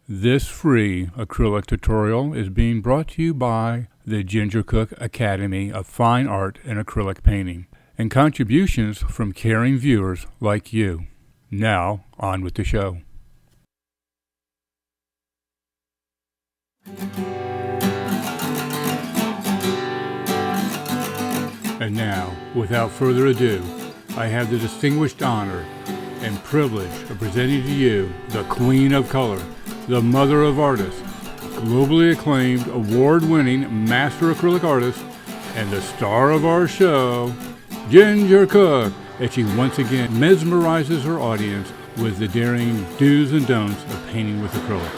This free acrylic tutorial is being brought to you by the Ginger Cook Academy of Fine Art and Acrylic Painting, and contributions from caring viewers like you. Now, on with the show. And now, without further ado, I have the distinguished honor and privilege of presenting to you the Queen of Color, the Mother of Artists, globally acclaimed, award-winning master acrylic artist, and the star of our show, Ginger Cook, as she once again mesmerizes her audience with the daring do's and don'ts of painting with acrylic.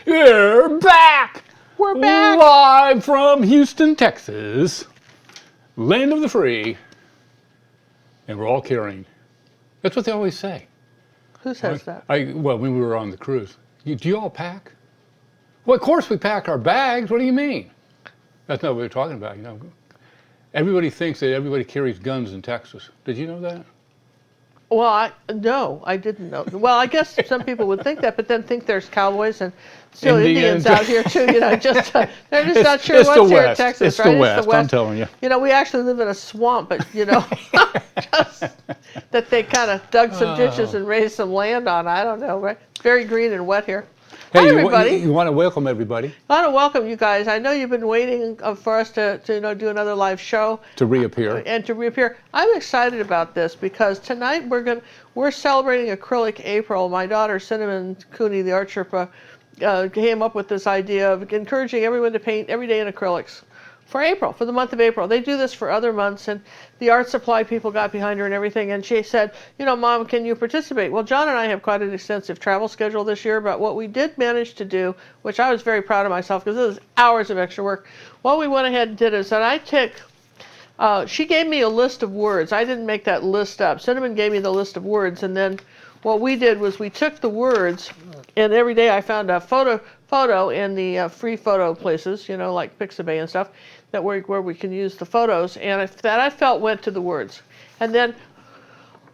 We're back! We're back! Live from Houston, Texas, land of the free, and we're all carrying. That's what they always say. Who says that? Well, when we were on the cruise. Do you all pack? Well, of course we pack our bags. What do you mean? That's not what we're talking about, you know. Everybody thinks that everybody carries guns in Texas. Did you know that? Well, no, I didn't know. Well, I guess some people would think that, but then think there's cowboys and still Indians out here too. You know, just they're just not sure what's here in Texas, right? It's the West. I'm telling you. You know, we actually live in a swamp, but you know, just that they kind of dug some ditches and raised some land on. I don't know, right? Very green and wet here. Hey, Hi, everybody. You want to welcome everybody. I want to welcome you guys. I know you've been waiting for us to do another live show. To reappear. And to reappear. I'm excited about this because tonight we're celebrating Acrylic April. My daughter, Cinnamon Cooney, the Art Sherpa, came up with this idea of encouraging everyone to paint every day in acrylics for April, for the month of April. They do this for other months, and the art supply people got behind her and everything, and she said, you know, Mom, can you participate? Well, John and I have quite an extensive travel schedule this year, but what we did manage to do, which I was very proud of myself, because this is hours of extra work, what we went ahead and did is that I took, she gave me a list of words. I didn't make that list up. Cinnamon gave me the list of words, and then what we did was we took the words, and every day I found a photo in the free photo places, you know, like Pixabay and stuff, that where we can use the photos, and that I felt went to the words. And then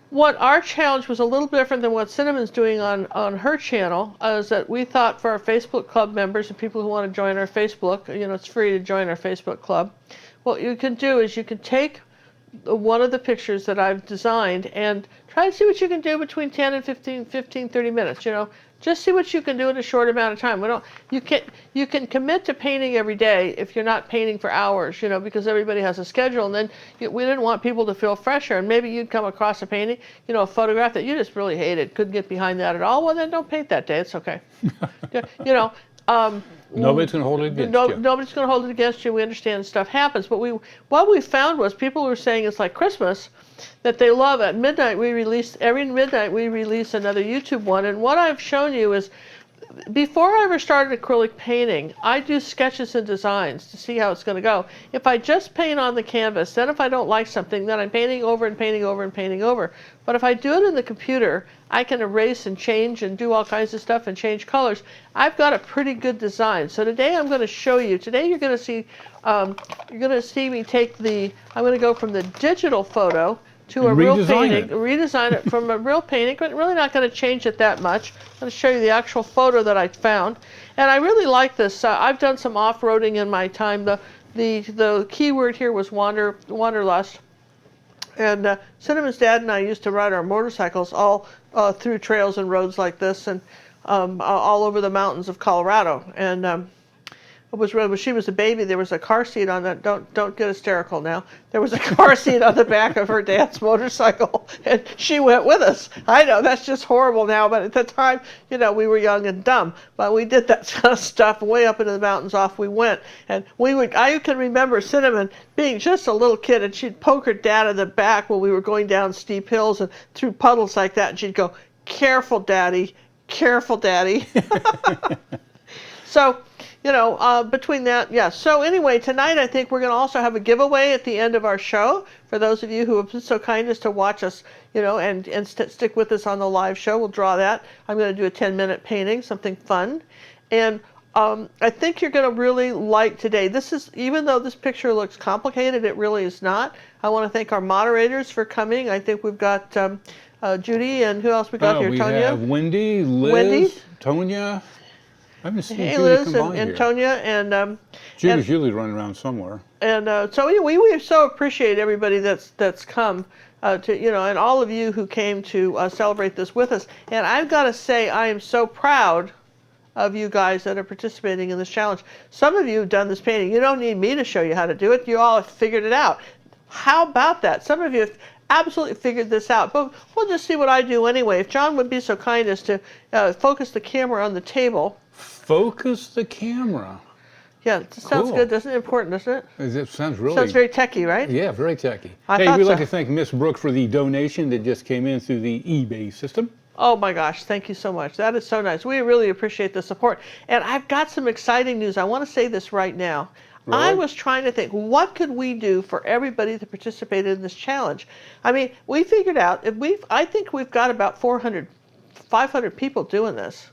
what our challenge was a little different than what Cinnamon's doing on her channel, is that we thought for our Facebook club members and people who want to join our Facebook, you know, it's free to join our Facebook club. What you can do is you can take one of the pictures that I've designed and try to see what you can do between 10 and 15, 30 minutes, you know. Just see what you can do in a short amount of time. You can commit to painting every day if you're not painting for hours, you know, because everybody has a schedule. And then we didn't want people to feel pressure. And maybe you'd come across a painting, you know, a photograph that you just really hated, couldn't get behind that at all. Well, then don't paint that day. It's okay. You know. Nobody's going to hold it against you. Nobody's going to hold it against you. We understand stuff happens. But what we found was people were saying it's like Christmas, that they love. At midnight, every midnight we release another YouTube one. And what I've shown you is, before I ever started acrylic painting, I do sketches and designs to see how it's going to go. If I just paint on the canvas, then if I don't like something, then I'm painting over and painting over and painting over. But if I do it in the computer, I can erase and change and do all kinds of stuff and change colors. I've got a pretty good design. So today I'm going to show you. Today you're going to see me take I'm going to go from the digital photo to a real painting, redesign it from a real painting, but really not going to change it that much. I'm going to show you the actual photo that I found. And I really like this. I've done some off-roading in my time. The key word here was wanderlust. And Cinnamon's dad and I used to ride our motorcycles all through trails and roads like this, and all over the mountains of Colorado. And when she was a baby, there was a car seat on that. Don't get hysterical now. There was a car seat on the back of her dad's motorcycle, and she went with us. I know that's just horrible now, but at the time, you know, we were young and dumb. But we did that kind of stuff way up into the mountains. Off we went, and I can remember Cinnamon being just a little kid, and she'd poke her dad in the back when we were going down steep hills and through puddles like that, and she'd go, "Careful, Daddy. Careful, Daddy." So, you know, between that, yeah. So anyway, tonight I think we're going to also have a giveaway at the end of our show. For those of you who have been so kind as to watch us, you know, and stick with us on the live show, we'll draw that. I'm going to do a 10-minute painting, something fun. And I think you're going to really like today. This is, even though this picture looks complicated, it really is not. I want to thank our moderators for coming. I think we've got Judy, and who else we got here? We Tonya? have Wendy, Liz, Tonya. I haven't seen Judy Liz come by and here. Tonya, and Judy's usually running around somewhere. And so we so appreciate everybody that's come to, and all of you who came to celebrate this with us. And I've got to say, I am so proud of you guys that are participating in this challenge. Some of you have done this painting. You don't need me to show you how to do it. You all have figured it out. How about that? Some of you have absolutely figured this out. But we'll just see what I do anyway. If John would be so kind as to focus the camera on the table. Focus the camera. Yeah, it sounds good, doesn't it? Important, doesn't it? It sounds really... Sounds very techy, right? Yeah, very techy. Hey, we'd like to thank Miss Brooks for the donation that just came in through the eBay system. Oh my gosh, thank you so much. That is so nice. We really appreciate the support. And I've got some exciting news. I want to say this right now. Really? I was trying to think, what could we do for everybody that participated in this challenge? I mean, we figured out, I think we've got about 500 people doing this.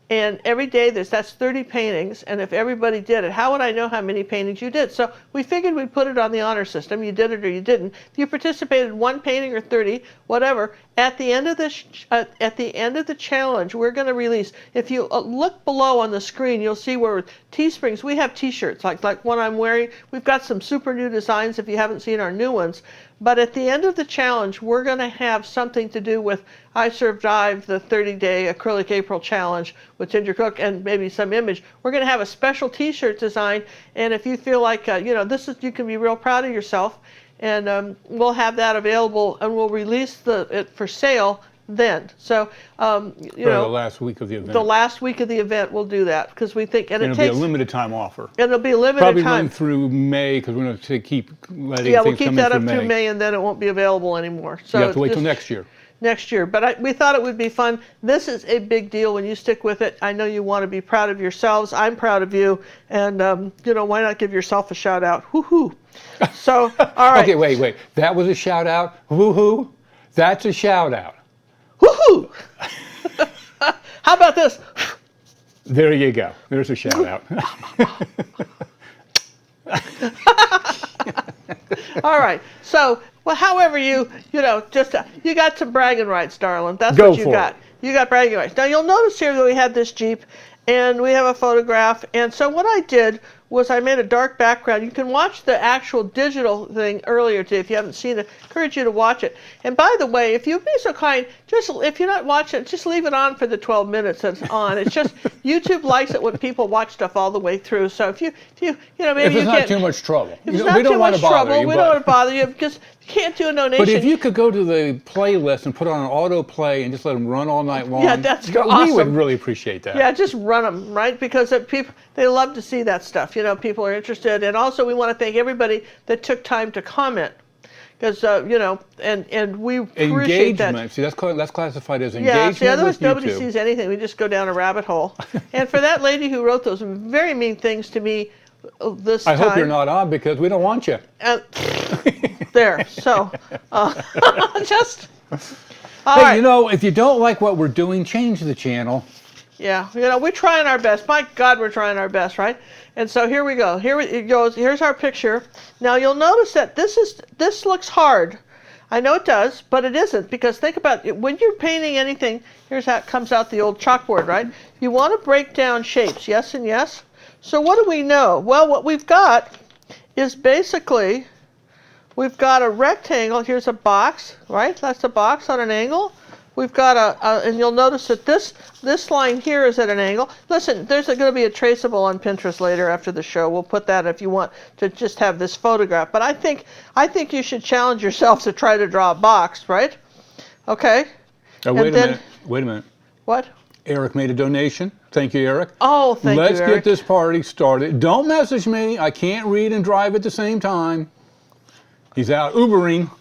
And every day that's 30 paintings, and if everybody did it, how would I know how many paintings you did? So we figured we'd put it on the honor system. You did it or you didn't. If you participated in 1 painting or 30, whatever, at the end of the challenge, we're going to release. If you look below on the screen, you'll see where Teesprings, we have T-shirts like one I'm wearing. We've got some super new designs if you haven't seen our new ones. But at the end of the challenge, we're going to have something to do with I Survived the 30-day Acrylic April challenge with Ginger Cook and maybe some image. We're going to have a special T-shirt design, and if you feel like you can be real proud of yourself, and we'll have that available, and we'll release it for sale then. So the last week of the event. The last week of the event, we'll do that because we think, and it'll be a limited time offer. And it'll be a limited Probably time. run through May because we're going to keep letting we'll things keep come that in up through through May, and then it won't be available anymore. So you have to wait till next year. Next year, but we thought it would be fun. This is a big deal when you stick with it. I know you want to be proud of yourselves. I'm proud of you, and why not give yourself a shout out? Woohoo! So, all right. Okay, wait. That was a shout out. Woohoo! That's a shout out. Woohoo! How about this? There you go. There's a shout out. All right. So, however you got some bragging rights, darling. That's what you got. You got bragging rights. Now, you'll notice here that we have this Jeep, and we have a photograph. And so what I did was I made a dark background. You can watch the actual digital thing earlier today if you haven't seen it. I encourage you to watch it. And by the way, if you'd be so kind, if you're not watching it, just leave it on for the 12 minutes it's on. It's just YouTube likes it when people watch stuff all the way through. So if maybe if it's not too much trouble. If it's not too much trouble, we don't want to bother you because you can't do a donation. But if you could go to the playlist and put on an autoplay and just let them run all night long, yeah, that's awesome. We would really appreciate that. Yeah, just run them, right? Because people, they love to see that stuff. People are interested. And also we want to thank everybody that took time to comment. Because, and we appreciate that. Engagement. See, that's classified as engagement. Yeah, see, otherwise with nobody YouTube. sees anything. We just go down a rabbit hole. And for that lady who wrote those very mean things to me this time. I hope you're not on because we don't want you. There. So, just... All right. If you don't like what we're doing, change the channel. Yeah, we're trying our best. My God, we're trying our best, right? And so here we go. Here it goes. Here's our picture. Now you'll notice that this looks hard. I know it does, but it isn't, because think about it. When you're painting anything, here's how it comes out, the old chalkboard, right? You want to break down shapes, yes and yes. So what do we know? Well, what we've got is basically, we've got a rectangle. Here's a box, right? That's a box on an angle. We've got and you'll notice that this line here is at an angle. Listen, there's going to be a traceable on Pinterest later after the show. We'll put that if you want to just have this photograph. But I think you should challenge yourself to try to draw a box, right? Okay. Wait a minute. What? Eric made a donation. Thank you, Eric. Oh, thank you, Eric. Let's get this party started. Don't message me. I can't read and drive at the same time. He's out Ubering.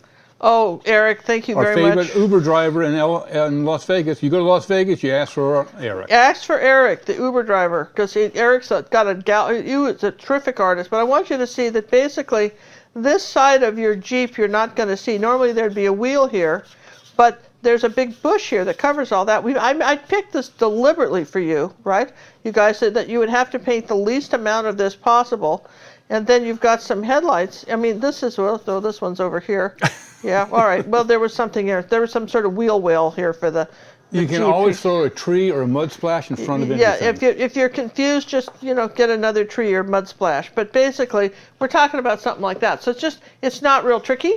Oh, Eric, thank you very much. Our favorite Uber driver in Las Vegas. You go to Las Vegas, you ask for Eric. Ask for Eric, the Uber driver, because Eric's got a gallery. He's a terrific artist. But I want you to see that basically this side of your Jeep you're not going to see. Normally there'd be a wheel here, but there's a big bush here that covers all that. I picked this deliberately for you, right? You guys said that you would have to paint the least amount of this possible. And then you've got some headlights. I mean, this is, well, no, this one's over here. Yeah, all right. Well, there was something here. There was some sort of wheel well here for the You can Jeep. always throw a tree or a mud splash in front of anything. Yeah, if you're confused, just, get another tree or mud splash. But basically, we're talking about something like that. So it's not real tricky.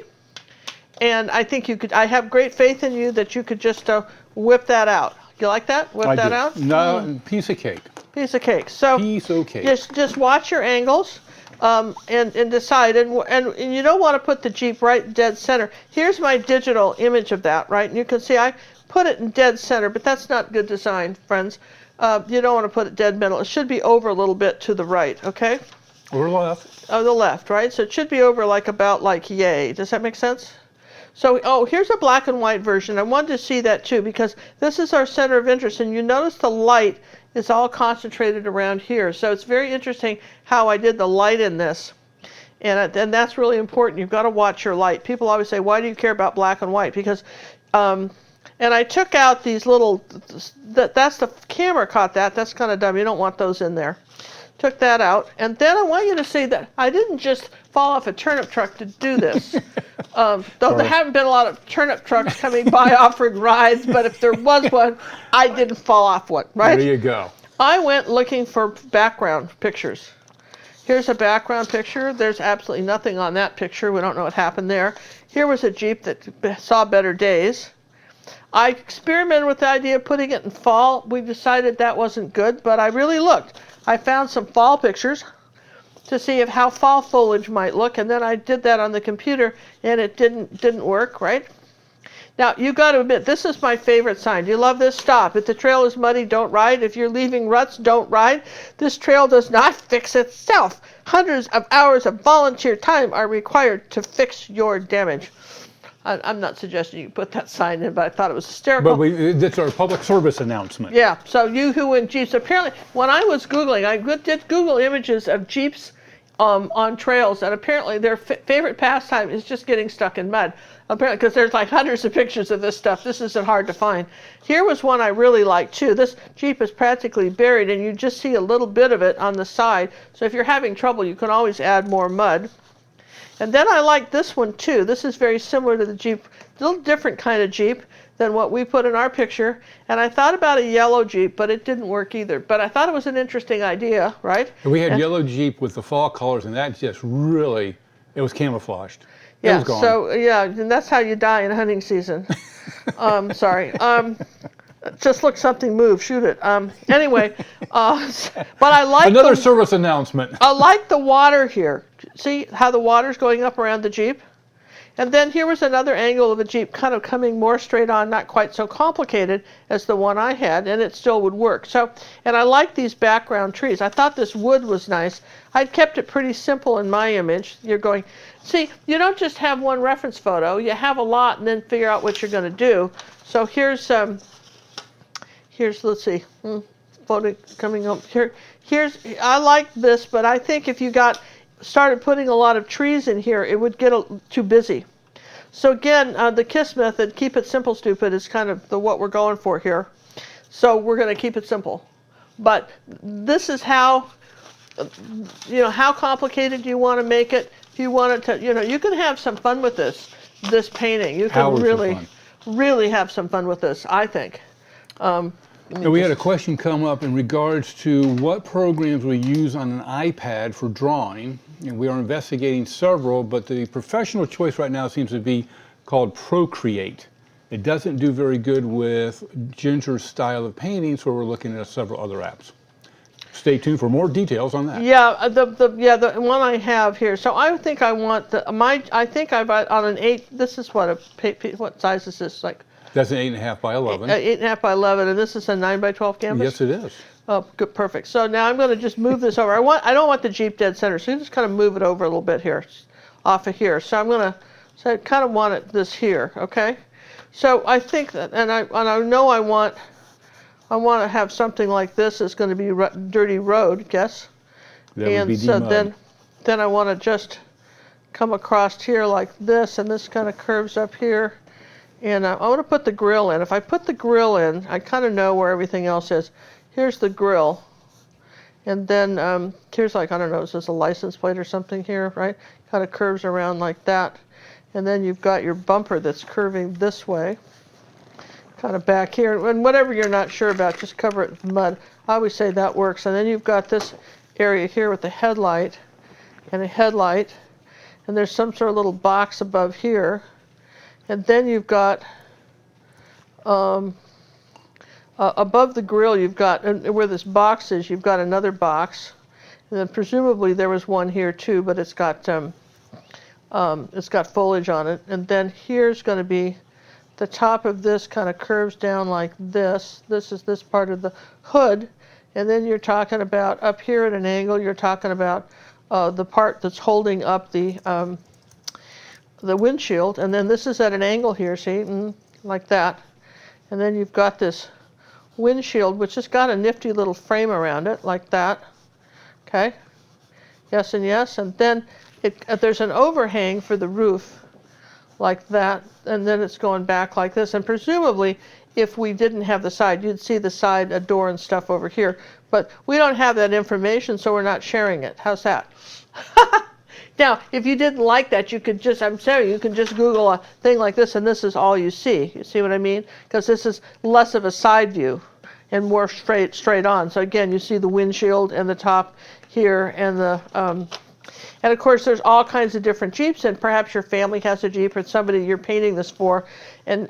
And I think I have great faith in you that you could just whip that out. You like that? Whip that out? No, piece of cake. Piece of cake. So Piece of cake. Just watch your angles. And decide, and you don't want to put the Jeep right dead center. Here's my digital image of that, right? And you can see I put it in dead center, but that's not good design, friends. You don't want to put it dead middle. It should be over a little bit to the right, okay? Or left. Oh, the left, right? So it should be over about yay. Does that make sense? So, here's a black and white version. I wanted to see that too, because this is our center of interest, and you notice the light is all concentrated around here. So it's very interesting how I did the light in this. And that's really important. You've got to watch your light. People always say, why do you care about black and white? Because, and I took out these little, that's the camera caught that. That's kind of dumb. You don't want those in there. Took that out. And then I want you to see that I didn't just fall off a turnip truck to do this. Though there haven't been a lot of turnip trucks coming by offering rides, but if there was one, I didn't fall off one, right? There you go. I went looking for background pictures. Here's a background picture. There's absolutely nothing on that picture. We don't know what happened there. Here was a Jeep that saw better days. I experimented with the idea of putting it in fall. We decided that wasn't good, but I really looked. I found some fall pictures to see how fall foliage might look, and then I did that on the computer, and it didn't work, right? Now, you got to admit, this is my favorite sign. Do you love this? Stop. If the trail is muddy, don't ride. If you're leaving ruts, don't ride. This trail does not fix itself. Hundreds of hours of volunteer time are required to fix your damage. I'm not suggesting you put that sign in, but I thought it was hysterical. But that's our public service announcement. Yeah, so you who in Jeeps, apparently, when I was Googling, I did Google images of Jeeps on trails, and apparently their favorite pastime is just getting stuck in mud. Apparently, because there's hundreds of pictures of this stuff. This isn't hard to find. Here was one I really liked too. This Jeep is practically buried, and you just see a little bit of it on the side. So if you're having trouble, you can always add more mud. And then I like this one too. This is very similar to the Jeep, a little different kind of Jeep than what we put in our picture. And I thought about a yellow Jeep, but it didn't work either. But I thought it was an interesting idea, right? We had yellow Jeep with the fall colors, and that just really, it was camouflaged. It Yeah, was gone. so yeah, and that's how you die in hunting season. Sorry. Just look something move, shoot it. Anyway, but I like another service announcement. I like the water here. See how the water's going up around the Jeep? And then here was another angle of a Jeep kind of coming more straight on, not quite so complicated as the one I had, and it still would work. So, and I like these background trees. I thought this wood was nice. I'd kept it pretty simple in my image. You're going, see, you don't just have one reference photo. You have a lot and then figure out what you're going to do. So here's let's see, photo coming up here. I like this, but I think if you started putting a lot of trees in here, it would get too busy. So again, the KISS method, keep it simple, stupid, is kind of what we're going for here. So we're going to keep it simple. But this is how, how complicated do you want to make it? If you want it to, you can have some fun with this painting. You can really have some fun with this, I think. We had a question come up in regards to what programs we use on an iPad for drawing, and we are investigating several, but the professional choice right now seems to be called Procreate. It doesn't do very good with Ginger's style of painting, so we're looking at several other apps. Stay tuned for more details on that. Yeah, the one I have here. So I think I want I think I've on an 8. This is what size is this like? That's an 8.5 by 11. 8.5 by 11, and this is a 9 by 12 canvas? Yes, it is. Oh, good, perfect. So now I'm going to just move this over. I don't want the Jeep dead center, so you just kind of move it over a little bit here, off of here. So I kind of want this here, okay? So I think that, and I know I want to have something like this. It's going to be dirty road, guess. That would be so mud. then I want to just come across here like this, and this kind of curves up here. And I want to put the grill in. If I put the grill in, I kind of know where everything else is. Here's the grill. And then here's like, I don't know, is this a license plate or something here, right? Kind of curves around like that. And then you've got your bumper that's curving this way, kind of back here. And whatever you're not sure about, just cover it with mud. I always say that works. And then you've got this area here with the headlight and a headlight. And there's some sort of little box above here. And then you've got, above the grill, you've got, where this box is, you've got another box. And then presumably there was one here too, but it's got foliage on it. And then here's going to be, the top of this kind of curves down like this. This is this part of the hood. And then you're talking about, up here at an angle, you're talking about the part that's holding up the windshield. And then this is at an angle here, see, like that. And then you've got this windshield, which has got a nifty little frame around it, like that. Okay? Yes and yes. And then there's an overhang for the roof, like that. And then it's going back like this. And presumably, if we didn't have the side, you'd see the side, a door and stuff over here. But we don't have that information, so we're not sharing it. How's that? Now, if you didn't like that, you could just, I'm sorry, you can just Google a thing like this, and this is all you see. You see what I mean? Because this is less of a side view and more straight on. So again, you see the windshield and the top here, and the and of course there's all kinds of different Jeeps, and perhaps your family has a Jeep or somebody you're painting this for. And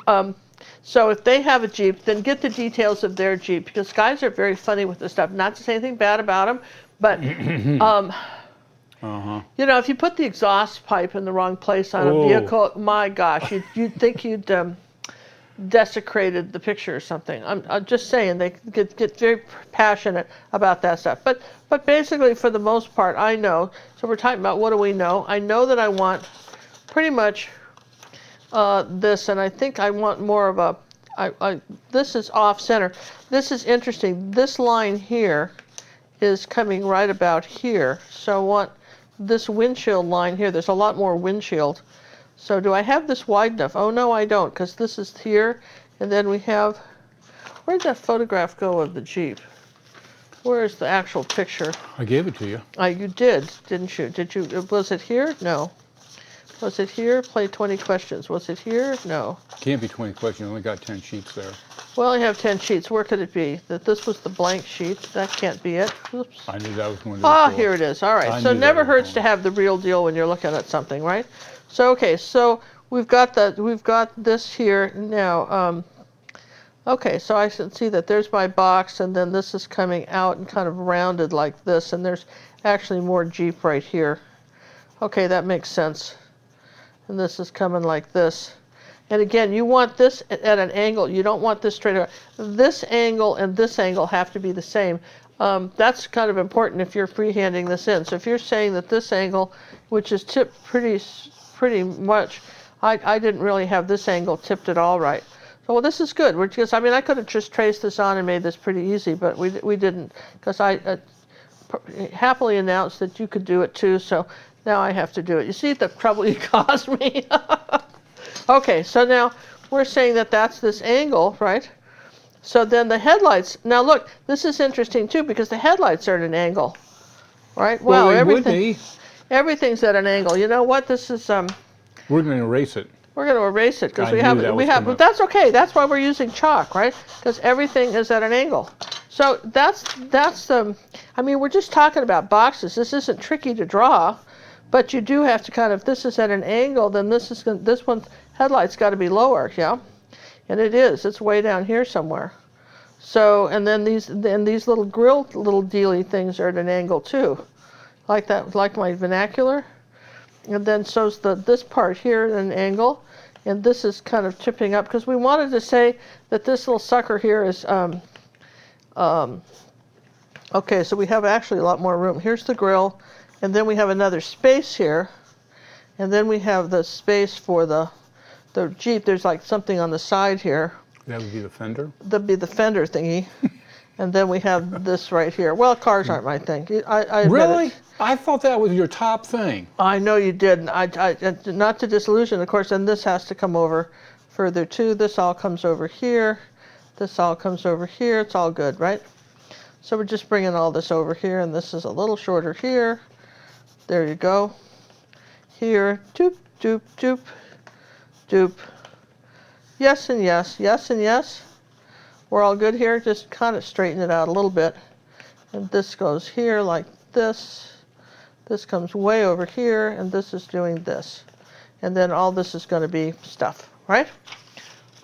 so if they have a Jeep, then get the details of their Jeep, because guys are very funny with this stuff. Not to say anything bad about them, but you know, if you put the exhaust pipe in the wrong place on a vehicle, my gosh, you'd think you'd desecrated the picture or something. I'm just saying, they get very passionate about that stuff. But basically, for the most part, I know. So we're talking about, what do we know? I know that I want pretty much this, and I think I want more of a, this is off center. This is interesting. This line here is coming right about here. So I want this windshield line here. There's a lot more windshield. So do I have this wide enough? Oh, no, I don't, because this is here. And then we have, where'd that photograph go of the Jeep? Where's the actual picture? I gave it to you. You did, didn't you? Did you? Was it here? No. Was it here? Play 20 questions. Was it here? No. Can't be 20 questions. You only got 10 sheets there. Well, I have 10 sheets. Where could it be? That this was the blank sheet. That can't be it. Oops. I knew that was going to be Ah, here it is. All right. So never hurts to have the real deal when you're looking at something, right? So okay. So we've got this here now. Okay. So I can see that there's my box, and then this is coming out and kind of rounded like this, and there's actually more Jeep right here. Okay, that makes sense. And this is coming like this. And again, you want this at an angle. You don't want this straight up. This angle and this angle have to be the same. That's kind of important if you're freehanding this in. So if you're saying that this angle, which is tipped pretty much, I didn't really have this angle tipped at all right. So well, this is good. We're just, I mean, I could have just traced this on and made this pretty easy, but we didn't, because I happily announced that you could do it too. So now I have to do it. You see the trouble you caused me? Okay, so now we're saying that that's this angle, right? So then the headlights, now look, this is interesting too, because the headlights are at an angle, right? Well, everything's at an angle. You know what? This is we're going to erase it. We're going to erase it because we have, but that's okay. That's why we're using chalk, right? Because everything is at an angle. So that's the. I mean, we're just talking about boxes. This isn't tricky to draw, but you do have to kind of. If this is at an angle, then this one's headlight's got to be lower, yeah, and it is. It's way down here somewhere. So and then these little grill little dealy things are at an angle too, like that, like my vernacular. And then so's this part here at an angle, and this is kind of tipping up because we wanted to say that this little sucker here is okay. So we have actually a lot more room. Here's the grill, and then we have another space here, and then we have the space for the Jeep. There's like something on the side here. That would be the fender? That'd be the fender thingy. And then we have this right here. Well, cars aren't my thing. I really? I thought that was your top thing. I know you did. I not to disillusion, of course, and this has to come over further too. This all comes over here. This all comes over here. It's all good, right? So we're just bringing all this over here, and this is a little shorter here. There you go. Here, doop, doop, doop, doop. Yes and yes, yes and yes. We're all good here. Just kind of straighten it out a little bit. And this goes here like this. This comes way over here, and this is doing this. And then all this is going to be stuff, right?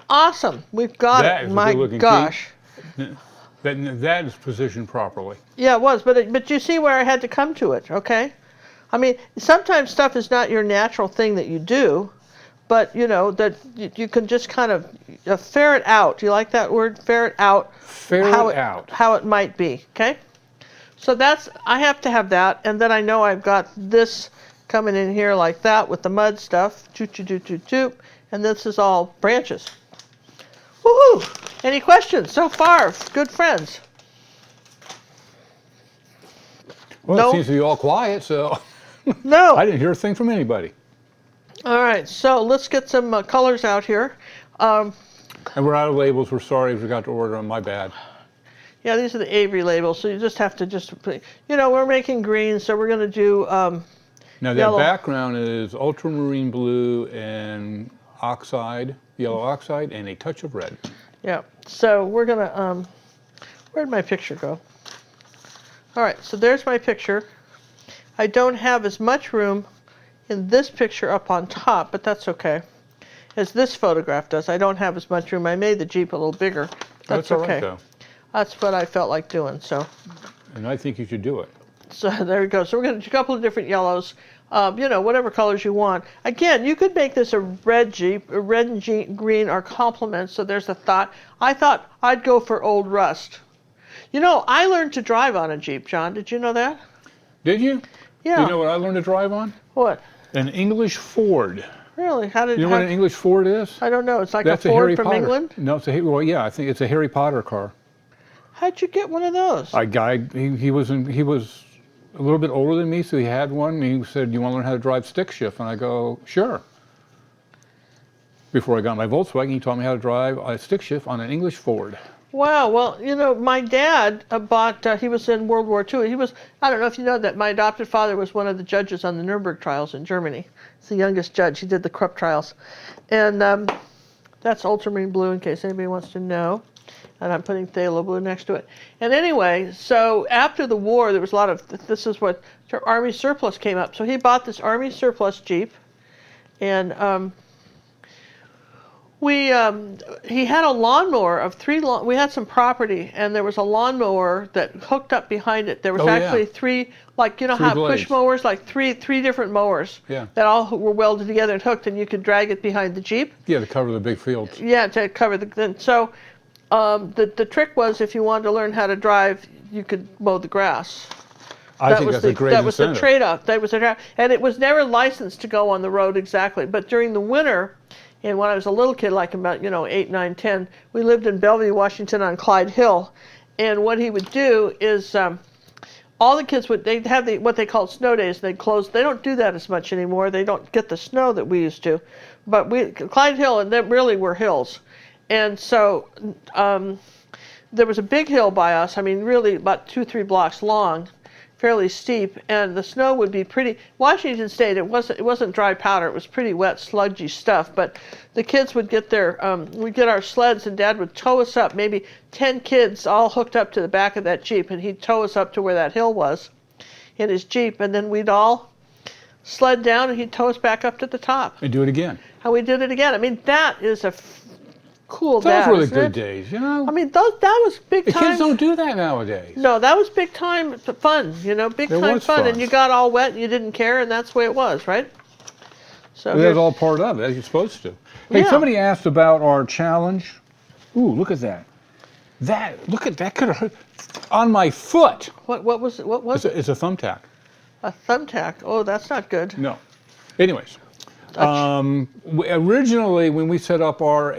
Awesome. We've got it. My gosh. That is positioned properly. Yeah, it was. But you see where I had to come to it, okay? I mean, sometimes stuff is not your natural thing that you do, but, you know, that you can just kind of ferret out. Do you like that word? Ferret out. Ferret out. How it might be, okay? So that's, I have to have that, and then I know I've got this coming in here like that with the mud stuff. Choo-choo-choo-choo-choo. And this is all branches. Woohoo! Any questions so far? Good friends. Well, no? It seems to be all quiet, so no. I didn't hear a thing from anybody. All right, so let's get some colors out here. And we're out of labels. We're sorry we forgot to order them. My bad. Yeah, these are the Avery labels, so you just have to you know, we're making green, so we're going to do now that yellow. Background is ultramarine blue and oxide, yellow oxide, and a touch of red. Yeah, so we're going to, where'd my picture go? All right, so there's my picture. I don't have as much room in this picture up on top, but that's okay, as this photograph does. I don't have as much room. I made the Jeep a little bigger. That's all okay. Right, though. That's what I felt like doing, so. And I think you should do it. So there we go. So we're going to do a couple of different yellows, you know, whatever colors you want. Again, you could make this a red Jeep, a red and green are complements, so there's a thought. I thought I'd go for Old Rust. You know, I learned to drive on a Jeep, John. Did you know that? Did you? Yeah. Do you know what I learned to drive on? What? An English Ford. Really? How did you know what an English Ford is? I don't know. It's like That's a Ford Harry from Potter. England? No, it's well, yeah, I think it's a Harry Potter car. How'd you get one of those? He was a little bit older than me, so he had one. And he said, "You want to learn how to drive stick shift?" And I go, "Sure." Before I got my Volkswagen, he taught me how to drive a stick shift on an English Ford. Wow. Well, you know, my dad he was in World War II. He was, I don't know if you know that, my adopted father was one of the judges on the Nuremberg trials in Germany. He's the youngest judge. He did the Krupp trials. And that's ultramarine blue in case anybody wants to know. And I'm putting phthalo blue next to it. And anyway, so after the war, there was a lot of, this is what Army surplus came up. So he bought this Army surplus Jeep. And he had a lawnmower of we had some property, and there was a lawnmower that hooked up behind it. There was actually three, like, you know how push mowers, like three different mowers that all were welded together and hooked, and you could drag it behind the Jeep. Yeah, to cover the big fields. Yeah, to cover the, the trick was if you wanted to learn how to drive, you could mow the grass. I think that's a great incentive. That was the trade-off. And it was never licensed to go on the road exactly. But during the winter, and when I was a little kid, like about, 8, 9, 10, we lived in Bellevue, Washington on Clyde Hill. And what he would do is all the kids they'd have what they called snow days. They'd close. They don't do that as much anymore. They don't get the snow that we used to. But Clyde Hill, and there really were hills. And so there was a big hill by us, I mean, really about 2-3 blocks long, fairly steep, and the snow would be pretty. Washington State, it wasn't dry powder, it was pretty wet, sludgy stuff, but the kids would get we'd get our sleds, and Dad would tow us up, maybe 10 kids all hooked up to the back of that Jeep, and he'd tow us up to where that hill was in his Jeep, and then we'd all sled down, and he'd tow us back up to the top. And do it again. And we did it again. I mean, that is a cool dad. Those were the good it? days, you know? I mean, that was big time. The kids don't do that nowadays. No, that was big time fun, big time fun. And you got all wet and you didn't care, and that's the way it was, right? So that's all part of it, as you're supposed to. Hey, somebody asked about our challenge. Ooh, look at that. Look at that, could have hurt on my foot. What was it? What was it? It's a thumbtack. A thumbtack? Oh, that's not good. No. Anyways. Originally, when we set up our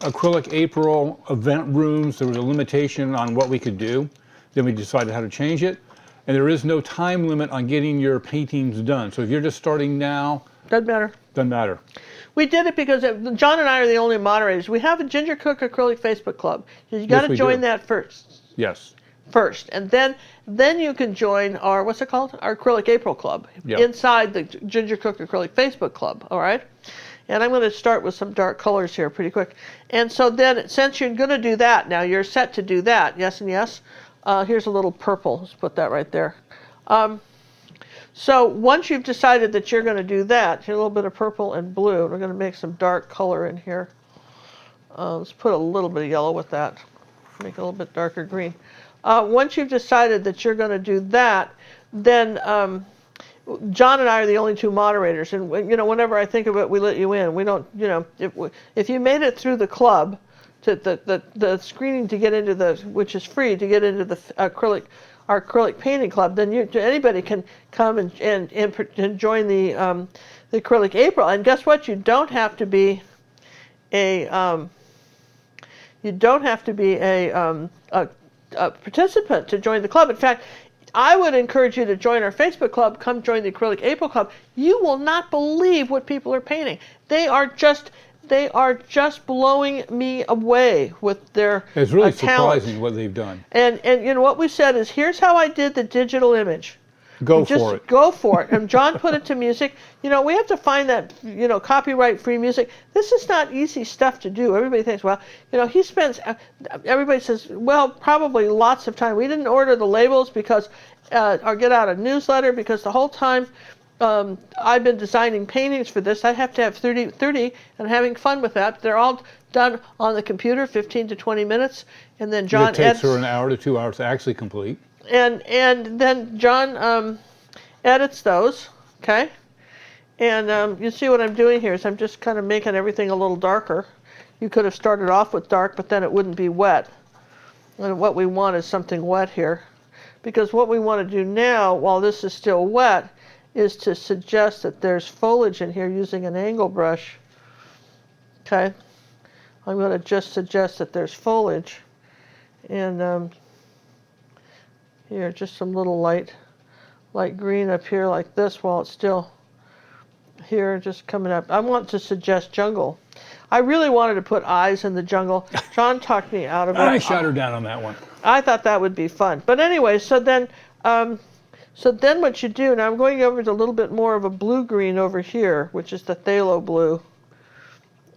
Acrylic April event rooms, there was a limitation on what we could do. Then we decided how to change it. And there is no time limit on getting your paintings done. So if you're just starting now, Doesn't matter. doesn't matter. We did it because John and I are the only moderators. We have a Ginger Cook Acrylic Facebook club. You got to join that first. Yes. First, and then you can join our, what's it called? Our Acrylic April club, inside the Ginger Cook Acrylic Facebook club, all right? And I'm going to start with some dark colors here pretty quick. And so then, since you're going to do that, now you're set to do that, yes and yes. Here's a little purple, let's put that right there. So once you've decided that you're going to do that, here's a little bit of purple and blue. We're going to make some dark color in here. Let's put a little bit of yellow with that, make it a little bit darker green. Once you've decided that you're going to do that, then John and I are the only two moderators, and whenever I think of it, we let you in. We don't, if you made it through the club, to the screening to get into which is free to get into the our acrylic painting club, then anybody can come and join the acrylic April. And guess what? You don't have to be a participant to join the club. In fact, I would encourage you to join our Facebook club. Come join the Acrylic April club. You will not believe what people are painting. They are just blowing me away with their It's really talent. surprising what they've done. And what we said is, here's how I did the digital image. Go for it. Go for it. And John put it to music. We have to find that, copyright-free music. This is not easy stuff to do. Everybody thinks, well, he spends, everybody says, well, probably lots of time. We didn't order the labels because, or get out a newsletter, because the whole time I've been designing paintings for this, I have to have 30 and having fun with that. They're all done on the computer, 15 to 20 minutes. And then John edits. It takes her an hour to 2 hours to actually complete. And then John edits those, okay? And you see what I'm doing here is I'm just kind of making everything a little darker. You could have started off with dark, but then it wouldn't be wet. And what we want is something wet here. Because what we want to do now, while this is still wet, is to suggest that there's foliage in here using an angle brush. Okay? I'm going to just suggest that there's foliage. And here, just some little light green up here like this while it's still here, just coming up. I want to suggest jungle. I really wanted to put eyes in the jungle. John talked me out of it. I shot her down on that one. I thought that would be fun. But anyway, so then what you do, now I'm going over to a little bit more of a blue-green over here, which is the phthalo blue.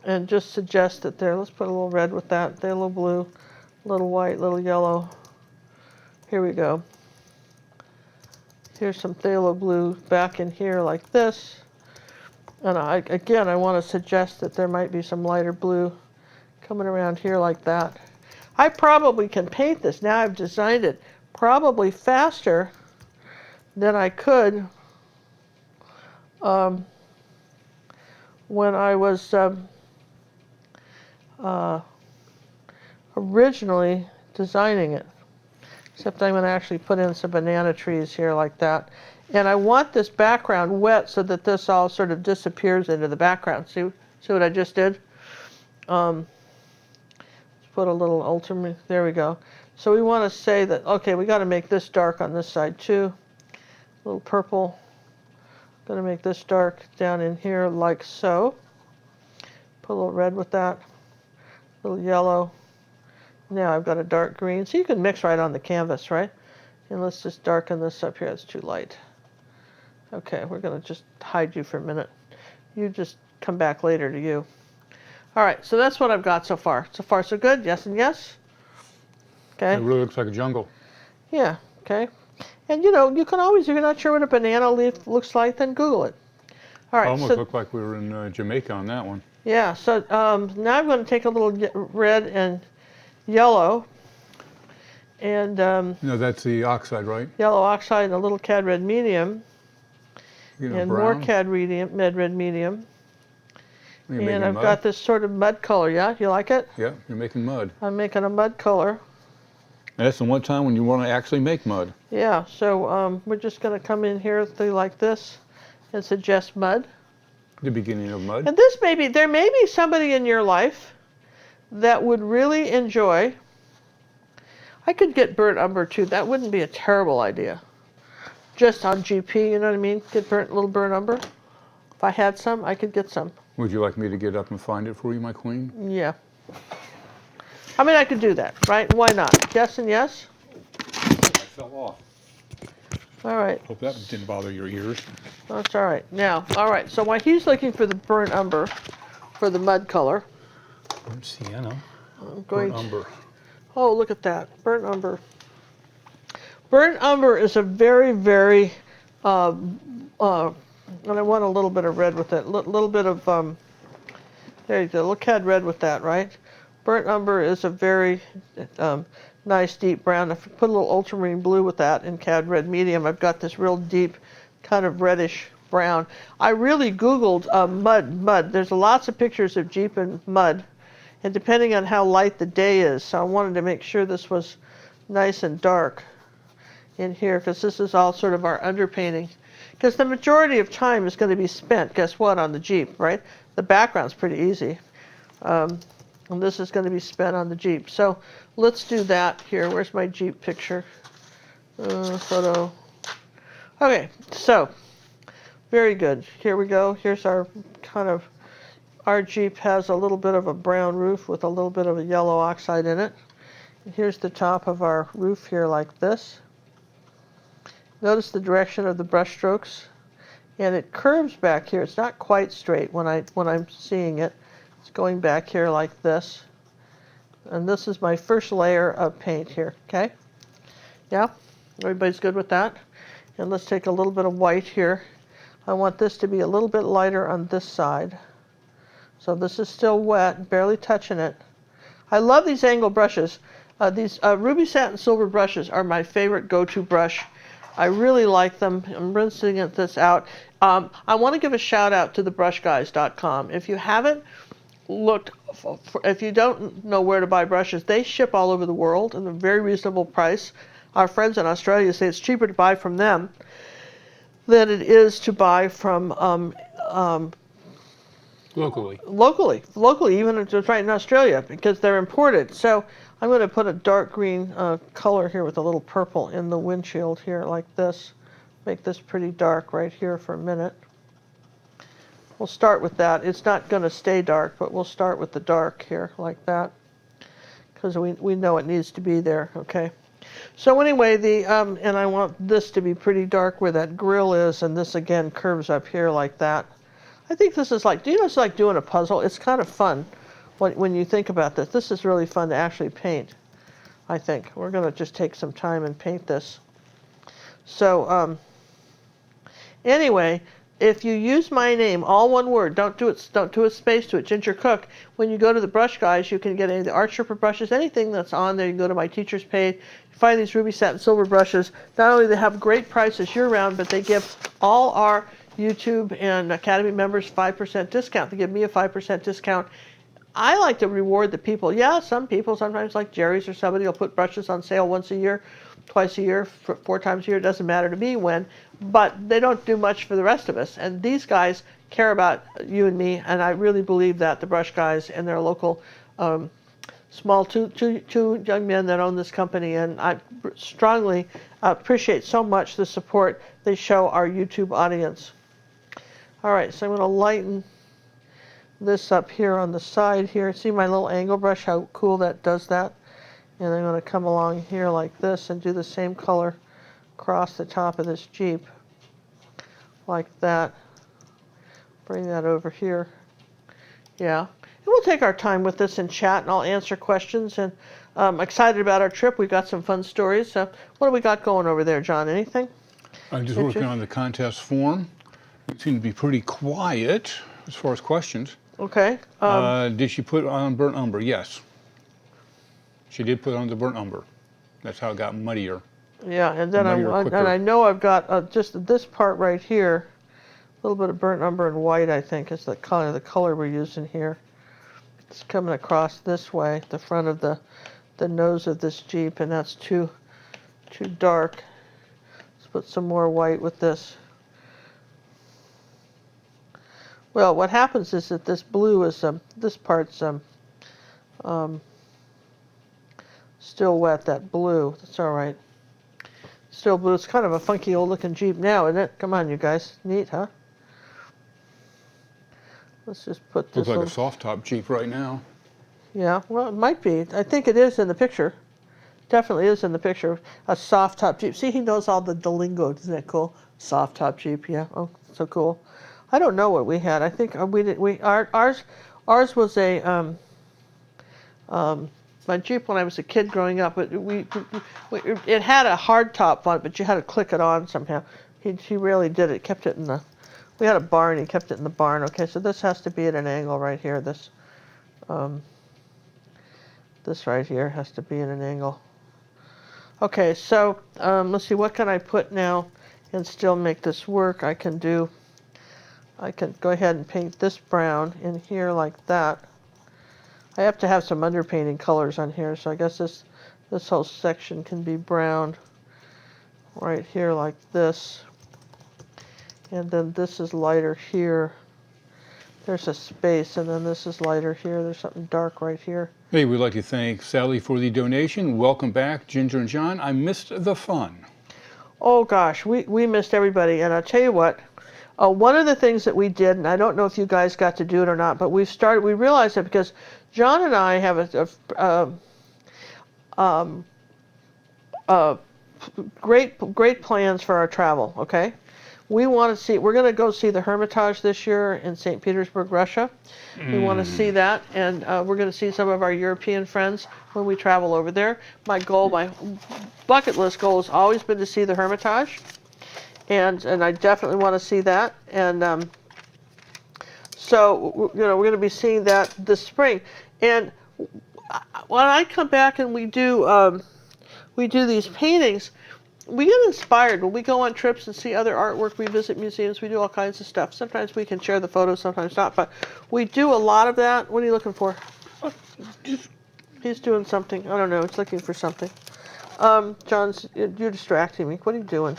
And just suggest that there, let's put a little red with that, phthalo blue, little white, little yellow. Here we go. Here's some phthalo blue back in here like this. And I want to suggest that there might be some lighter blue coming around here like that. I probably can paint this, now I've designed it, probably faster than I could when I was originally designing it. Except I'm going to actually put in some banana trees here like that. And I want this background wet so that this all sort of disappears into the background. See what I just did? Let's put a little ultimate, there we go. So we want to say that, okay, we got to make this dark on this side too. A little purple. Going to make this dark down in here like so. Put a little red with that. A little yellow. Now I've got a dark green. So you can mix right on the canvas, right? And let's just darken this up here. It's too light. Okay, we're going to just hide you for a minute. You just come back later to you. All right, so that's what I've got so far. So far, so good. Yes and yes. Okay. It really looks like a jungle. Yeah, okay. And you can always, if you're not sure what a banana leaf looks like, then Google it. All right. Almost looked like we were in Jamaica on that one. Yeah, so now I'm going to take a little red and yellow, and no, that's the oxide, right? Yellow oxide and a little cad red medium, and brown. more cad red medium. And I've mud. got this sort of mud color. Yeah, you like it? Yeah, you're making mud. I'm making a mud color. And that's the one time when you want to actually make mud. Yeah, so we're just going to come in here through like this and suggest mud. The beginning of mud. And there may be somebody in your life that would really enjoy. I could get burnt umber too. That wouldn't be a terrible idea. just on GP, you know what I mean? Get burnt, little burnt umber. If I had some, I could get some. Would you like me to get up and find it for you, my queen? Yeah. I mean, I could do that, right? Why not? Yes and yes? I fell off. All right. Hope that didn't bother your ears. That's all right. Now, all right. So while he's looking for the burnt umber for the mud color, Sienna. I'm going Burnt umber. Oh, look at that. Burnt umber. Burnt umber is a very, very, and I want a little bit of red with it. Little bit of, there you go, look cad red with that, right? Burnt umber is a very nice deep brown. If you put a little ultramarine blue with that in cad red medium, I've got this real deep kind of reddish brown. I really Googled mud. There's lots of pictures of Jeep and mud, and depending on how light the day is, so I wanted to make sure this was nice and dark in here, because this is all sort of our underpainting. Because the majority of time is going to be spent, guess what, on the Jeep, right? The background's pretty easy. And this is going to be spent on the Jeep. So let's do that here. Where's my Jeep picture? Photo. Okay, so very good. Here we go. Here's our kind of, our Jeep has a little bit of a brown roof with a little bit of a yellow oxide in it. Here's the top of our roof here like this. Notice the direction of the brush strokes, and it curves back here. It's not quite straight when I'm seeing it. It's going back here like this. And this is my first layer of paint here, okay? Yeah? Everybody's good with that? And let's take a little bit of white here. I want this to be a little bit lighter on this side. So this is still wet, barely touching it. I love these angle brushes. These ruby satin silver brushes are my favorite go-to brush. I really like them. I'm rinsing this out. I want to give a shout out to thebrushguys.com. If you haven't looked, if you don't know where to buy brushes, they ship all over the world at a very reasonable price. Our friends in Australia say it's cheaper to buy from them than it is to buy from locally, even if it's right in Australia, because they're imported. So I'm going to put a dark green color here with a little purple in the windshield here like this. Make this pretty dark right here for a minute. We'll start with that. It's not going to stay dark, but we'll start with the dark here like that, because we know it needs to be there, okay? So anyway, and I want this to be pretty dark where that grill is, and this again curves up here like that. I think this is like, do you know, it's like doing a puzzle. It's kind of fun when you think about this. This is really fun to actually paint, I think. We're going to just take some time and paint this. So anyway, if you use my name, all one word, don't do a space to it, Ginger Cook. When you go to the Brush Guys, you can get any of the Art Sherpa brushes, anything that's on there. You can go to my teacher's page, you find these ruby satin silver brushes. Not only do they have great prices year-round, but they give all our YouTube and Academy members 5% discount. They give me a 5% discount. I like to reward the people. Yeah, some people, sometimes like Jerry's or somebody, will put brushes on sale once a year, twice a year, 4 times a year. It doesn't matter to me when, but they don't do much for the rest of us. And these guys care about you and me, and I really believe that, the Brush Guys and their local small two young men that own this company, and I strongly appreciate so much the support they show our YouTube audience. All right, so I'm going to lighten this up here on the side here. See my little angle brush, how cool that does that? And I'm going to come along here like this and do the same color across the top of this Jeep. Like that. Bring that over here. Yeah. And we'll take our time with this and chat, and I'll answer questions. And I'm excited about our trip. We've got some fun stories. What do we got going over there, John? Anything? I'm just working on the contest form. It seemed to be pretty quiet as far as questions. Okay. Did she put on burnt umber? Yes. She did put on the burnt umber. That's how it got muddier. Yeah, and then I know I've got just this part right here, a little bit of burnt umber and white, I think, is the color we're using here. It's coming across this way, the front of the nose of this Jeep, and that's too dark. Let's put some more white with this. Well, what happens is that this blue is, this part's still wet, that blue. That's all right. Still blue. It's kind of a funky old looking Jeep now, isn't it? Come on, you guys. Neat, huh? Let's just put this. Looks like a soft top Jeep right now. Yeah, well, it might be. I think it is in the picture. Definitely is in the picture. A soft top Jeep. See, he knows all the lingo. Isn't that cool? Soft top Jeep. Yeah. Oh, so cool. I don't know what we had. I think we did. Ours was a my Jeep when I was a kid growing up. It had a hard top on it, but you had to click it on somehow. He rarely did it. Kept it in the. We had a barn. He kept it in the barn. Okay, so this has to be at an angle right here. This right here has to be at an angle. Okay, so let's see. What can I put now and still make this work? I can go ahead and paint this brown in here like that. I have to have some underpainting colors on here, so I guess this whole section can be brown right here like this. And then this is lighter here. There's a space, and then this is lighter here. There's something dark right here. Hey, we'd like to thank Sally for the donation. Welcome back, Ginger and John. I missed the fun. Oh gosh, we missed everybody, and I'll tell you what. One of the things that we did, and I don't know if you guys got to do it or not, but we realized that because John and I have great plans for our travel, okay? We're going to go see the Hermitage this year in St. Petersburg, Russia. We want to see that, and we're going to see some of our European friends when we travel over there. My bucket list goal has always been to see the Hermitage, and I definitely want to see that. And so, we're going to be seeing that this spring. And when I come back and we do these paintings, we get inspired when we go on trips and see other artwork. We visit museums. We do all kinds of stuff. Sometimes we can share the photos, sometimes not. But we do a lot of that. What are you looking for? He's doing something. I don't know. He's looking for something. You're distracting me. What are you doing?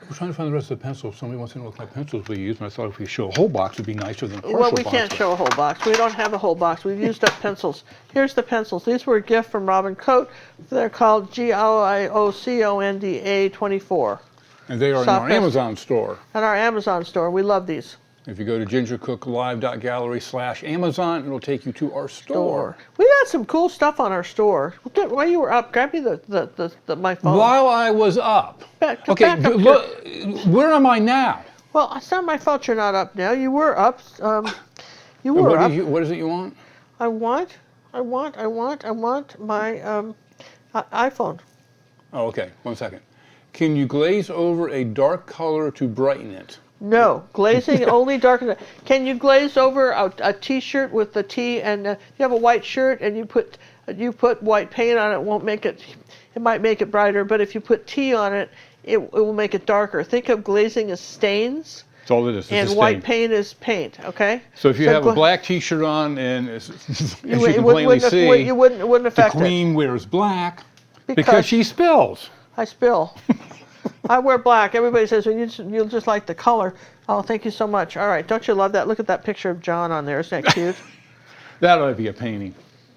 We're trying to find the rest of the pencils. Somebody wants to know what kind of pencils we use, and I thought if we show a whole box, it'd be nicer than a partial box. Well, we can't show a whole box. We don't have a whole box. We've used up pencils. Here's the pencils. These were a gift from Robin Coate. They're called GIOCONDA 24. And they are in our Amazon store. In our Amazon store. We love these. If you go to gingercooklive.gallery/Amazon, it'll take you to our store. We got some cool stuff on our store. While you were up, grab me my phone. While I was up. Back look, up where am I now? Well, it's not my fault you're not up now. You were up. You were up. What is it you want? I want my iPhone. Oh, okay. 1 second. Can you glaze over a dark color to brighten it? No, glazing only darkens it. Can you glaze over a T-shirt with the T, and you have a white shirt and you put white paint on it? Won't make it. It might make it brighter, but if you put T on it, it will make it darker. Think of glazing as stains. That's all it is. And white paint is paint. Okay. So if you have a black T-shirt on, and as you can plainly see, you wouldn't affect it. The Queen wears black because she spills. I spill. I wear black. Everybody says, well, you'll just like the color. Oh, thank you so much. All right. Don't you love that? Look at that picture of John on there. Isn't that cute? That ought to be a painting.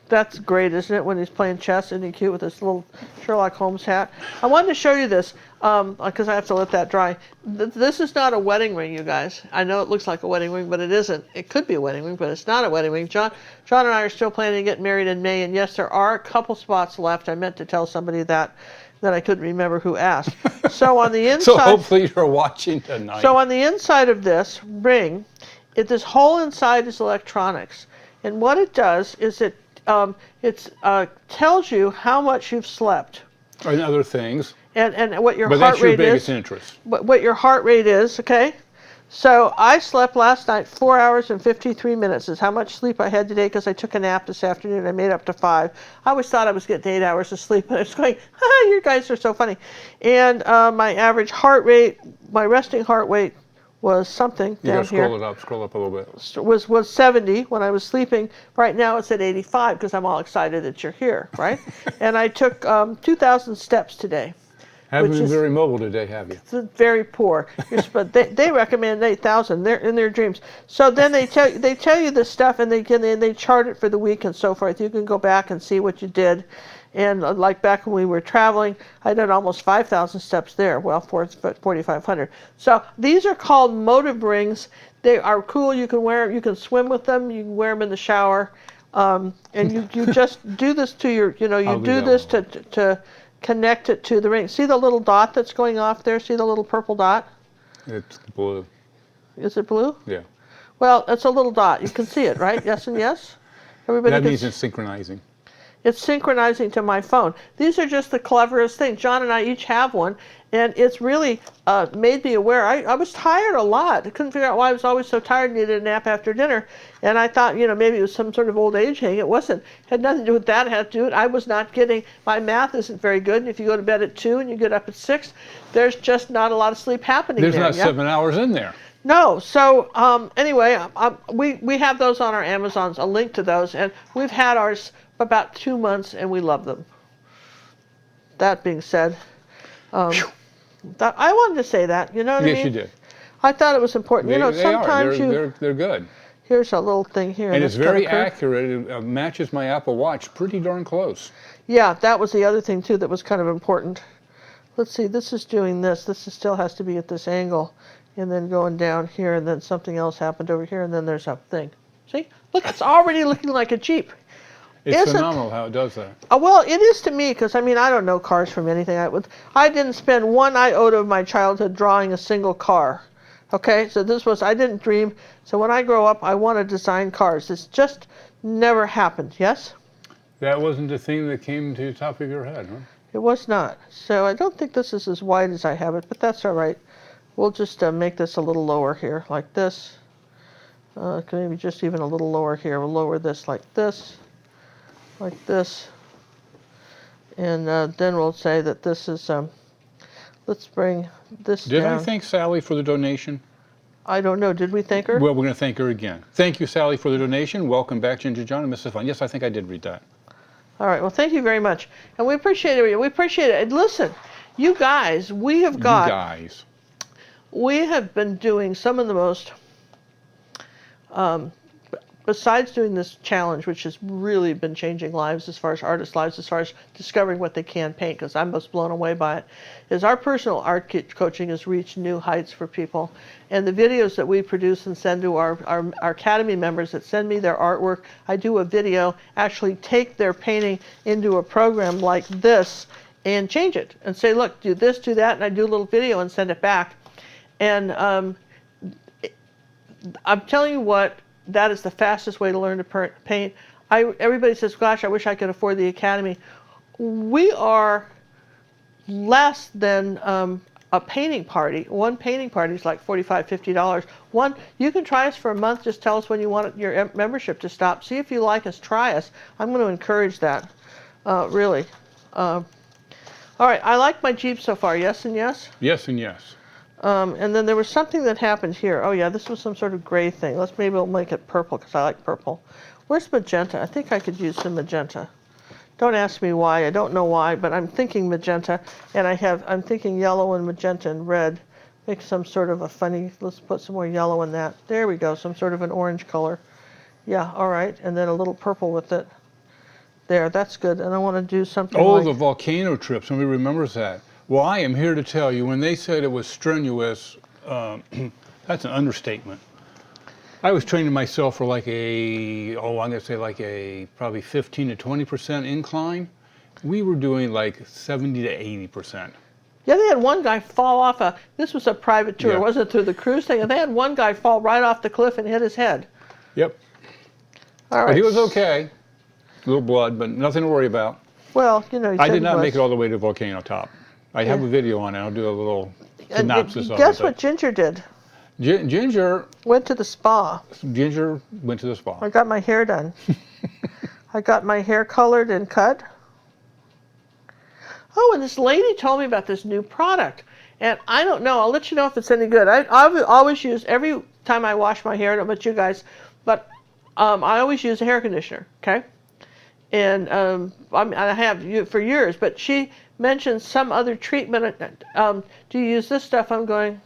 That's great, isn't it, when he's playing chess? Isn't he cute with this little Sherlock Holmes hat? I wanted to show you this because I have to let that dry. This is not a wedding ring, you guys. I know it looks like a wedding ring, but it isn't. It could be a wedding ring, but it's not a wedding ring. John and I are still planning to get married in May, and yes, there are a couple spots left. I meant to tell somebody that I couldn't remember who asked. So on the inside, so hopefully you're watching tonight. So on the inside of this ring, this whole inside is electronics, and what it does is it tells you how much you've slept. And other things. And what your but heart that's your rate biggest is. Interest. What your heart rate is, okay? So I slept last night 4 hours and 53 minutes is how much sleep I had today because I took a nap this afternoon. I made up to 5. I always thought I was getting 8 hours of sleep, and I was going, you guys are so funny. And my average heart rate, my resting heart rate was something down here. Scroll up a little bit. Was 70 when I was sleeping. Right now it's at 85 because I'm all excited that you're here, right? And I took 2,000 steps today. Haven't been very mobile today, have you? It's very poor. But they recommend 8,000. They're in their dreams. So then they tell you this stuff, and they chart it for the week and so forth. You can go back and see what you did, And like back when we were traveling, I did almost 5,000 steps there. Well, 4,500. So these are called motive rings. They are cool. You can wear, you can swim with them. You can wear them in the shower. And you just do this to your, you do this to connect it to the ring. See the little dot that's going off there? See the little purple dot? It's blue. Is it blue? Yeah. Well, it's a little dot. You can see it, right? Yes and yes? Everybody That means it's synchronizing. It's synchronizing to my phone. These are just the cleverest things. John and I each have one, and it's really made me aware. I was tired a lot. I couldn't figure out why I was always so tired and needed a nap after dinner. And I thought, maybe it was some sort of old age thing. It wasn't. It had nothing to do with that. It had to do with I was not getting, my math isn't very good. And if you go to bed at 2 and you get up at 6, there's just not a lot of sleep happening There's there. not 7 hours in there. No. So anyway, we have those on our Amazons, a link to those. And we've had ours about 2 months, and we love them. That being said, I wanted to say that. You know what I mean? Yes, you did. I thought it was important. They sometimes are. They're good. Here's a little thing here. And it's very accurate. It matches my Apple Watch pretty darn close. Yeah, that was the other thing, too, that was kind of important. Let's see. This is doing this. This still has to be at this angle. And then going down here, and then something else happened over here, and then there's a thing. See? Look, it's already looking like a Jeep. It's phenomenal how it does that. Well, it is to me, because, I don't know cars from anything. I didn't spend one iota of my childhood drawing a single car. Okay? So I didn't dream. So when I grow up, I want to design cars. It's just never happened. Yes? That wasn't the thing that came to the top of your head, huh? It was not. So I don't think this is as wide as I have it, but that's all right. We'll just make this a little lower here, like this. Maybe just even a little lower here. We'll lower this like this. Like this, and then we'll say that this is, let's bring this down. Did I thank Sally for the donation? I don't know. Did we thank her? Well, we're going to thank her again. Thank you, Sally, for the donation. Welcome back, Ginger John and Mrs. Fun. Yes, I think I did read that. All right. Well, thank you very much. And we appreciate it. We appreciate it. And listen, you guys, we have been doing some of the most, besides doing this challenge, which has really been changing lives as far as artists' lives, as far as discovering what they can paint, because I'm most blown away by it, is our personal art coaching has reached new heights for people. And the videos that we produce and send to our Academy members that send me their artwork, I do a video, actually take their painting into a program like this and change it and say, look, do this, do that, and I do a little video and send it back. And I'm telling you what, that is the fastest way to learn to paint. Everybody says, gosh, I wish I could afford the Academy. We are less than a painting party. One painting party is like $45, $50. You can try us for a month. Just tell us when you want your membership to stop. See if you like us. Try us. I'm going to encourage that, really. All right. I like my Jeep so far. Yes and yes? Yes and yes. And then there was something that happened here. Oh yeah, this was some sort of gray thing. Maybe we'll make it purple because I like purple. Where's magenta? I think I could use some magenta. Don't ask me why. I don't know why, but I'm thinking magenta, and I'm thinking yellow and magenta and red. Make some sort of a funny. Let's put some more yellow in that. There we go. Some sort of an orange color. Yeah. All right. And then a little purple with it. There. That's good. And I want to do something. Oh, the volcano trip. Somebody remembers that. Well, I am here to tell you, when they said it was strenuous, that's an understatement. I was training myself for like I'm going to say like a probably 15 to 20% incline. We were doing like 70 to 80%. Yeah, they had one guy fall off this was a private tour, Yeah. It wasn't through the cruise thing, and they had one guy fall right off the cliff and hit his head. Yep. All right. But he was okay. A little blood, but nothing to worry about. Well, I did not make it all the way to volcano top. I have a video on it. I'll do a little synopsis of it. Guess what Ginger did? Ginger went to the spa. Ginger went to the spa. I got my hair done. I got my hair colored and cut. Oh, and this lady told me about this new product. And I don't know. I'll let you know if it's any good. I always use, every time I wash my hair, I don't know about you guys, but I always use a hair conditioner, okay? And I have for years, but she mentioned some other treatment. Do you use this stuff? I'm going,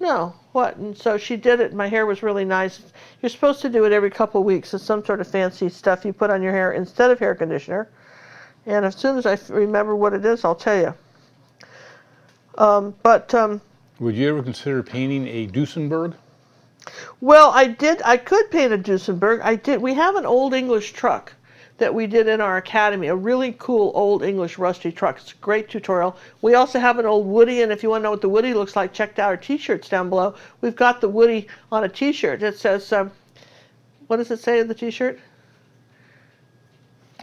no, what? And so she did it. My hair was really nice. You're supposed to do it every couple of weeks. It's some sort of fancy stuff you put on your hair instead of hair conditioner. And as soon as I remember what it is, I'll tell you. Would you ever consider painting a Duesenberg? Well, I did. I could paint a Duesenberg. I did. We have an old English truck that we did in our academy, a really cool old English rusty truck. It's a great tutorial. We also have an old Woody, and if you want to know what the Woody looks like, check out our t-shirts down below. We've got the Woody on a t-shirt. It says, what does it say in the t-shirt?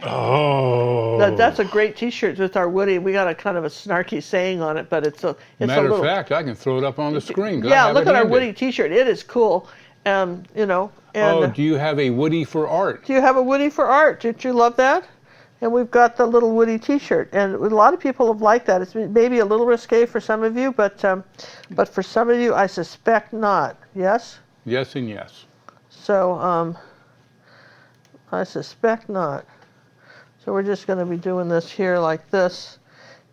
Oh. That's a great t-shirt with our Woody. We got a kind of a snarky saying on it, but it's a Matter little, of fact, I can throw it up on the screen. Yeah, look at our Woody t-shirt. It is cool. You know. And, do you have a Woody for art? Do you have a Woody for art? Did you love that? And we've got the little Woody t-shirt, and a lot of people have liked that. It's maybe a little risque for some of you, but for some of you, I suspect not. Yes? Yes and yes. So I suspect not. So we're just going to be doing this here like this,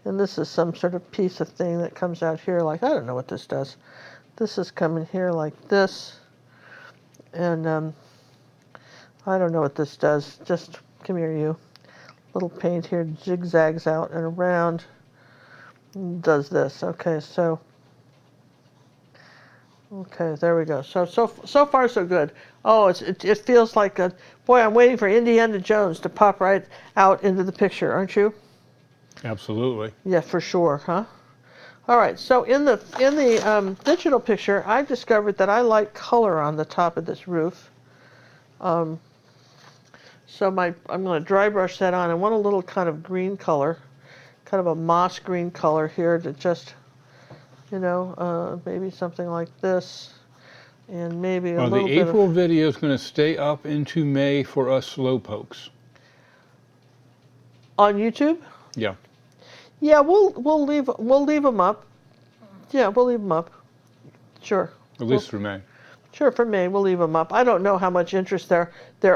and this is some sort of piece of thing that comes out here like, I don't know what this does. This is coming here like this, and I don't know what this does. Just come here, you. Little paint here zigzags out and around, and does this. Okay, so okay, there we go. So far so good. Oh, it feels like a boy. I'm waiting for Indiana Jones to pop right out into the picture, aren't you? Absolutely. Yeah, for sure, huh? All right. So in the digital picture, I discovered that I like color on the top of this roof. So I'm going to dry brush that on. I want a little kind of green color, kind of a moss green color here to just, you know, maybe something like this, and maybe a little bit. The April video is going to stay up into May for us slowpokes. On YouTube? Yeah. Yeah, we'll leave them up. Yeah, we'll leave them up. Sure. At least for May. Sure, for May, we'll leave them up. I don't know how much interest there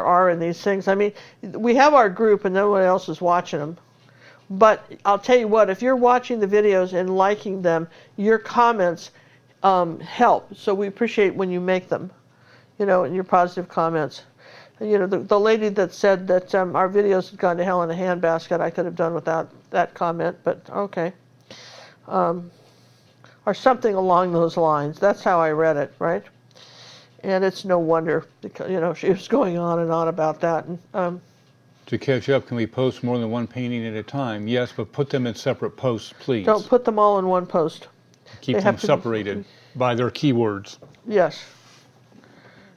are in these things. I mean, we have our group and nobody else is watching them. But I'll tell you what, if you're watching the videos and liking them, your comments help. So we appreciate when you make them, you know, and your positive comments. You know, the lady that said that our videos had gone to hell in a handbasket, I could have done without that comment, but okay. Or something along those lines. That's how I read it, right? And it's no wonder, because, you know, she was going on and on about that. And, to catch up, can we post more than one painting at a time? Yes, but put them in separate posts, please. Don't put them all in one post. Keep them separated by their keywords. Yes.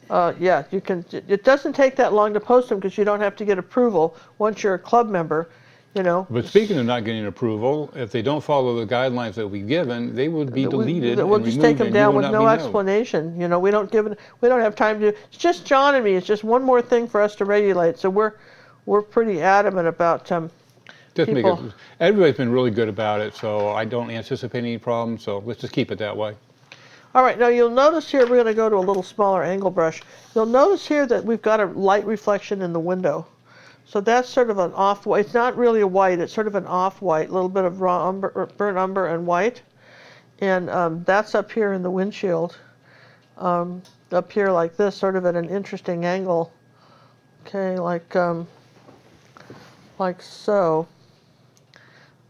Yeah, you can. It doesn't take that long to post them because you don't have to get approval once you're a club member, you know. But speaking of not getting approval, if they don't follow the guidelines that we've given, they would be deleted and we'll just removed, take them down with no known. explanation. You know, we don't have time to. It's just John and me. It's just one more thing for us to regulate. So we're pretty adamant about people. Everybody's been really good about it, so I don't anticipate any problems. So let's just keep it that way. All right, now you'll notice here, we're going to go to a little smaller angle brush. You'll notice here that we've got a light reflection in the window. So that's sort of an off-white. It's not really a white, it's sort of an off-white, a little bit of raw umber, or burnt umber and white. And that's up here in the windshield. Up here like this, sort of at an interesting angle. Okay, like so.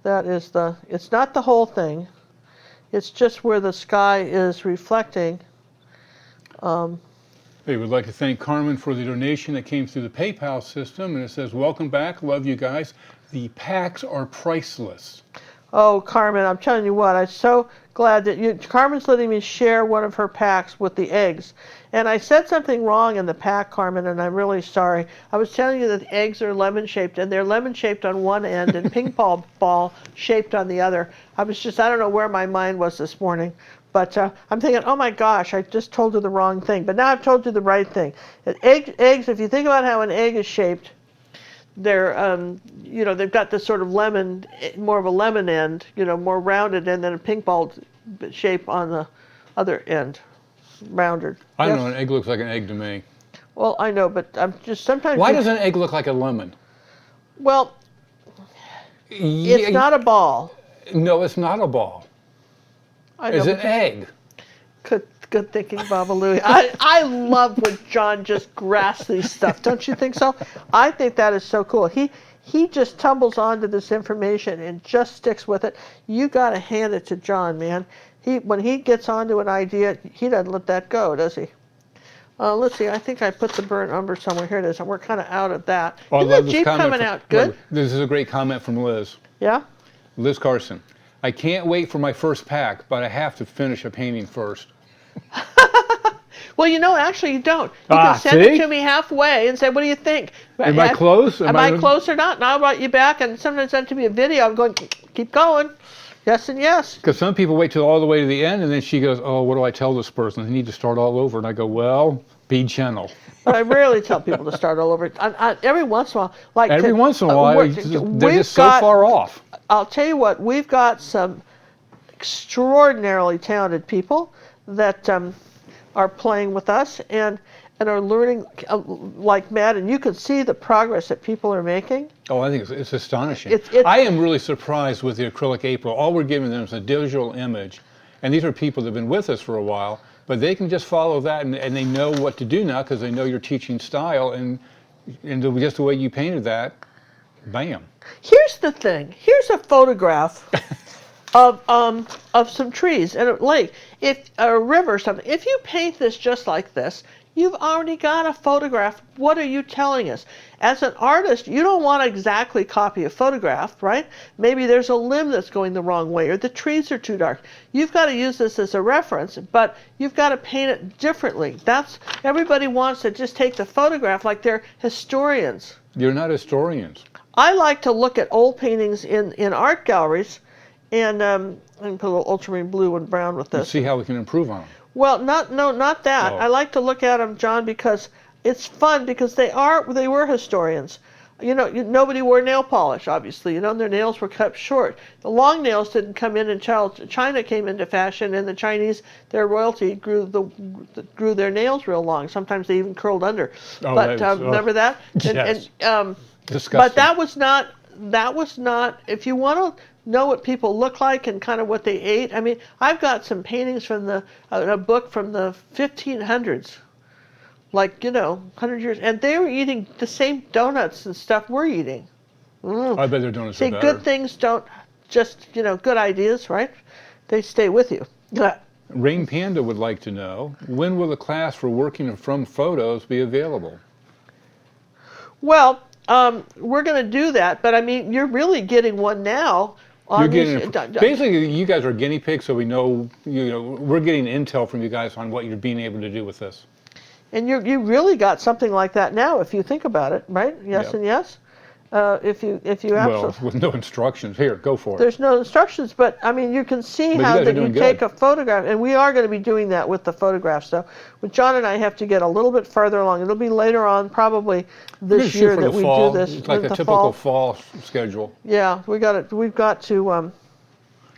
That is it's not the whole thing. It's just where the sky is reflecting. We would like to thank Carmen for the donation that came through the PayPal system, and it says, "Welcome back, love you guys. The packs are priceless." Oh, Carmen, I'm telling you what, I'm so glad that Carmen's letting me share one of her packs with the eggs. And I said something wrong in the pack, Carmen, and I'm really sorry. I was telling you that the eggs are lemon-shaped, and they're lemon-shaped on one end and ping pong ball shaped on the other. I don't know where my mind was this morning. But I'm thinking, oh my gosh, I just told you the wrong thing. But now I've told you the right thing. Eggs, if you think about how an egg is shaped, they're, you know, they've got this sort of lemon, more of a lemon end, you know, more rounded, and then a pink ball shape on the other end, rounded. I don't know, an egg looks like an egg to me. Well, I know, but I'm just sometimes. Why does an egg look like a lemon? Well, it's not a ball. No, it's not a ball. It's an egg. Good thinking, Baba Louie. I love when John just grasps these stuff. Don't you think so? I think that is so cool. he just tumbles onto this information and just sticks with it. You got to hand it to John, man. When he gets onto an idea, he doesn't let that go, does he? Let's see, I think I put the burnt umber somewhere. Here it is, and we're kind of out of that. Oh, I Isn't love the this Jeep comment coming out good? This is a great comment from Liz. Yeah? Liz Carson. I can't wait for my first pack, but I have to finish a painting first. Well, you know, actually you don't. You can send see? it to me halfway and say, what do you think? Am I close? Am I close or not? And I'll write you back, and sometimes send to me a video. I'm going, keep going. Yes and yes. Because some people wait till all the way to the end, and then she goes, oh, what do I tell this person? They need to start all over. And I go, well, be gentle. But I rarely tell people to start all over. Every once in a while. Like Every once in a while, they're just so far off. I'll tell you what, we've got some extraordinarily talented people that are playing with us and are learning like mad, and you can see the progress that people are making. Oh, I think it's astonishing. I am really surprised with the Acrylic April. All we're giving them is a digital image, and these are people that have been with us for a while, but they can just follow that, and they know what to do now because they know your teaching style, and just the way you painted that, bam. Here's the thing. Here's a photograph of some trees and a lake, a river or something. If you paint this just like this, you've already got a photograph. What are you telling us? As an artist, you don't want to exactly copy a photograph, right? Maybe there's a limb that's going the wrong way, or the trees are too dark. You've got to use this as a reference, but you've got to paint it differently. Everybody wants to just take the photograph like they're historians. You're not historians. I like to look at old paintings in art galleries and put a little ultramarine blue and brown with this. See how we can improve on them. Well, not that. Oh. I like to look at them, John, because it's fun, because they were historians. You know, nobody wore nail polish, obviously. You know, their nails were cut short. The long nails didn't come in until China came into fashion, and the Chinese, their royalty, grew their nails real long. Sometimes they even curled under. Oh, but remember that? Yes. Disgusting. But that was not. If you want to know what people look like and kind of what they ate, I mean, I've got some paintings from a book from the 1500s. Like, 100 years, and they were eating the same donuts and stuff we're eating. I bet their donuts See, are better. good things don't just, good ideas, right? They stay with you. Rain Panda would like to know, when will the class for working from photos be available? Well, we're going to do that, but I mean, you're really getting one now. Basically, you guys are guinea pigs, so we know, we're getting intel from you guys on what you're being able to do with this. And you really got something like that now, if you think about it, right? Yes, yep. And yes. If you well, with no instructions, here, go for it. There's no instructions, but I mean, you can see how you take a photograph, and we are going to be doing that with the photographs. So, with John and I have to get a little bit further along. It'll be later on, probably this year, that we do this. It's like a typical fall schedule. Yeah, we've got to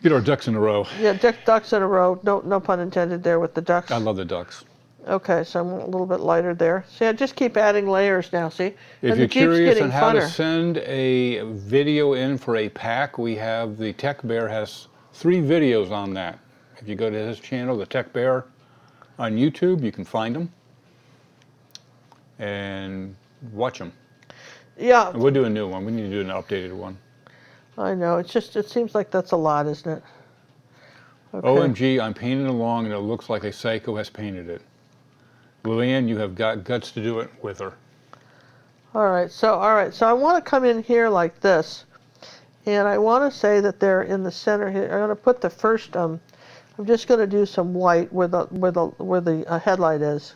get our ducks in a row. Yeah, ducks in a row. No pun intended there with the ducks. I love the ducks. Okay, so I'm a little bit lighter there. See, I just keep adding layers now, see? If you're curious on how to send a video in for a pack, we have the Tech Bear has 3 videos on that. If you go to his channel, the Tech Bear, on YouTube, you can find them and watch them. Yeah. And we'll do a new one. We need to do an updated one. I know. It seems like that's a lot, isn't it? Okay. OMG, I'm painting along and it looks like a psycho has painted it. Luann, you have got guts to do it with her. All right, so I want to come in here like this, and I want to say that they're in the center here. I'm going to put the first. I'm just going to do some white where the headlight is.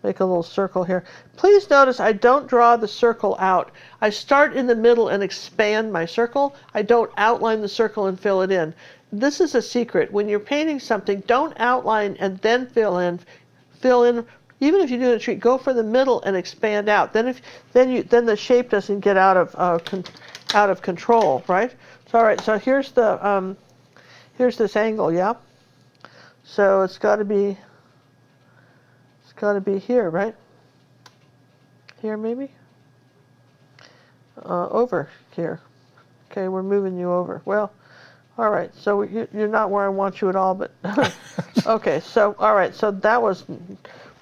Make a little circle here. Please notice I don't draw the circle out. I start in the middle and expand my circle. I don't outline the circle and fill it in. This is a secret. When you're painting something, don't outline and then fill in. Even if you do a tree, go for the middle and expand out. Then the shape doesn't get out of control, right? So all right, so here's this angle, yeah. So it's got to be here, right? Here maybe. Over here. Okay, we're moving you over. Well. All right, so you're not where I want you at all, but okay. So all right, so that was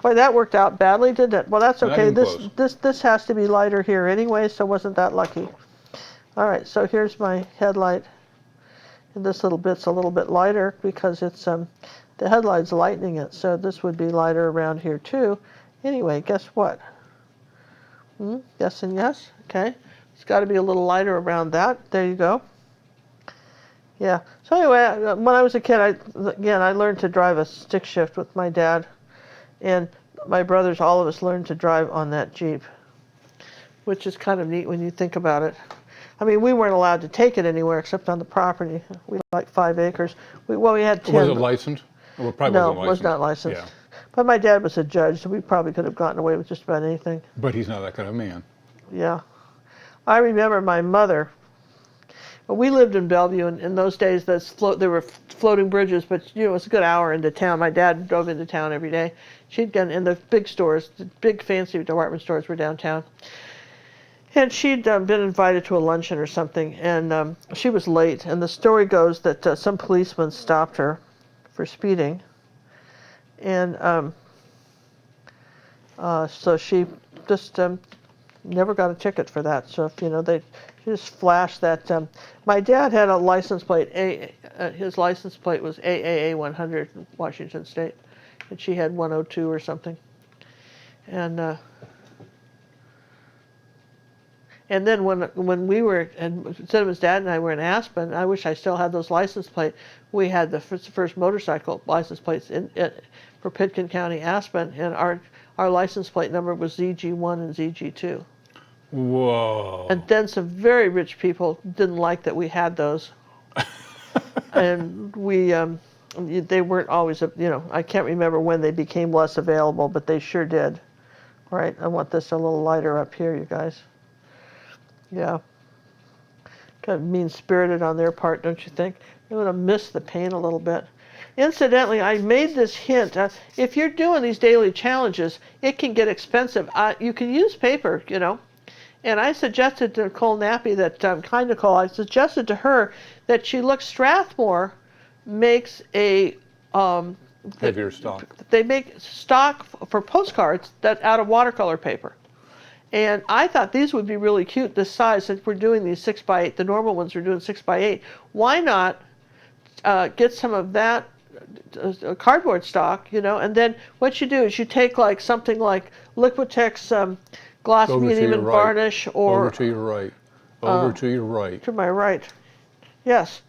Boy, that worked out badly, didn't it? Well, that's okay. Not even close. This has to be lighter here anyway, so wasn't that lucky. All right, so here's my headlight. And this little bit's a little bit lighter because it's the headlight's lightening it, so this would be lighter around here too. Anyway, guess what? Yes and yes. Okay, it's got to be a little lighter around that. There you go. Yeah. So anyway, when I was a kid, I learned to drive a stick shift with my dad, and my brothers, all of us, learned to drive on that Jeep, which is kind of neat when you think about it. I mean, we weren't allowed to take it anywhere except on the property. We had like 5 acres. We had 10. Was it licensed? Well, it probably wasn't licensed. No, it was not licensed. Yeah. But my dad was a judge, so we probably could have gotten away with just about anything. But he's not that kind of man. Yeah. I remember my mother. Well, we lived in Bellevue, and in those days there were floating bridges, but it was a good hour into town. My dad drove into town every day. She'd get in the big stores, the big fancy department stores were downtown. And she'd been invited to a luncheon or something, and she was late. And the story goes that some policeman stopped her for speeding, and so she just never got a ticket for that. So if she just flashed that. My dad had a license plate. His license plate was AAA 100, Washington State, and she had 102 or something, And then when we were, and Cinema's dad and I were in Aspen, I wish I still had those license plates. We had the first motorcycle license plates for Pitkin County, Aspen, and our license plate number was ZG1 and ZG2. Whoa. And then some very rich people didn't like that we had those. And they weren't always, I can't remember when they became less available, but they sure did. Right, I want this a little lighter up here, you guys. Yeah. Kind of mean-spirited on their part, don't you think? They want to miss the paint a little bit. Incidentally, I made this hint. If you're doing these daily challenges, it can get expensive. You can use paper, And I suggested to Nicole Nappy I suggested to her that she look Strathmore makes a heavier stock. They make stock for postcards that out of watercolor paper. And I thought these would be really cute this size, since we're doing these 6x8. The normal ones are doing 6x8. Why not get some of that cardboard stock, and then what you do is you take like something like Liquitex gloss medium and varnish, or over to your right. Over to your right. To my right. Yes.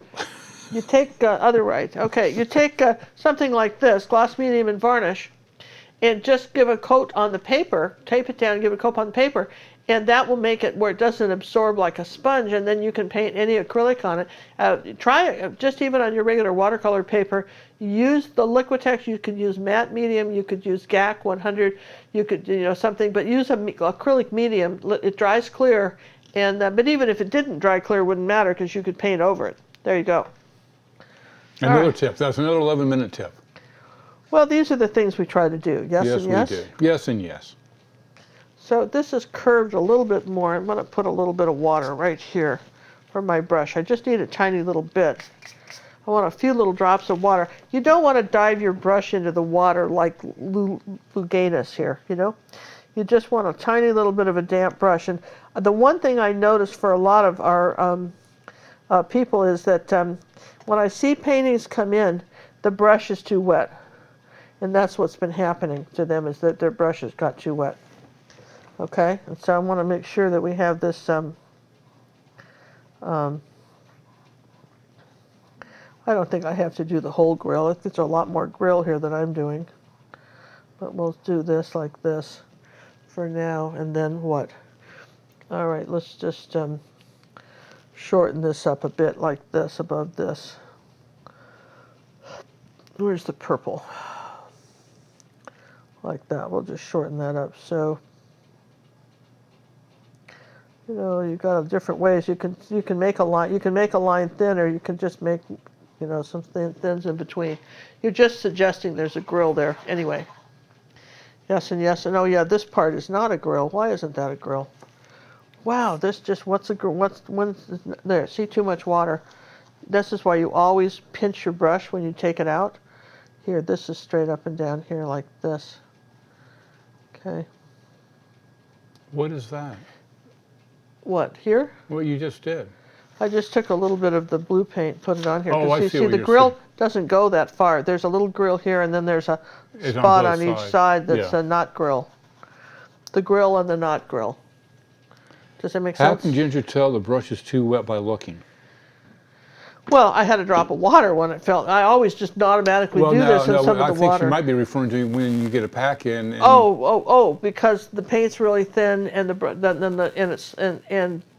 You take other right. Okay. You take something like this, gloss medium and varnish, and just give a coat on the paper, tape it down and give a coat on the paper, and that will make it where it doesn't absorb like a sponge, and then you can paint any acrylic on it. Try it just even on your regular watercolor paper. Use the Liquitex. You could use matte medium. You could use GAC 100. You could, something, but use acrylic medium. It dries clear, and but even if it didn't dry clear, it wouldn't matter because you could paint over it. There you go. Another tip. That's another 11-minute tip. Well, these are the things we try to do. Yes and yes? Yes, we do. Yes and yes. So this is curved a little bit more. I'm going to put a little bit of water right here for my brush. I just need a tiny little bit. I want a few little drops of water. You don't want to dive your brush into the water like Luganus here, You just want a tiny little bit of a damp brush. And the one thing I noticed for a lot of our people is that when I see paintings come in, the brush is too wet. And that's what's been happening to them, is that their brushes got too wet. Okay, and so I want to make sure that we have this, I don't think I have to do the whole grill. There's a lot more grill here than I'm doing. But we'll do this like this for now, and then what? All right, let's just shorten this up a bit like this above this. Where's the purple? Like that. We'll just shorten that up. So, you've got different ways. You can make a line. You can make a line thin, or you can just make, some thins in between. You're just suggesting there's a grill there. Anyway. Yes and yes. And oh yeah, this part is not a grill. Why isn't that a grill? Wow, this just what's a grill? There? See, too much water. This is why you always pinch your brush when you take it out. Here, this is straight up and down here like this. Okay. What is that? What, here? What you just did. I just took a little bit of the blue paint, put it on here. Oh, I see what the you're grill saying. doesn't go that far. There's a little grill here, and then there's a spot on each side that's a knot grill. The grill and the knot grill. Does that make sense? How can Ginger tell the brush is too wet by looking? Well, I had a drop of water when it felt. I always just automatically do this in some of the water. I think she might be referring to when you get a pack in. And because the paint's really thin and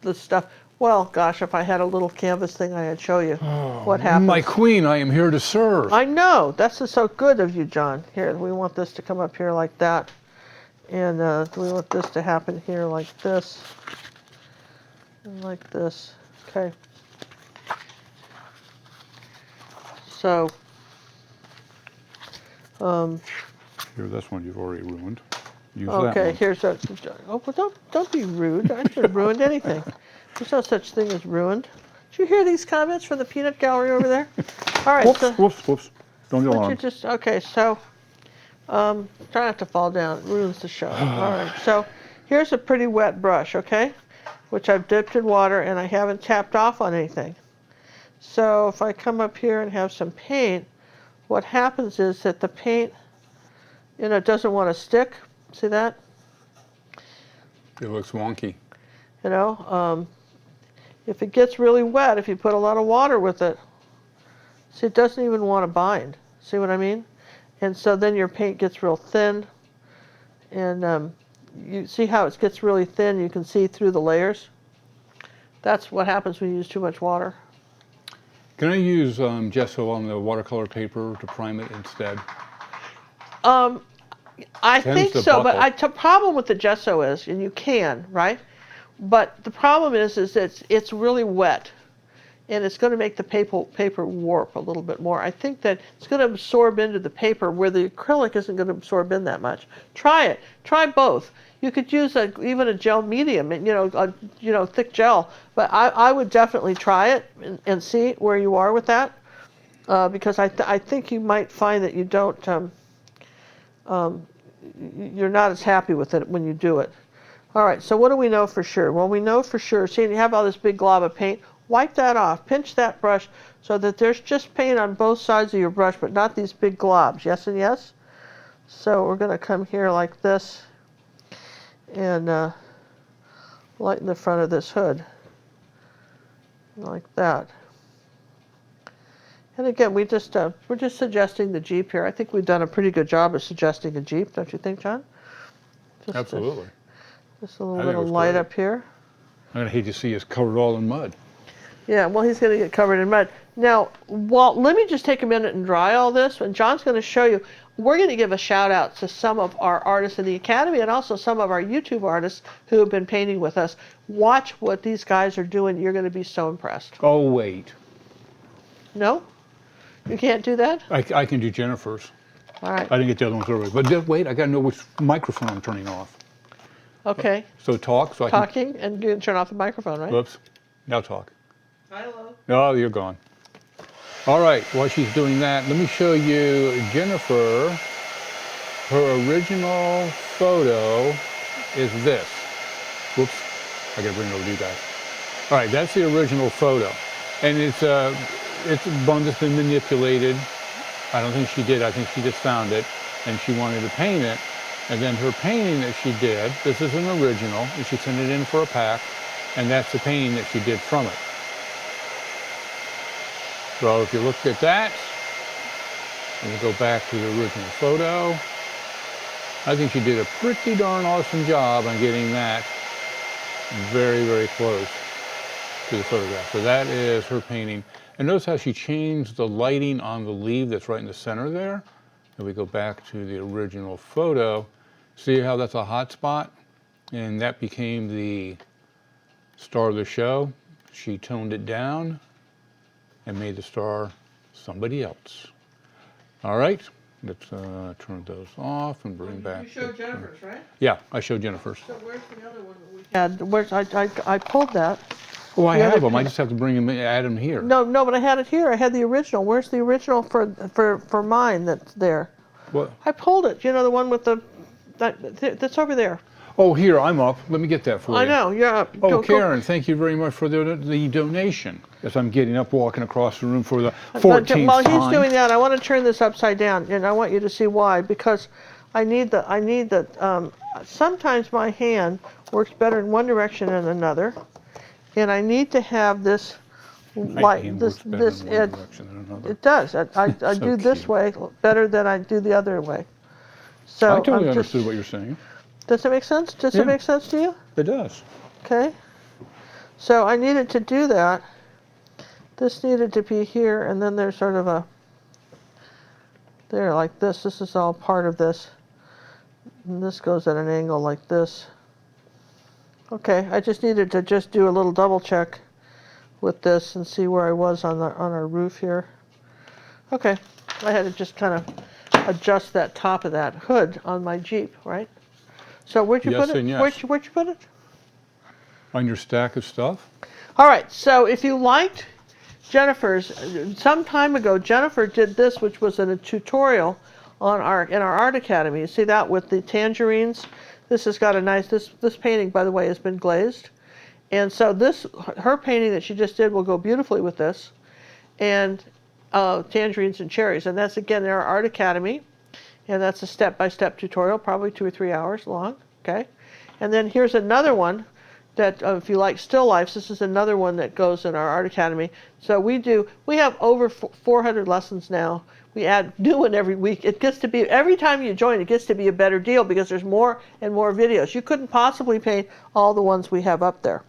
the stuff. Well, gosh, if I had a little canvas thing, I'd show you what happens. My queen, I am here to serve. I know. That's just so good of you, John. Here, we want this to come up here like that. And we want this to happen here like this. And like this. Okay. So, here, this one you've already ruined. Use okay, that one. here's a. Oh, well, don't be rude. I haven't ruined anything. There's no such thing as ruined. Did you hear these comments from the peanut gallery over there? All right. Whoops. Don't go on. Okay, so try not to fall down. It ruins the show. All right. So here's a pretty wet brush, okay, which I've dipped in water and I haven't tapped off on anything. So if I come up here and have some paint, what happens is that the paint, doesn't want to stick. See that? It looks wonky. If it gets really wet, if you put a lot of water with it, see, it doesn't even want to bind. See what I mean? And so then your paint gets real thin. And you see how it gets really thin? You can see through the layers. That's what happens when you use too much water. Can I use gesso on the watercolor paper to prime it instead? I think so, but the problem with the gesso is, and you can, right? But the problem is that it's really wet, and it's going to make the paper warp a little bit more. I think that it's going to absorb into the paper where the acrylic isn't going to absorb in that much. Try it. Try both. You could use even a gel medium, thick gel. But I would definitely try it and see where you are with that, because I think you might find that you don't. You're not as happy with it when you do it. All right, so what do we know for sure? Well, we know for sure, see, you have all this big glob of paint, wipe that off, pinch that brush so that there's just paint on both sides of your brush, but not these big globs, yes and yes? So we're gonna come here like this and lighten the front of this hood, like that. And again, we're just suggesting the Jeep here. I think we've done a pretty good job of suggesting a Jeep, don't you think, John? Absolutely. Just a little bit of light up here. I'm going to hate to see us covered all in mud. Yeah, well, he's going to get covered in mud. Now, let me just take a minute and dry all this, and John's going to show you. We're going to give a shout out to some of our artists in the Academy and also some of our YouTube artists who have been painting with us. Watch what these guys are doing. You're going to be so impressed. Oh, wait. No? You can't do that? I can do Jennifer's. All right. I didn't get the other ones earlier. But just wait, I got to know which microphone I'm turning off. Okay. So talk. So Talking, and you can turn off the microphone, right? Whoops. Now talk. Hello. Oh, you're gone. All right, while she's doing that, let me show you Jennifer. Her original photo is this. Whoops. I got to bring it over to you guys. All right, that's the original photo. And it's one that's been manipulated. I don't think she did. I think she just found it, and she wanted to paint it. And then her painting that she did, this is an original, and she sent it in for a pack, and that's the painting that she did from it. So if you look at that, and you go back to the original photo, I think she did a pretty darn awesome job on getting that very, very close to the photograph. So that is her painting. And notice how she changed the lighting on the leaf that's right in the center there. And we go back to the original photo. See how that's a hot spot? And that became the star of the show. She toned it down and made the star somebody else. All right, let's turn those off and bring back. You showed Jennifer's, right? Yeah, I showed Jennifer's. So where's the other one that we had? I pulled that. Oh, I have them. I just have to bring them, add them here. No, but I had it here. I had the original. Where's the original for mine that's there? What? I pulled it. You know, the one with the That's over there. Oh, here, I'm up. Let me get that for you. I know, you're up. Oh, Karen, thank you very much for the donation. As I'm getting up, walking across the room for the 14th time. While he's doing that, I want to turn this upside down, and I want you to see why. Because I need the. Sometimes my hand works better in one direction than another, and I need to have this. This edge. It does. I so do this way better than I do the other way. So I totally understood what you're saying. Does it make sense? Does it make sense to you? It does. Okay. So I needed to do that. This needed to be here, and then there's sort of a, there, like this. This is all part of this. And this goes at an angle like this. Okay, I just needed to just do a little double check with this and see where I was on our roof here. Okay, I had to just kind of adjust that top of that hood on my Jeep, right? So where'd you put it? Yes. Where'd you put it? On your stack of stuff. All right, so if you liked Jennifer's, some time ago, Jennifer did this, which was in a tutorial on in our Art Academy. You see that with the tangerines? This has got a nice, this painting, by the way, has been glazed. And so her painting that she just did will go beautifully with this. And tangerines and cherries. And that's, again, in our Art Academy. And that's a step-by-step tutorial, probably 2 or 3 hours long, okay? And then here's another one that, if you like still lifes, this is another one that goes in our Art Academy. So we have over 400 lessons now. We add new one every week. It gets to be, every time you join, it gets to be a better deal because there's more and more videos. You couldn't possibly paint all the ones we have up there.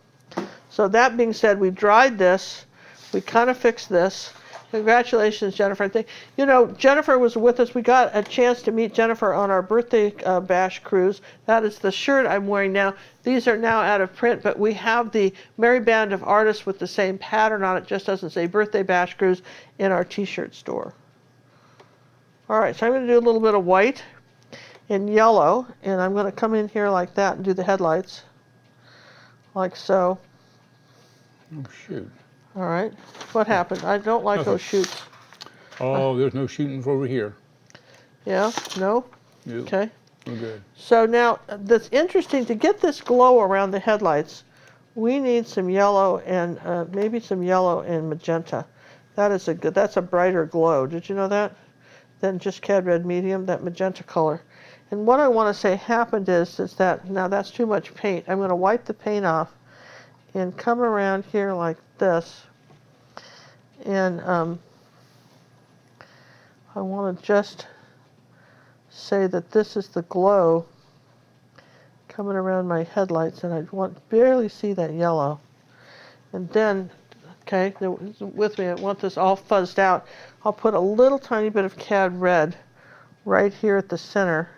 So that being said, we dried this. We kind of fixed this. Congratulations, Jennifer. I think, you know, Jennifer was with us. We got a chance to meet Jennifer on our birthday bash cruise. That is the shirt I'm wearing now. These are now out of print, but we have the Merry Band of Artists with the same pattern on it, just doesn't say birthday bash cruise, in our t-shirt store. All right, so I'm going to do a little bit of white and yellow, and I'm going to come in here like that and do the headlights, like so. Oh, shoot. All right. What happened? I don't like those shoots. Oh, there's no shooting over here. Yeah? No? Nope. Okay. We're good. So now, that's interesting. To get this glow around the headlights, we need some yellow and maybe some yellow and magenta. That's a brighter glow. Did you know that? Than just cad red medium, that magenta color. And what I want to say happened is that, now that's too much paint. I'm going to wipe the paint off and come around here like this, and I want to just say that this is the glow coming around my headlights, and I barely see that yellow. And then, okay, with me, I want this all fuzzed out. I'll put a little tiny bit of cad red right here at the center.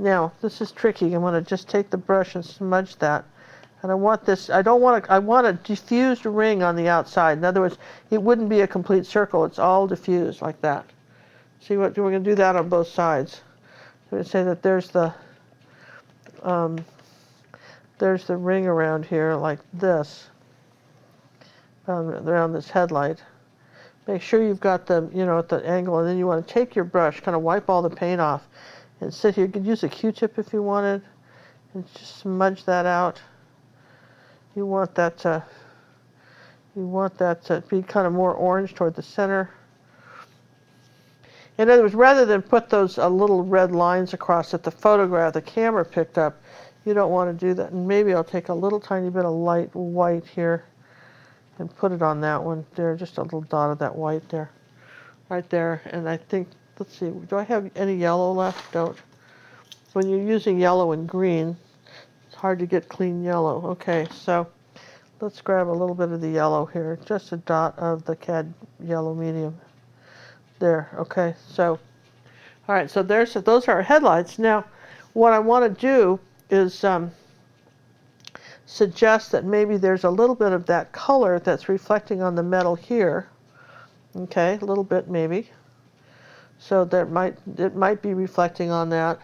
Now, this is tricky. I'm going to just take the brush and smudge that. And I want this, I want a diffused ring on the outside. In other words, it wouldn't be a complete circle. It's all diffused like that. See what, we're going to do that on both sides. I'm going to say that there's the ring around here like this, around this headlight. Make sure you've got them, you know, at the angle, and then you want to take your brush, kind of wipe all the paint off, and sit here. You could use a Q-tip if you wanted, and just smudge that out. You want that to be kind of more orange toward the center. In other words, rather than put those little red lines across that the camera picked up, you don't want to do that. And maybe I'll take a little tiny bit of light white here and put it on that one there, just a little dot of that white there, right there. And I think, let's see, do I have any yellow left? Don't. When you're using yellow and green, it's hard to get clean yellow. Okay, so let's grab a little bit of the yellow here, just a dot of the cad yellow medium. There, okay, so, all right, so those are our headlights. Now, what I want to do is suggest that maybe there's a little bit of that color that's reflecting on the metal here. Okay, a little bit maybe. So it might be reflecting on that.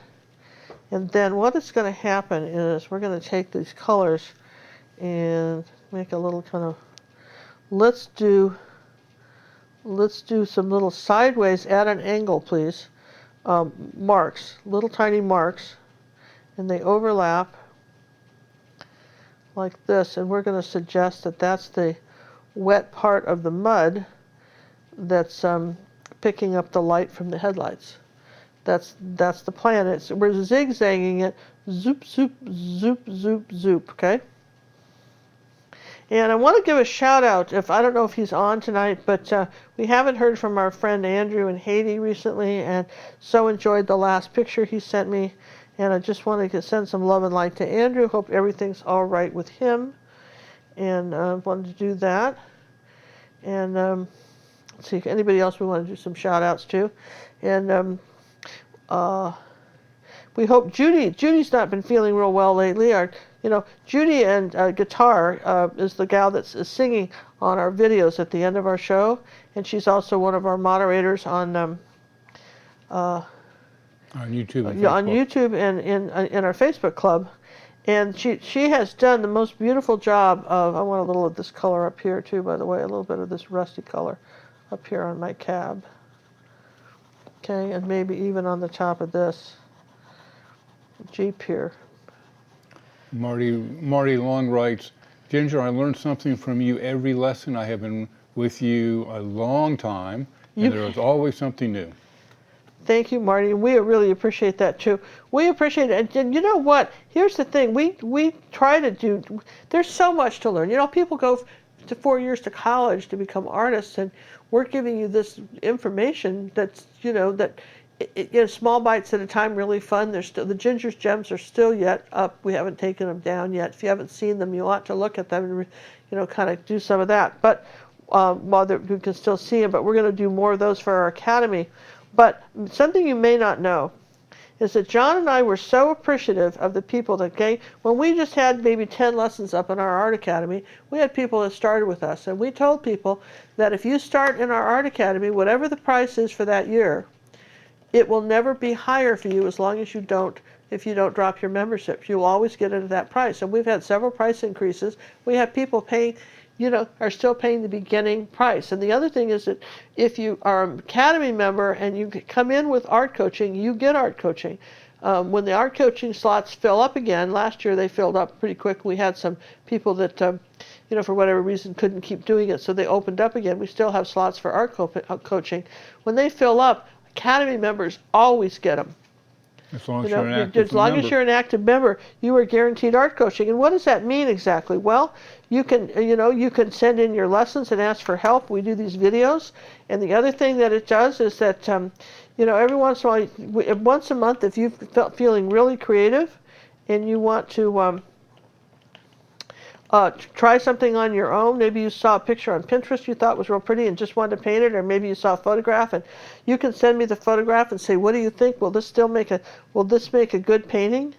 And then what is going to happen is we're going to take these colors and make a little kind of, let's do some little sideways at an angle, please, marks, little tiny marks. and they overlap like this, and we're going to suggest that that's the wet part of the mud that's picking up the light from the headlights. That's the plan. We're zigzagging it, zoop, zoop, zoop, zoop, zoop, okay? And I want to give a shout out, I don't know if he's on tonight, but we haven't heard from our friend Andrew in Haiti recently, and so enjoyed the last picture he sent me. And I just want to send some love and light to Andrew. Hope everything's all right with him. And wanted to do that. And let's see, anybody else we want to do some shout outs to. And we hope Judy's not been feeling real well lately. Judy and guitar is the gal that's singing on our videos at the end of our show, and she's also one of our moderators on YouTube. On YouTube and in our Facebook club, and she has done the most beautiful job of. I want a little of this color up here too, by the way, a little bit of this rusty color up here on my cab. Okay, and maybe even on the top of this Jeep here. Marty Long writes, Ginger, I learned something from you every lesson. I have been with you a long time, and there is always something new. Thank you, Marty. We really appreciate that too. We appreciate it. And you know what? Here's the thing. We try to do, there's so much to learn. People go to 4 years to college to become artists, and we're giving you this information that's, small bites at a time, really fun. There's still, the Ginger's Gems are still yet up. We haven't taken them down yet. If you haven't seen them, you ought to look at them and, kind of do some of that. But while you can still see them, but we're going to do more of those for our academy. But something you may not know is that John and I were so appreciative of the people that came. When we just had maybe 10 lessons up in our art academy, we had people that started with us. And we told people that if you start in our art academy, whatever the price is for that year, it will never be higher for you as long as if you don't drop your membership. You'll always get it at that price. And we've had several price increases. We have people paying, are still paying the beginning price. And the other thing is that if you are an Academy member and you come in with art coaching, you get art coaching. When the art coaching slots fill up again, last year they filled up pretty quick. We had some people that, for whatever reason couldn't keep doing it, so they opened up again. We still have slots for art coaching. When they fill up, Academy members always get them. As long as you're an active member. As long as you're an active member, you are guaranteed art coaching. And what does that mean exactly? Well, you can send in your lessons and ask for help. We do these videos. And the other thing that it does is that, every once in a while, once a month, if you've felt feeling really creative and you want to try something on your own. Maybe you saw a picture on Pinterest you thought was real pretty and just wanted to paint it, or maybe you saw a photograph and you can send me the photograph and say, what do you think? Will this make a good painting?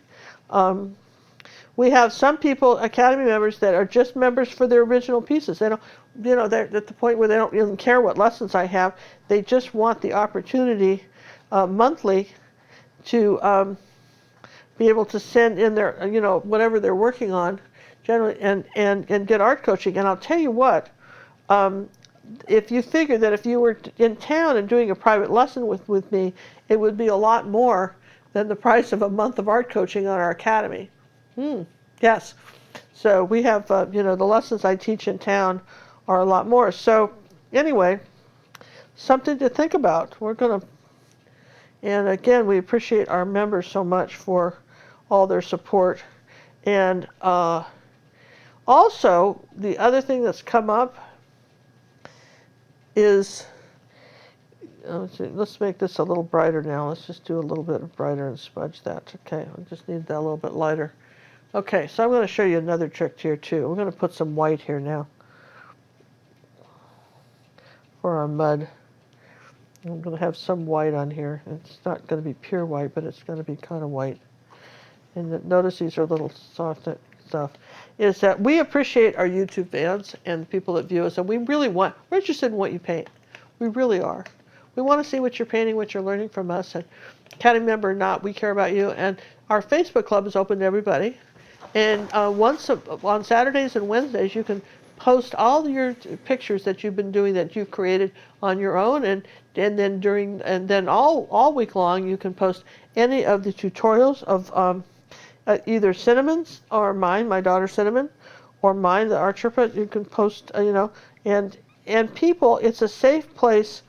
We have some people, Academy members, that are just members for their original pieces. They don't, they're at the point where they don't even care what lessons I have. They just want the opportunity monthly to be able to send in their, whatever they're working on, generally, and get art coaching. And I'll tell you what, if you figure that if you were in town and doing a private lesson with me, it would be a lot more than the price of a month of art coaching on our academy. Yes. So we have, the lessons I teach in town are a lot more. So anyway, something to think about. And again, we appreciate our members so much for all their support. And also, the other thing that's come up is, let's make this a little brighter now. Let's just do a little bit brighter and smudge that. Okay, I just need that a little bit lighter. Okay, so I'm going to show you another trick here too. We're going to put some white here now for our mud. I'm going to have some white on here. It's not going to be pure white, but it's going to be kind of white. And notice these are little soft stuff. Is that we appreciate our YouTube fans and the people that view us, and we're interested in what you paint. We really are. We want to see what you're painting, what you're learning from us, and Academy member or not, we care about you. And our Facebook club is open to everybody. And on Saturdays and Wednesdays, you can post all your pictures that you've been doing, that you've created on your own, and then all week long you can post any of the tutorials of either Cinnamon's or mine, my daughter Cinnamon, or mine, the Art Sherpa. You can post, and people, it's a safe place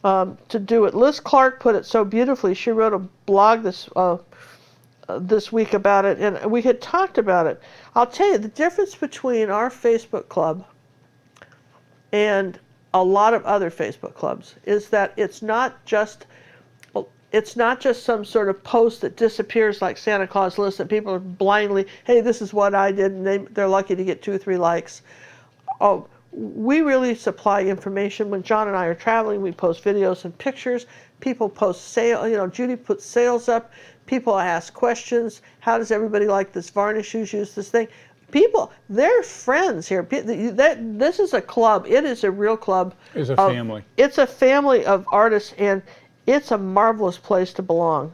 to do it. Liz Clark put it so beautifully. She wrote a blog this week about it, and we had talked about it. I'll tell you, the difference between our Facebook club and a lot of other Facebook clubs is that it's not just some sort of post that disappears like Santa Claus list that people are blindly, hey, this is what I did, and they're lucky to get 2 or 3 likes. Oh, we really supply information. When John and I are traveling, we post videos and pictures. People post Judy puts sales up. People ask questions. How does everybody like this varnish? Who's used this thing? People, they're friends here. This is a club. It is a real club. It's a family. It's a family of artists, and it's a marvelous place to belong.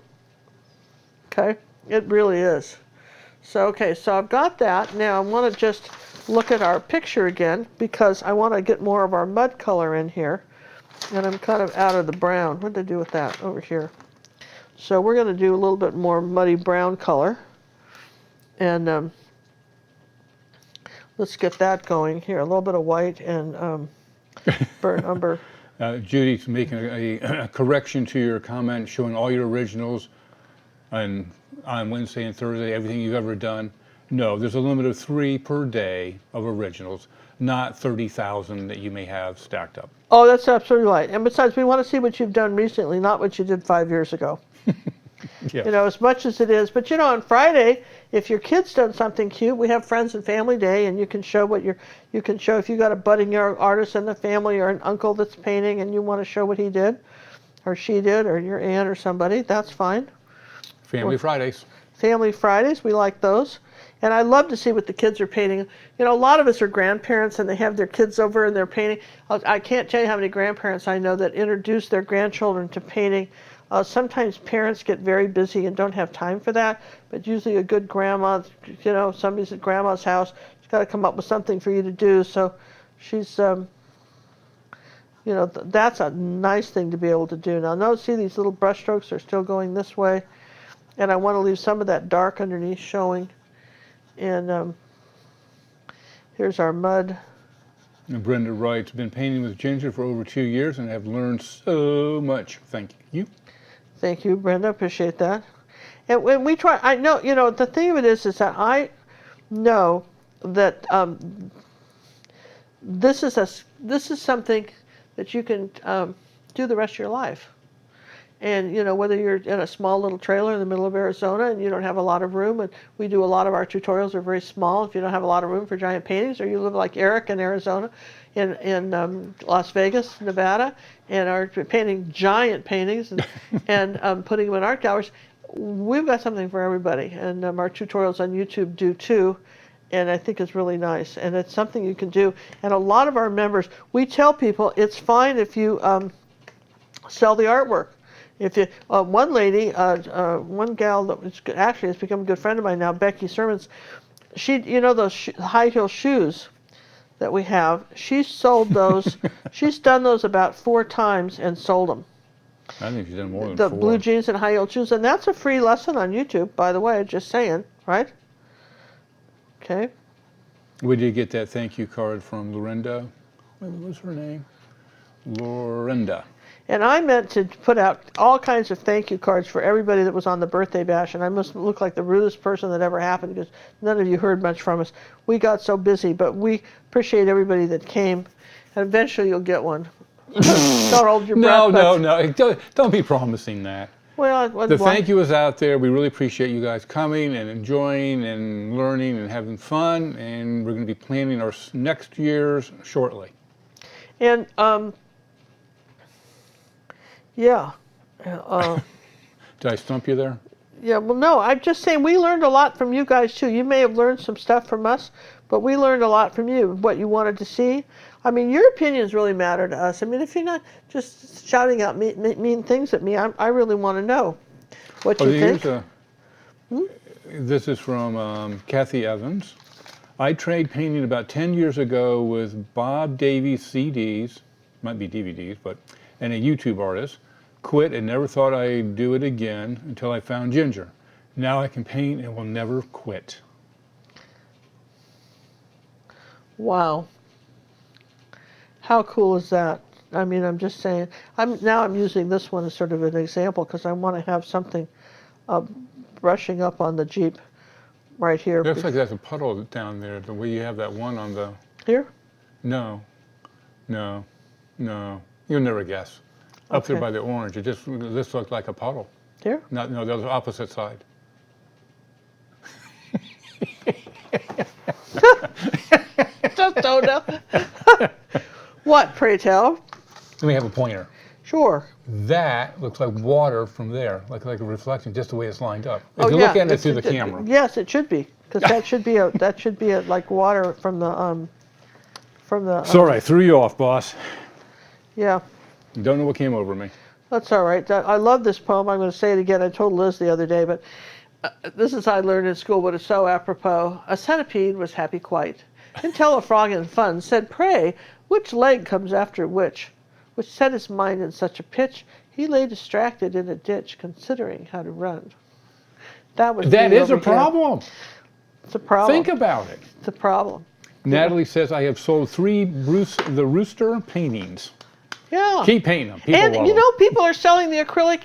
Okay? It really is. So I've got that. Now I want to just look at our picture again because I want to get more of our mud color in here. And I'm kind of out of the brown. What did I do with that over here? So we're going to do a little bit more muddy brown color. And let's get that going here. A little bit of white and burnt umber. Judy's making a correction to your comment, showing all your originals on Wednesday and Thursday, everything you've ever done. No, there's a limit of 3 per day of originals, not 30,000 that you may have stacked up. Oh, that's absolutely right. And besides, we want to see what you've done recently, not what you did 5 years ago. Yeah. As much as it is. But on Friday, if your kid's done something cute, we have Friends and Family Day, and you can show if you got a budding artist in the family or an uncle that's painting and you want to show what he did or she did or your aunt or somebody, that's fine. Family Fridays. Family Fridays, we like those. And I love to see what the kids are painting. A lot of us are grandparents and they have their kids over and they're painting. I can't tell you how many grandparents I know that introduce their grandchildren to painting. Sometimes parents get very busy and don't have time for that, but usually a good grandma, somebody's at grandma's house, she's got to come up with something for you to do. So she's, that's a nice thing to be able to do. Now, notice, see these little brush strokes are still going this way, and I want to leave some of that dark underneath showing. And here's our mud. And Brenda writes, been painting with ginger for over 2 years and have learned so much. Thank you. Thank you, Brenda. Appreciate that. And when we try, I know, the thing of it is that I know that this is something that you can do the rest of your life. And, whether you're in a small little trailer in the middle of Arizona and you don't have a lot of room, and we do a lot of our tutorials are very small if you don't have a lot of room for giant paintings, or you live like Eric in Arizona, in Las Vegas, Nevada, and are painting giant paintings and putting them in art galleries, we've got something for everybody. And our tutorials on YouTube do too. And I think it's really nice. And it's something you can do. And a lot of our members, we tell people it's fine if you sell the artwork. If you, one lady, one gal that actually has become a good friend of mine now, Becky Sermons, she, those high heel shoes that we have, she sold those. She's done those about 4 times and sold them. I think she's done more than the 4. Blue jeans and high heel shoes, and that's a free lesson on YouTube, by the way. Just saying, right? Okay. We did get that thank you card from Lorinda. What was her name? Lorinda. And I meant to put out all kinds of thank you cards for everybody that was on the birthday bash, and I must look like the rudest person that ever happened because none of you heard much from us. We got so busy, but we appreciate everybody that came, and eventually you'll get one. Don't hold your breath. No. Don't be promising that. Well, the thank you is out there. We really appreciate you guys coming and enjoying and learning and having fun, and we're going to be planning our next year's shortly. And, yeah. Did I stump you there? Yeah, well, no, I'm just saying we learned a lot from you guys, too. You may have learned some stuff from us, but we learned a lot from you, what you wanted to see. I mean, your opinions really matter to us. I mean, if you're not just shouting out mean things at me, I really want to know what you think. This is from Kathy Evans. I trained painting about 10 years ago with Bob Davies CDs, might be DVDs, and a YouTube artist. Quit and never thought I'd do it again until I found ginger. Now I can paint and will never quit. Wow. How cool is that? I mean, I'm just saying. I'm using this one as sort of an example because I want to have something brushing up on the Jeep right here. Looks like there's a puddle down there, the way you have that one on the... Here? No. No. No. You'll never guess. Up there by the orange, this looked like a puddle. Here? No, the opposite side. Just don't know. What, pray tell? Let me have a pointer. Sure. That looks like water from there, like a reflection, just the way it's lined up. If you look at it through the camera. Yes, it should be, because that should be like water from the Sorry, I threw you off, boss. Yeah. Don't know what came over me. That's all right. I love this poem. I'm going to say it again. I told Liz the other day, but this is I learned in school, but it's so apropos. A centipede was happy quite, until a frog in fun said, "Pray, which leg comes after which?" Which set his mind in such a pitch, he lay distracted in a ditch, considering how to run. That is a problem. It's a problem. Think about it. It's a problem. Natalie says, I have sold 3 the Rooster paintings. Yeah. Keep painting them. People and love you know, them. people are selling the acrylic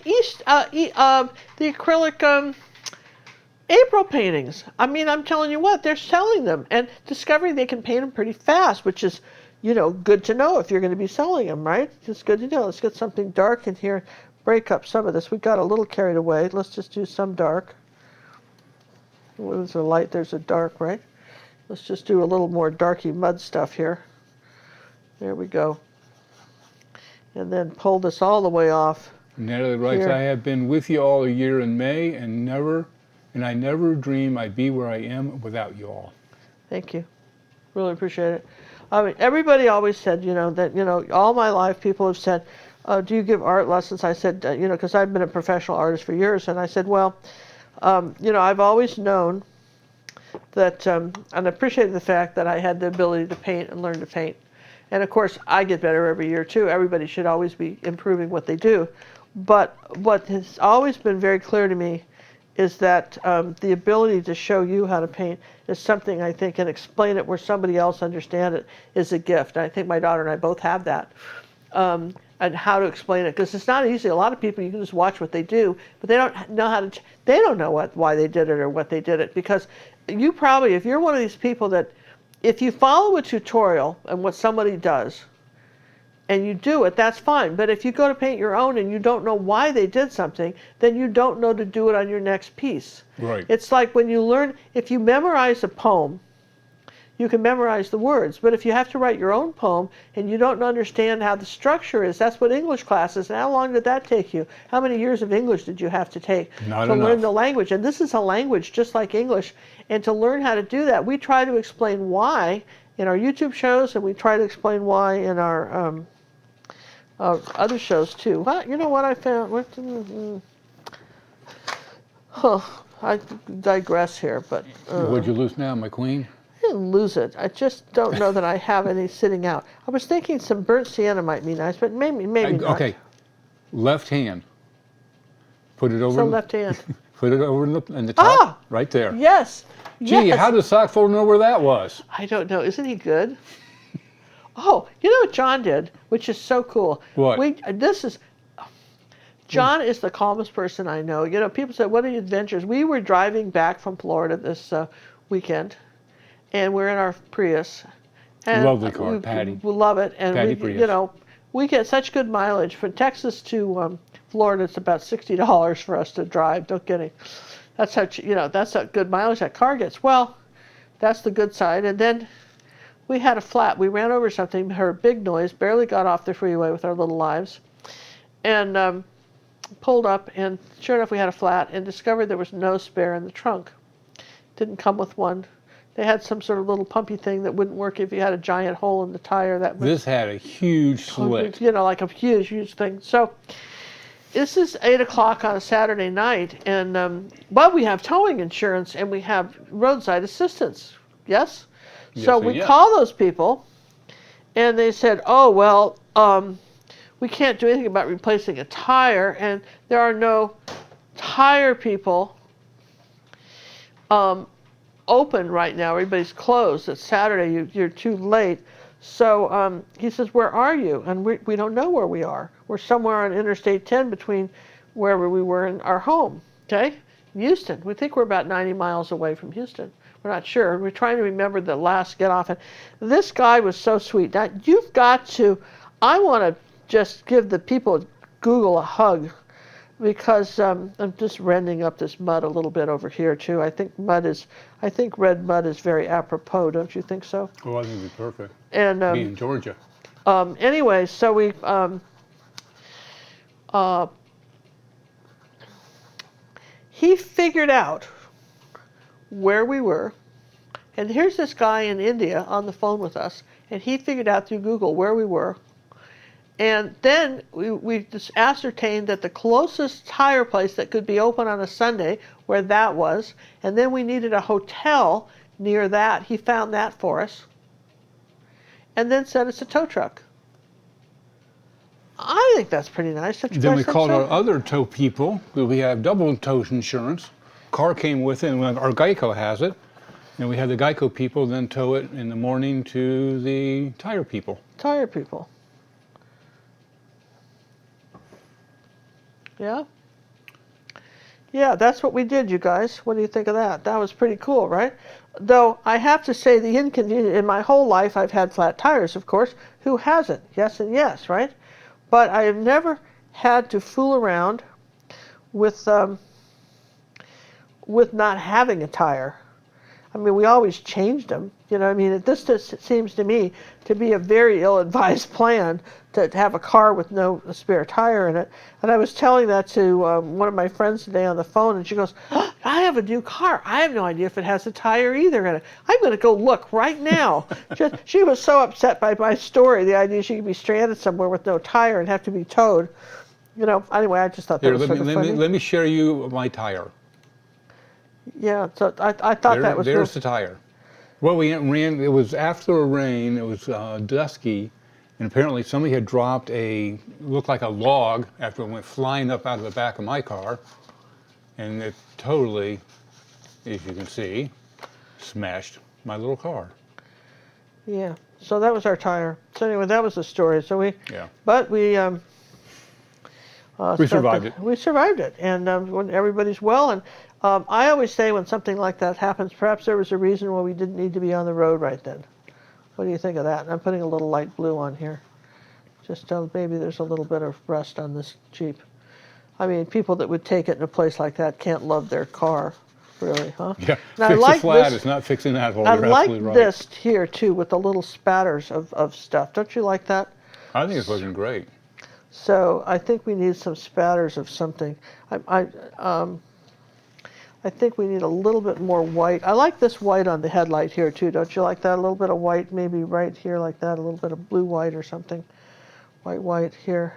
April paintings. I mean, I'm telling you what, they're selling them and discovering they can paint them pretty fast, which is, you know, good to know if you're going to be selling them, right? It's good to know. Let's get something dark in here, break up some of this. We got a little carried away. Let's just do some dark. There's a light, there's a dark, right? Let's just do a little more darky mud stuff here. There we go. And then pull this all the way off. Natalie writes, I have been with you all a year in May and I never dream I'd be where I am without you all. Thank you. Really appreciate it. I mean, everybody always said, you know, that, you know, all my life people have said, do you give art lessons? I said, you know, because I've been a professional artist for years. And I said, well, you know, I've always known that, and appreciated the fact that I had the ability to paint and learn to paint. And of course, I get better every year too. Everybody should always be improving what they do. But what has always been very clear to me is that the ability to show you how to paint is something I think, and explain it where somebody else understands it is a gift. And I think my daughter and I both have that. And how to explain it, because it's not easy. A lot of people, you can just watch what they do, but they don't know how to, they don't know why they did it or what they did it. Because you probably, if you're one of these people that, if you follow a tutorial and what somebody does, and you do it, that's fine. But if you go to paint your own and you don't know why they did something, then you don't know to do it on your next piece. Right. It's like when you learn, if you memorize a poem, you can memorize the words. But if you have to write your own poem and you don't understand how the structure is, that's what English class is. And how long did that take you? How many years of English did you have to take to learn the language? And this is a language just like English. And to learn how to do that, we try to explain why in our YouTube shows, and we try to explain why in our other shows too. Well, you know what I found? I digress here, but... What'd you lose now, my queen? I didn't lose it. I just don't know that I have any sitting out. I was thinking some burnt sienna might be nice, but maybe not. Okay, left hand. Put it over. So left hand. Put it over in the top, right there. Yes. Gee, how does Sock Folder know where that was? I don't know. Isn't he good? Oh, you know what John did, which is so cool. What? John is the calmest person I know. You know, people say, what are your adventures? We were driving back from Florida this weekend, and we're in our Prius. And lovely car, Patty. We love it. And Patty Prius. You know, we get such good mileage. From Texas to Florida, it's about $60 for us to drive. Don't get it. That's how, you know, that's how good mileage that car gets. Well, that's the good side. And then we had a flat. We ran over something, heard a big noise, barely got off the freeway with our little lives, and pulled up, and sure enough, we had a flat, and discovered there was no spare in the trunk. Didn't come with one. They had some sort of little pumpy thing that wouldn't work if you had a giant hole in the tire. This had a huge slit. You know, like a huge, huge thing. So this is 8 o'clock on a Saturday night, and but we have towing insurance and we have roadside assistance. Yes? So we call those people, and they said, oh, well, we can't do anything about replacing a tire, and there are no tire people open right now. Everybody's closed. It's Saturday. You're too late. So he says, where are you? And we don't know where we are. We're somewhere on Interstate 10 between wherever we were and our home, okay? Houston. We think we're about 90 miles away from Houston. We're not sure. We're trying to remember the last get off. And this guy was so sweet. Now, you've got to, I want to just give the people at Google a hug, because I'm just rending up this mud a little bit over here too. I think red mud is very apropos, don't you think so? Oh, I think it'd be perfect. And be in Georgia. Anyway, so we he figured out where we were, and here's this guy in India on the phone with us, and he figured out through Google where we were. And then we just ascertained that the closest tire place that could be open on a Sunday, where that was, and then we needed a hotel near that. He found that for us, and then sent us a tow truck. I think that's pretty nice. Then we called our other tow people. We have double tow insurance. Car came with it, and our Geico has it. And we had the Geico people then tow it in the morning to the tire people. Tire people. Yeah? Yeah, that's what we did, you guys. What do you think of that? That was pretty cool, right? Though I have to say the inconvenience, in my whole life I've had flat tires, of course. Who hasn't? Yes and yes, right? But I have never had to fool around with not having a tire. I mean, we always changed them. You know, I mean, this just seems to me to be a very ill-advised plan to have a car with no spare tire in it. And I was telling that to one of my friends today on the phone, and she goes, oh, I have a new car. I have no idea if it has a tire either in it. I'm going to go look right now. She was so upset by my story, the idea she could be stranded somewhere with no tire and have to be towed. You know, anyway, I just thought that was sort of funny. Let me share you my tire. Yeah, so I thought that was... There's the tire. Well, we ran, it was after a rain, it was dusky, and apparently somebody had dropped looked like a log after it went flying up out of the back of my car, and it totally, as you can see, smashed my little car. Yeah, so that was our tire. So anyway, that was the story. So we survived it. We survived it, and when everybody's well, and I always say when something like that happens, perhaps there was a reason why we didn't need to be on the road right then. What do you think of that? And I'm putting a little light blue on here. Just maybe there's a little bit of rust on this Jeep. I mean, people that would take it in a place like that can't love their car, really, huh? Yeah, fix a flat is not fixing that hole. I like this here, too, with the little spatters of stuff. Don't you like that? I think it's looking great. So I think we need some spatters of something. I think we need a little bit more white. I like this white on the headlight here too. Don't you like that? A little bit of white, maybe right here like that. A little bit of blue white or something. White here.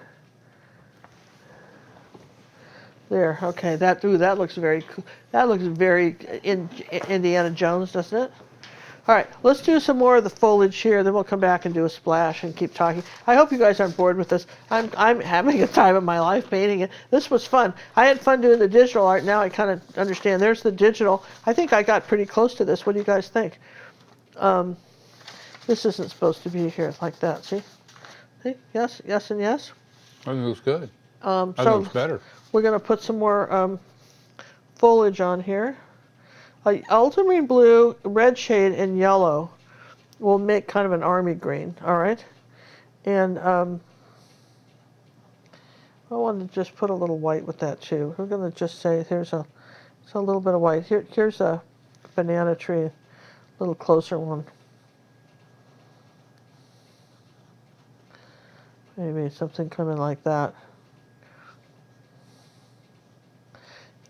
There. Okay. That looks very cool. That looks very Indiana Jones, doesn't it? All right, let's do some more of the foliage here, then we'll come back and do a splash and keep talking. I hope you guys aren't bored with this. I'm having a time of my life painting it. This was fun. I had fun doing the digital art. Now I kind of understand. There's the digital. I think I got pretty close to this. What do you guys think? This isn't supposed to be here like that. See? Yes, yes, and yes. I think it looks good. I think it looks better. We're going to put some more foliage on here. Ultramarine blue, red shade, and yellow will make kind of an army green, all right? And I want to just put a little white with that too. We're going to just say here's a little bit of white. Here's a banana tree, a little closer one. Maybe something coming like that.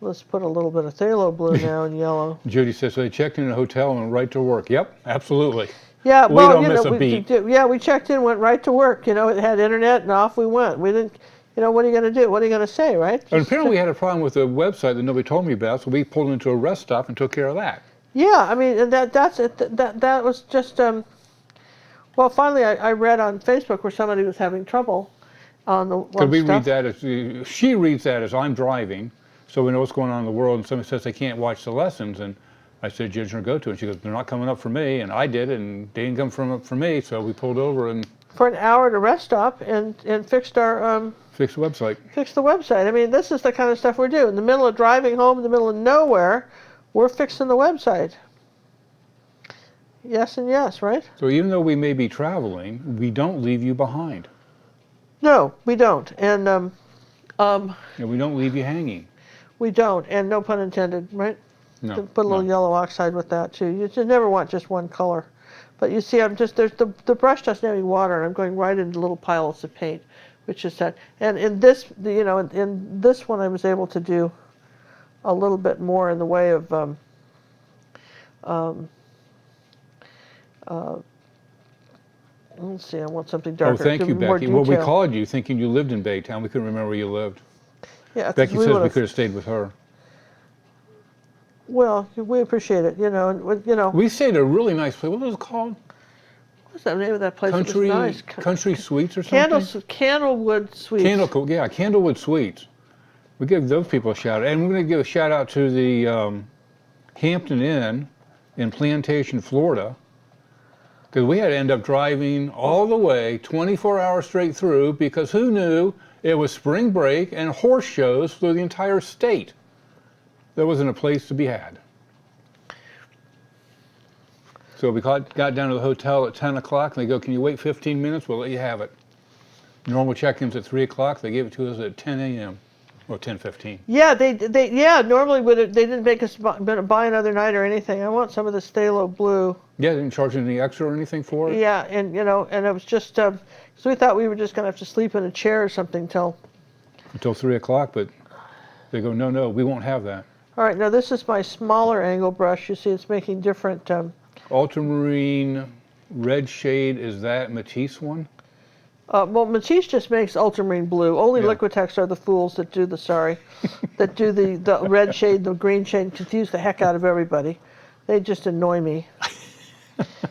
Let's put a little bit of phthalo blue now in yellow. Judy says, so they checked in a hotel and went right to work. Yep, absolutely. Yeah, we don't miss a beat. We checked in, went right to work. You know, it had internet, and off we went. We didn't, you know, what are you going to do? What are you going to say, right? And apparently we had a problem with the website that nobody told me about, so we pulled into a rest stop and took care of that. Yeah, I mean, that's it. That was just, well, finally I read on Facebook where somebody was having trouble on the one Could we stuff. read that as, she reads that as I'm driving, so we know what's going on in the world, and somebody says they can't watch the lessons, and I said, Ginger, go to it. And she goes, they're not coming up for me. And I did, and they didn't come up for me. So we pulled over and... For an hour at a rest stop and fixed our... Fixed the website. Fixed the website. I mean, this is the kind of stuff we're doing. In the middle of driving home, in the middle of nowhere, we're fixing the website. Yes and yes, right? So even though we may be traveling, we don't leave you behind. No, we don't. And we don't leave you hanging. We don't, and no pun intended, right? No. Put a little yellow oxide with that too. You just never want just one color. But you see, there's the brush doesn't have any water, and I'm going right into little piles of paint, which is that. And in this, in this one, I was able to do a little bit more in the way of let's see, I want something darker. Oh, thank you, Becky. Well, we called you thinking you lived in Baytown. We couldn't remember where you lived. Yeah, Becky says we could have stayed with her. Well, we appreciate it, We stayed at a really nice place. What was it called? What's the name of that place? Country, it was nice. Country Suites or something? Candlewood Suites. Candlewood Suites. We give those people a shout out. And we're going to give a shout out to the Hampton Inn in Plantation, Florida. Because we had to end up driving all the way 24 hours straight through because who knew it was spring break and horse shows through the entire state. There wasn't a place to be had. So we got down to the hotel at 10 o'clock and they go, can you wait 15 minutes? We'll let you have it. Normal check-ins at 3 o'clock. They gave it to us at 10 a.m. or 10:15. Yeah, normally they didn't make us buy another night or anything. I want some of the Stalo blue. Yeah, they didn't charge any extra or anything for it? Yeah, and and it was just, so we thought we were just going to have to sleep in a chair or something until 3 o'clock, but they go, no, we won't have that. All right, now this is my smaller angle brush. You see it's making different... Ultramarine red shade, is that Matisse one? Well, Matisse just makes ultramarine blue. Only Liquitex are the fools that do that do the red shade, the green shade, and confuse the heck out of everybody. They just annoy me.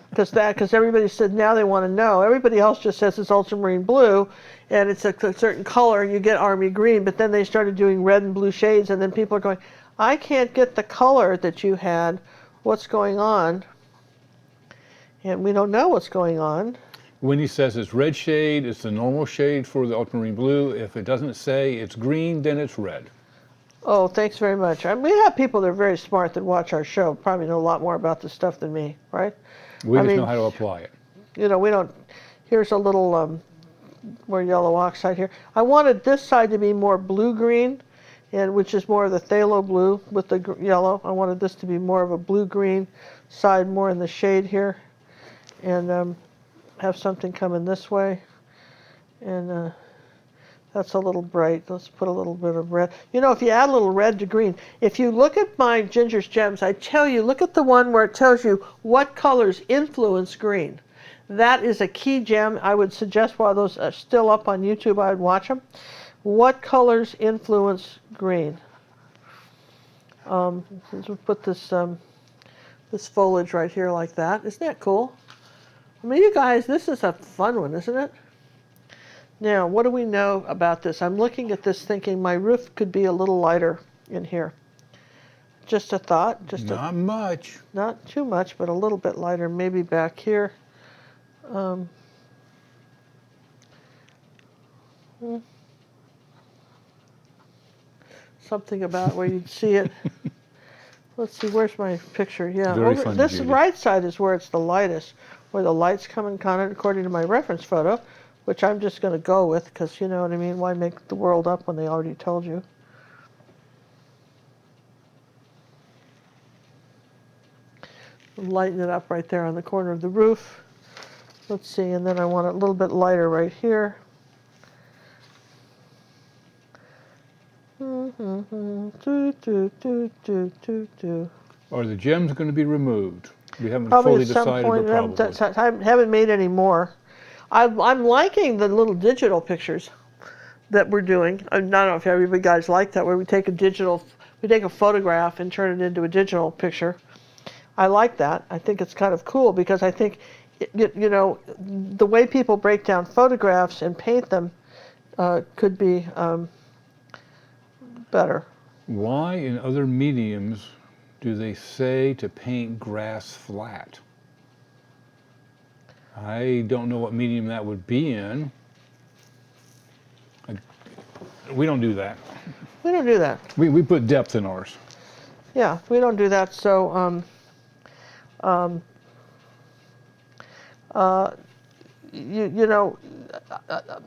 Because everybody said now they want to know. Everybody else just says it's ultramarine blue, and it's a certain color, and you get army green. But then they started doing red and blue shades, and then people are going, I can't get the color that you had. What's going on? And we don't know what's going on. When he says it's red shade, it's the normal shade for the ultramarine blue. If it doesn't say it's green, then it's red. Oh, thanks very much. We have people that are very smart that watch our show, probably know a lot more about this stuff than me, right? We just know how to apply it. We don't. Here's a little more yellow oxide here. I wanted this side to be more blue-green, and which is more of the phthalo blue with the yellow. I wanted this to be more of a blue-green side, more in the shade here, and have something coming this way. And that's a little bright. Let's put a little bit of red. If you add a little red to green, if you look at my Ginger's Gems, I tell you, look at the one where it tells you what colors influence green. That is a key gem. I would suggest while those are still up on YouTube, I would watch them. What colors influence green? Let's put this this foliage right here like that. Isn't that cool? I mean, you guys, this is a fun one, isn't it? Now, what do we know about this? I'm looking at this thinking my roof could be a little lighter in here. Just a thought. Not much. Not too much, but a little bit lighter, maybe back here. Something about where you'd see it. Let's see, where's my picture? Yeah, this right side is where it's the lightest, where the light's coming kind of according to my reference photo, which I'm just going to go with because you know what I mean. Why make the world up when they already told you? Lighten it up right there on the corner of the roof. Let's see, and then I want it a little bit lighter right here. Are the gems going to be removed? We haven't probably fully at some decided, point. but probably. I haven't made any more. I'm liking the little digital pictures that we're doing. I don't know if everybody guys like that, where we take a photograph and turn it into a digital picture. I like that. I think it's kind of cool because I think, the way people break down photographs and paint them could be better. Why in other mediums do they say to paint grass flat? I don't know what medium that would be in. We don't do that. We don't do that. We put depth in ours. Yeah, we don't do that. So, you know,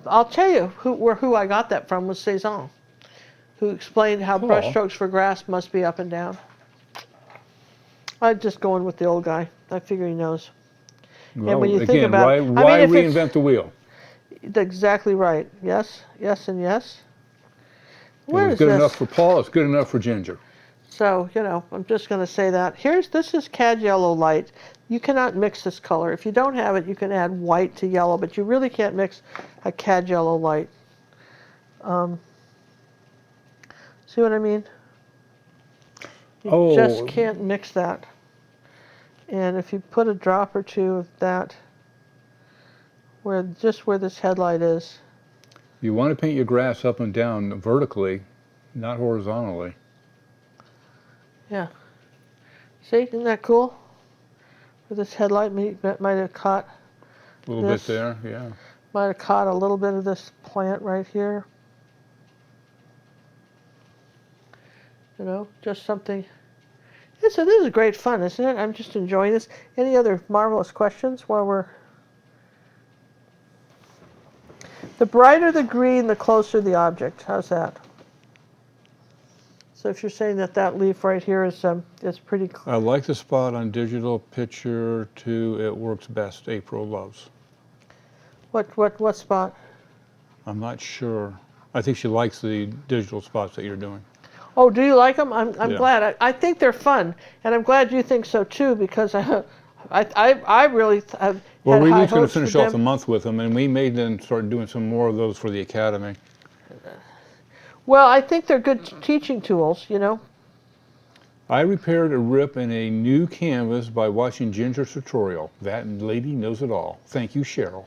I'll tell you who I got that from was Cezanne, who explained how brush strokes for grass must be up and down. I'm just going with the old guy. I figure he knows. Well, and when you again, think about why reinvent the wheel? Exactly right. Yes, yes, and yes. It was good enough for Paul. It's good enough for Ginger. So, you know, I'm just going to say that. This is cad yellow light. You cannot mix this color. If you don't have it, you can add white to yellow, but you really can't mix a cad yellow light. See what I mean? You just can't mix that. And if you put a drop or two of that just where this headlight is. You want to paint your grass up and down vertically, not horizontally. Yeah. See, isn't that cool? Where this headlight might have caught a little bit there, yeah. Might have caught a little bit of this plant right here. You know, just something. Yeah, so this is great fun, isn't it? I'm just enjoying this. Any other marvelous questions while we're... The brighter the green, the closer the object. How's that? So if you're saying that leaf right here is pretty... I like the spot on digital picture too. It works best. April loves. What spot? I'm not sure. I think she likes the digital spots that you're doing. Oh, do you like them? I'm glad. I think they're fun, and I'm glad you think so too, because I really have. Well, we were going to finish off the month with them, and we made them start doing some more of those for the Academy. Well, I think they're good teaching tools, you know. I repaired a rip in a new canvas by watching Ginger's tutorial. That lady knows it all. Thank you, Cheryl.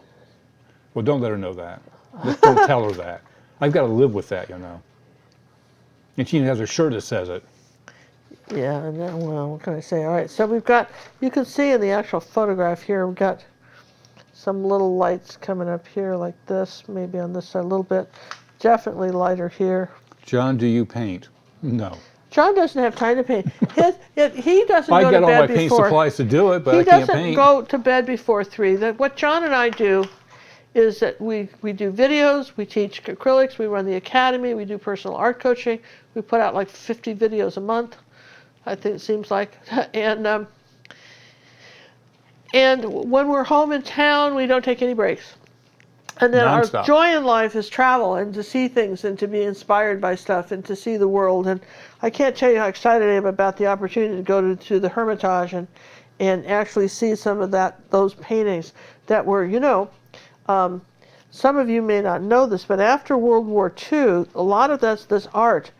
Well, don't let her know that. Just don't tell her that. I've got to live with that, you know. And she has her shirt that says it. Yeah, well, what can I say? All right, so we've got, you can see in the actual photograph here, we've got some little lights coming up here like this, maybe on this side a little bit. Definitely lighter here. John, do you paint? No. John doesn't have time to paint. He doesn't I go to bed before. got all my paint supplies to do it, but I can't paint. He doesn't go to bed before 3. What John and I do is that we do videos, we teach acrylics, we run the academy, we do personal art coaching. We put out like 50 videos a month, I think it seems like. And when we're home in town, we don't take any breaks. And then our joy in life is travel and to see things and to be inspired by stuff and to see the world. And I can't tell you how excited I am about the opportunity to go to the Hermitage and actually see some of those paintings that were, you know, some of you may not know this, but after World War II, a lot of this art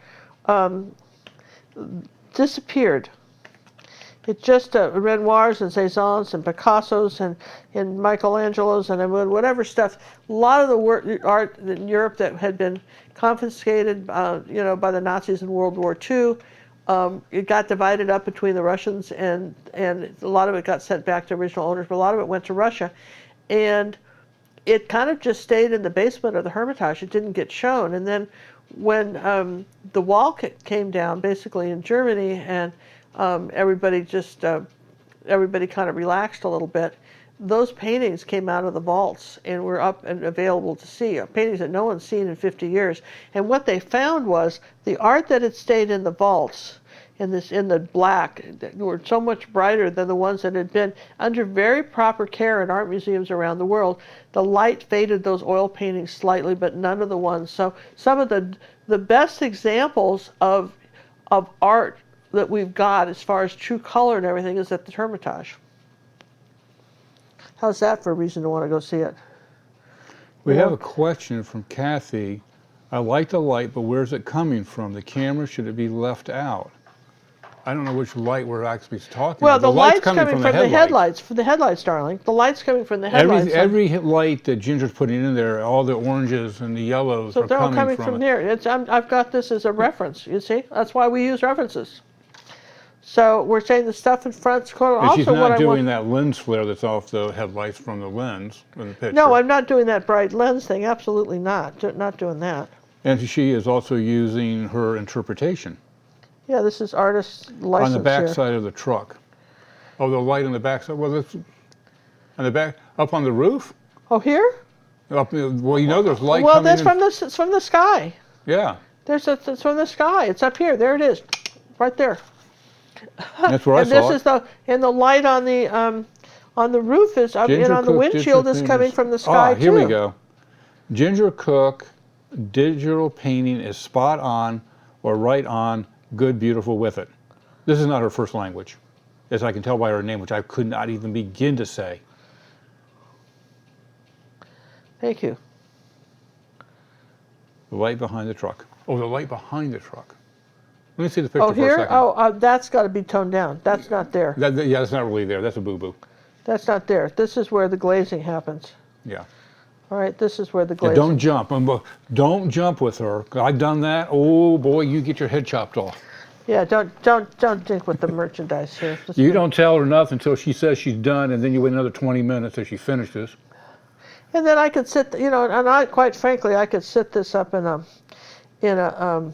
disappeared. It just Renoirs and Cezannes and Picassos and Michelangelos and whatever stuff. A lot of the art in Europe that had been confiscated, you know, by the Nazis in World War II, it got divided up between the Russians and a lot of it got sent back to original owners, but a lot of it went to Russia, and it kind of just stayed in the basement of the Hermitage. It didn't get shown, and then when the wall came down, basically in Germany, and everybody kind of relaxed a little bit, those paintings came out of the vaults and were up and available to see, paintings that no one's seen in 50 years. And what they found was the art that had stayed in the vaults, in the black, were so much brighter than the ones that had been under very proper care in art museums around the world. The light faded those oil paintings slightly, but none of the ones. So some of the best examples of art that we've got as far as true color and everything is at the Hermitage. How's that for a reason to want to go see it? We have a question from Kathy. I like the light, but where's it coming from? The camera, should it be left out? I don't know which light we're actually talking about. Well, the light's coming from the headlights. For the headlights, darling. The light's coming from the headlights. Every light that Ginger's putting in there, all the oranges and the yellows are coming from it. So they're all coming from here. I've got this as a reference, you see? That's why we use references. So we're saying the stuff in front's color. And also, she's not what doing that lens flare that's off the headlights from the lens in the picture. No, I'm not doing that bright lens thing. Absolutely not. Not doing that. And she is also using her interpretation. Yeah, this is artist license on the back here. side of the truck. Oh, the light on the back side. Well, that's on the back, up on the roof. Oh, here? Up, well, you know, there's light. Well, coming that's in. from the it's from the sky. Yeah. It's from the sky. It's up here. There it is, right there. That's where I saw And this it. is the light on the roof is up, and on the windshield is coming from the sky too. Here we go. Ginger Cook digital painting is spot on or right on, good, beautiful with it. This is not her first language, as I can tell by her name, which I could not even begin to say. Thank you. The light behind the truck. Oh, the light behind the truck. Let me see the picture Oh, for a here? second. Oh, that's got to be toned down. That's not there. Yeah, that's not really there. That's a boo-boo. That's not there. This is where the glazing happens. Yeah. All right, this is where the glazing. Don't jump. Don't jump with her. I've done that. Oh boy, you get your head chopped off. Yeah, don't drink with the merchandise here. You don't tell her nothing until she says she's done, and then you wait another 20 minutes till she finishes. And then I could sit, and I, quite frankly, I could sit this up in a.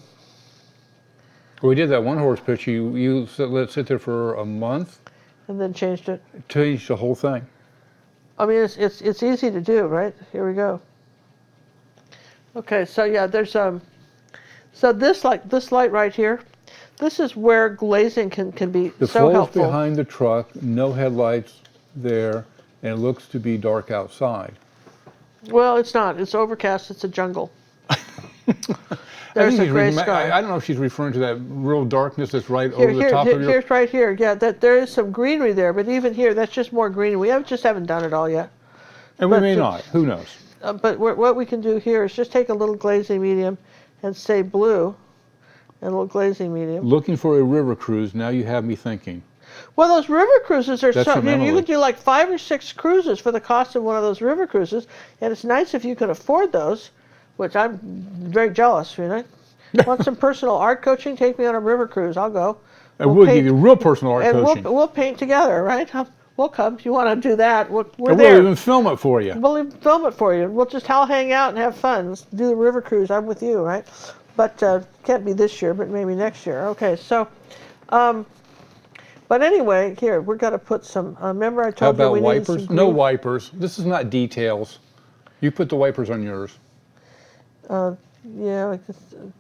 We did that one horse picture. You let it sit there for a month. And then changed it. Changed the whole thing. I mean, it's easy to do, right? Here we go. Okay, so yeah, there's so this light right here, this is where glazing can be so helpful. The behind the truck, no headlights there, and it looks to be dark outside. Well, it's not. It's overcast. It's a jungle. There's a gray sky. I don't know if she's referring to that real darkness that's right over the top of your... Here's right here. Yeah, there is some greenery there, but even here, that's just more greenery. We just haven't done it all yet. And we may not. Who knows? But what we can do here is just take a little glazing medium and say blue, and a little glazing medium. Looking for a river cruise. Now you have me thinking. Well, those river cruises are That's so... from You Emily. could do like 5 or 6 cruises for the cost of one of those river cruises, and it's nice if you can afford those, which I'm very jealous, Want some personal art coaching? Take me on a river cruise. I'll go. And we'll give you real personal art coaching. And we'll paint together, right? We'll come. If you want to do that, we're and there. We'll even film it for you. We'll even film it for you. We'll just all hang out and have fun. Let's do the river cruise. I'm with you, right? But can't be this year, but maybe next year. Okay, so... but anyway, here, we're going to put some... remember I told you we needed some wipers? green? No wipers. This is not details. You put the wipers on yours. Yeah,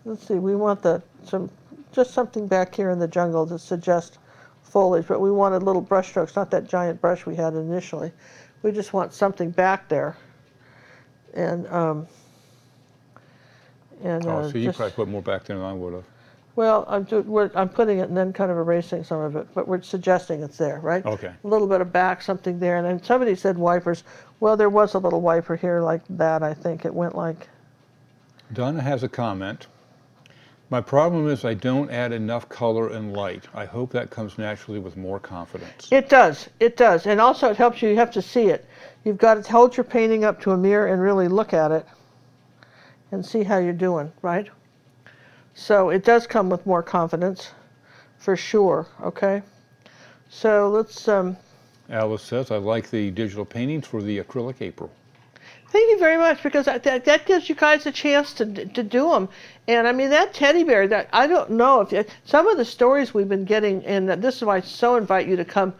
let's see. We want just something back here in the jungle to suggest foliage, but we wanted little brush strokes, not that giant brush we had initially. We just want something back there. And so you probably put more back there than I would have. Well, I'm putting it and then kind of erasing some of it, but we're suggesting it's there, right? Okay. A little bit of back, something there, and then somebody said wipers. Well, there was a little wiper here like that. I think it went like. Donna has a comment. My problem is I don't add enough color and light. I hope that comes naturally with more confidence. It does. It does. And also it helps you. You have to see it. You've got to hold your painting up to a mirror and really look at it and see how you're doing, right? So it does come with more confidence, for sure, okay? So let's... Alice says, I like the digital paintings for the Acrylic April. Thank you very much, because that gives you guys a chance to do them. And I mean, that teddy bear, that I don't know if some of the stories we've been getting, and this is why I so invite you to come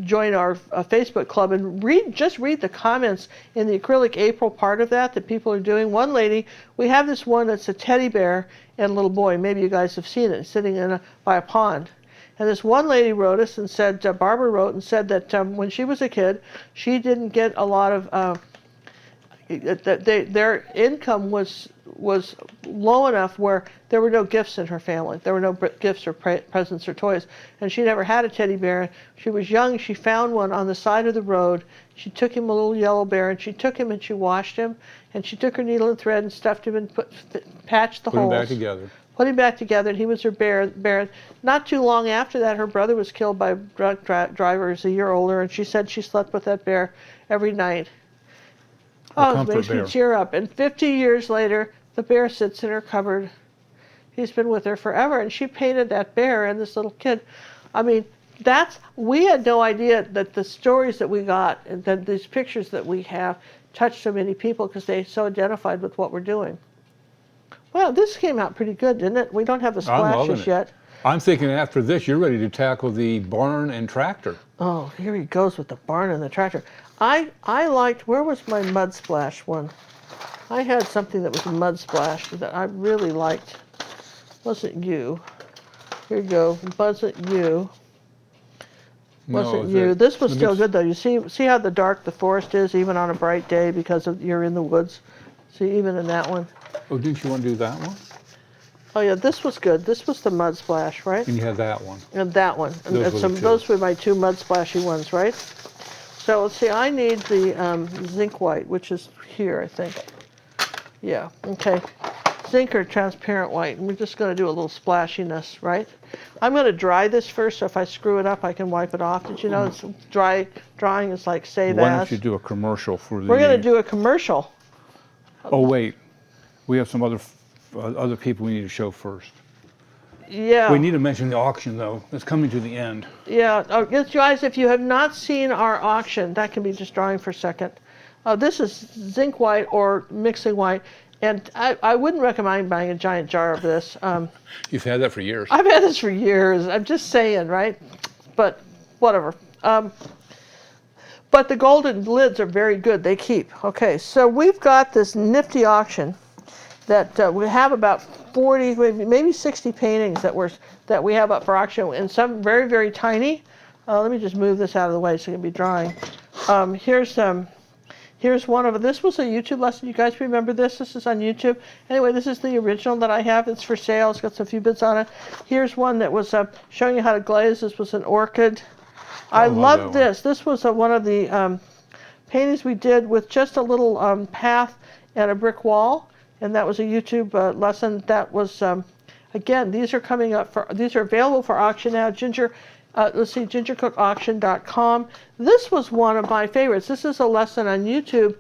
join our Facebook club and read the comments in the Acrylic April part of that people are doing. One lady, we have this one that's a teddy bear and a little boy. Maybe you guys have seen it, sitting by a pond. And this one lady wrote us and said, Barbara wrote and said that when she was a kid, she didn't get a lot of, their income was low enough where there were no gifts in her family. There were no gifts or presents or toys. And she never had a teddy bear. She was young. She found one on the side of the road. She took him, a little yellow bear, and she took him and she washed him. And she took her needle and thread and stuffed him and patched the holes. Put him back together. Put him back together, and he was her bear. Not too long after that, her brother was killed by drunk drivers, a year older, and she said she slept with that bear every night. Oh, it makes me cheer up. And 50 years later, the bear sits in her cupboard, He's been with her forever, and she painted that bear and this little kid. I mean, we had no idea that the stories that we got and that these pictures that we have touched so many people because they so identified with what we're doing. Well, this came out pretty good, didn't it? We don't have the splashes yet. I'm thinking after this, you're ready to tackle the barn and tractor. Oh, here he goes with the barn and the tractor. I liked, where was my mud splash one? I had something that was a mud splash that I really liked. Wasn't you? Here you go. Wasn't you? Wasn't you? This was still good though. You see how the dark the forest is even on a bright day because you're in the woods. See, even in that one. Oh, didn't you want to do that one? Oh yeah, this was good. This was the mud splash, right? And you had that one. And that one. And those were my two mud splashy ones, right? So let's see, I need the zinc white, which is here, I think. Yeah, okay. Zinc or transparent white. And we're just going to do a little splashiness, right? I'm going to dry this first, so if I screw it up, I can wipe it off. Did you know it's drying is like save as? Why don't you do a commercial for the... We're going to do a commercial. Oh, wait. We have some other people we need to show first. Yeah. We need to mention the auction, though. It's coming to the end. Yeah. Guys, if you have not seen our auction, that can be just drawing for a second. This is zinc white or mixing white. And I wouldn't recommend buying a giant jar of this. You've had that for years. I've had this for years. I'm just saying, right? But whatever. But the golden lids are very good. They keep. Okay, so we've got this nifty auction that we have about 40, maybe 60 paintings that we have up for auction, and some very, very tiny. Let me just move this out of the way so it can be drawing. Here's one of them. This was a YouTube lesson. You guys remember this? This is on YouTube. Anyway, this is the original that I have. It's for sale. It's got some few bits on it. Here's one that was showing you how to glaze. This was an orchid. I love this. This was one of the paintings we did with just a little path and a brick wall. And that was a YouTube lesson. That was, again, these are coming up these are available for auction now. Let's see, gingercookauction.com. This was one of my favorites. This is a lesson on YouTube.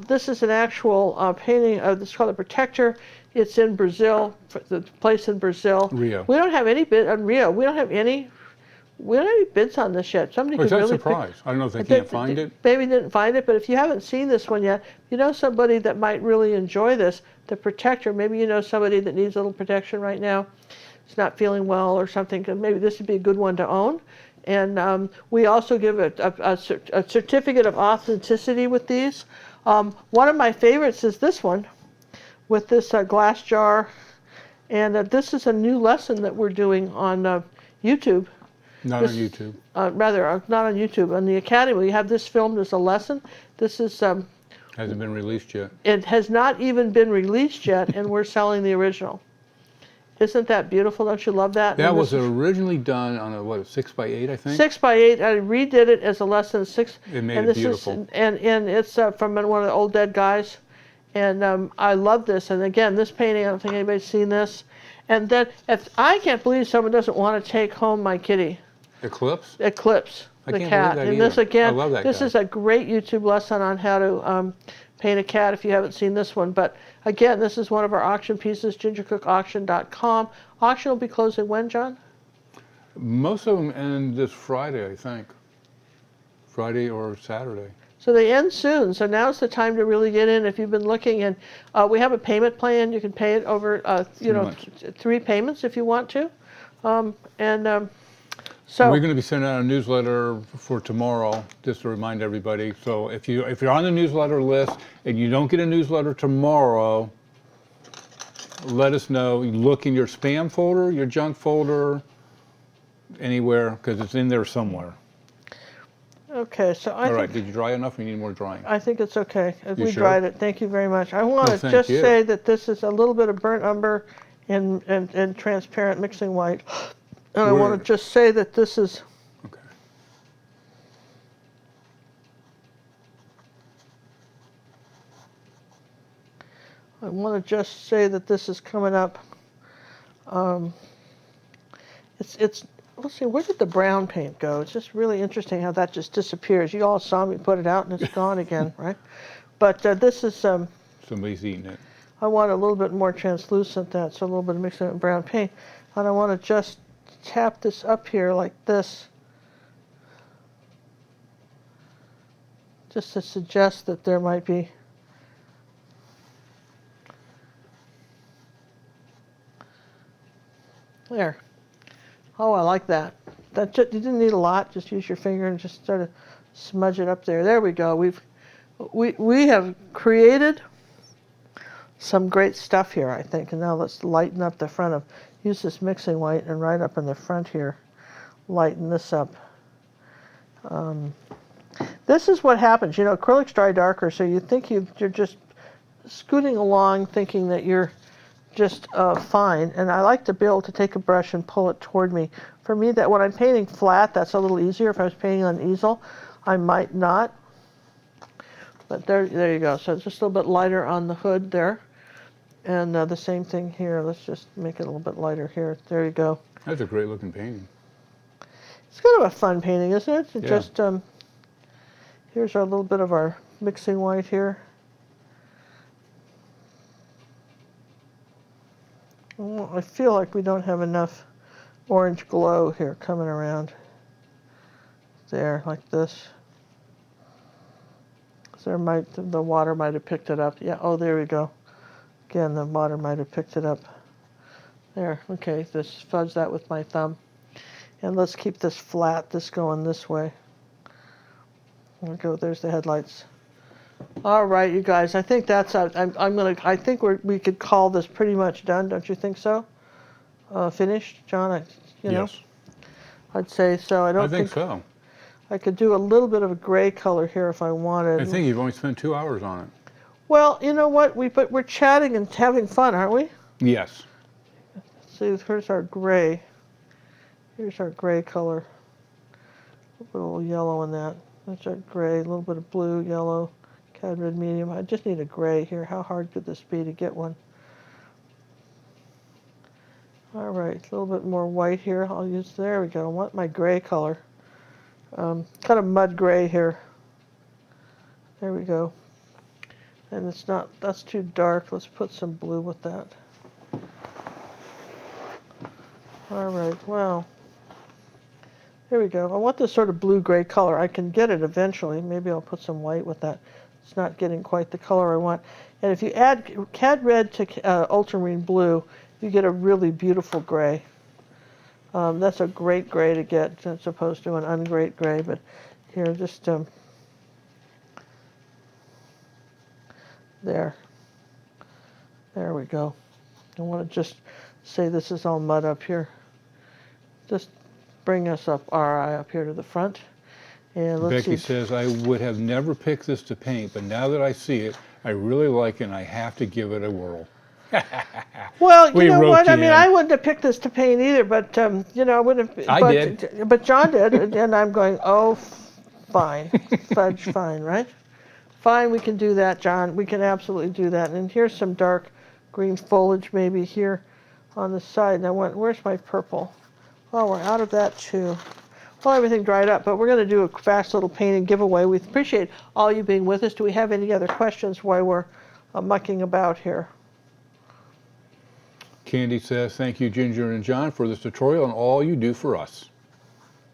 This is an actual painting of this called the Protector. It's in Brazil, the place in Brazil. Rio. We don't have any bid on Rio. We don't have any bids on this yet. Somebody could really surprised. I don't know if they can't find it. Maybe didn't find it, but if you haven't seen this one yet, you know somebody that might really enjoy this, the Protector. Maybe you know somebody that needs a little protection right now. It's not feeling well or something. Maybe this would be a good one to own. And we also give a certificate of authenticity with these. One of my favorites is this one with this glass jar. And this is a new lesson that we're doing on YouTube. Not on YouTube. Rather, not on YouTube. On the Academy, we have this filmed as a lesson. This is... hasn't been released yet. It has not even been released yet, and we're selling the original. Isn't that beautiful? Don't you love that? That was originally done on a 6x8, I think? 6x8. I redid it as a lesson 6. It made it beautiful. And it's from one of the old dead guys. And I love this. And again, this painting, I don't think anybody's seen this. And then, I can't believe someone doesn't want to take home my kitty. Eclipse? Eclipse, the cat. And this again, I love that this guy. is a great YouTube lesson on how to paint a cat if you haven't seen this one. But again, this is one of our auction pieces, gingercookauction.com. Auction will be closing when, John? Most of them end this Friday, I think. Friday or Saturday. So they end soon. So now's the time to really get in if you've been looking. And we have a payment plan. You can pay it over, 3 payments if you want to. So we're going to be sending out a newsletter for tomorrow, just to remind everybody. So if you're on the newsletter list and you don't get a newsletter tomorrow, let us know. Look in your spam folder, your junk folder, anywhere, because it's in there somewhere. Okay, so all right, did you dry enough or you need more drying? I think it's okay. You we sure? Dried it. Thank you very much. I want to just say that this is a little bit of burnt umber and transparent mixing white. And I want to just say that this is... Okay. I want to just say that this is coming up. Let's see, where did the brown paint go? It's just really interesting how that just disappears. You all saw me put it out and it's gone again, right? But this is... Somebody's eating it. I want a little bit more translucent that, so a little bit of mixing it with brown paint. And I want to just tap this up here like this, just to suggest that there might be there. Oh, I like that. That you didn't need a lot. Just use your finger and just sort of smudge it up there. There we go. We have created some great stuff here, I think. And now let's lighten up the front of. Use this mixing white and right up in the front here, lighten this up. This is what happens. You know, acrylics dry darker, so you think you're just scooting along, thinking that you're just fine. And I like to be able to take a brush and pull it toward me. For me, that when I'm painting flat, that's a little easier. If I was painting on easel, I might not. But there you go. So it's just a little bit lighter on the hood there. And the same thing here. Let's just make it a little bit lighter here. There you go. That's a great looking painting. It's kind of a fun painting, isn't it? Yeah. Just here's our little bit of our mixing white here. Well, I feel like we don't have enough orange glow here coming around there like this. So the water might have picked it up. Yeah, oh, there we go. Again, the water might have picked it up. There, okay, just fudge that with my thumb. And let's keep this flat, this going this way. There we go, there's the headlights. All right, you guys, I think that's, I think we could call this pretty much done, don't you think so? Finished, John, you know? Yes. I'd say so. I think so. I could do a little bit of a gray color here if I wanted. I think you've only spent 2 hours on it. Well, you know what? We're chatting and having fun, aren't we? Yes. See, here's our gray. Here's our gray color. A little yellow in that. That's our gray. A little bit of blue, yellow, cad red medium. I just need a gray here. How hard could this be to get one? All right, a little bit more white here. I'll use, there we go. I want my gray color. Kind of mud gray here. There we go. And it's not, that's too dark. Let's put some blue with that. All right, well, here we go. I want this sort of blue-gray color. I can get it eventually. Maybe I'll put some white with that. It's not getting quite the color I want. And if you add cad red to ultramarine blue, you get a really beautiful gray. That's a great gray to get as opposed to an ungreat gray. But here, just there. There we go. I want to just say this is all mud up here. Just bring us up, our eye up here to the front. And let's Becky see. says, I would have never picked this to paint, but now that I see it, I really like it and I have to give it a whirl. Well, you know what? I mean, in. I wouldn't have picked this to paint either, but, you know, I wouldn't have. I did. But John did, and I'm going, oh, fine. Fudge, fine, right? Fine, we can do that, John. We can absolutely do that. And here's some dark green foliage maybe here on the side. And I went, where's my purple? Oh, we're out of that too. Well, everything dried up, but we're going to do a fast little painting giveaway. We appreciate all you being with us. Do we have any other questions while we're mucking about here? Candy says, thank you, Ginger and John, for this tutorial and all you do for us.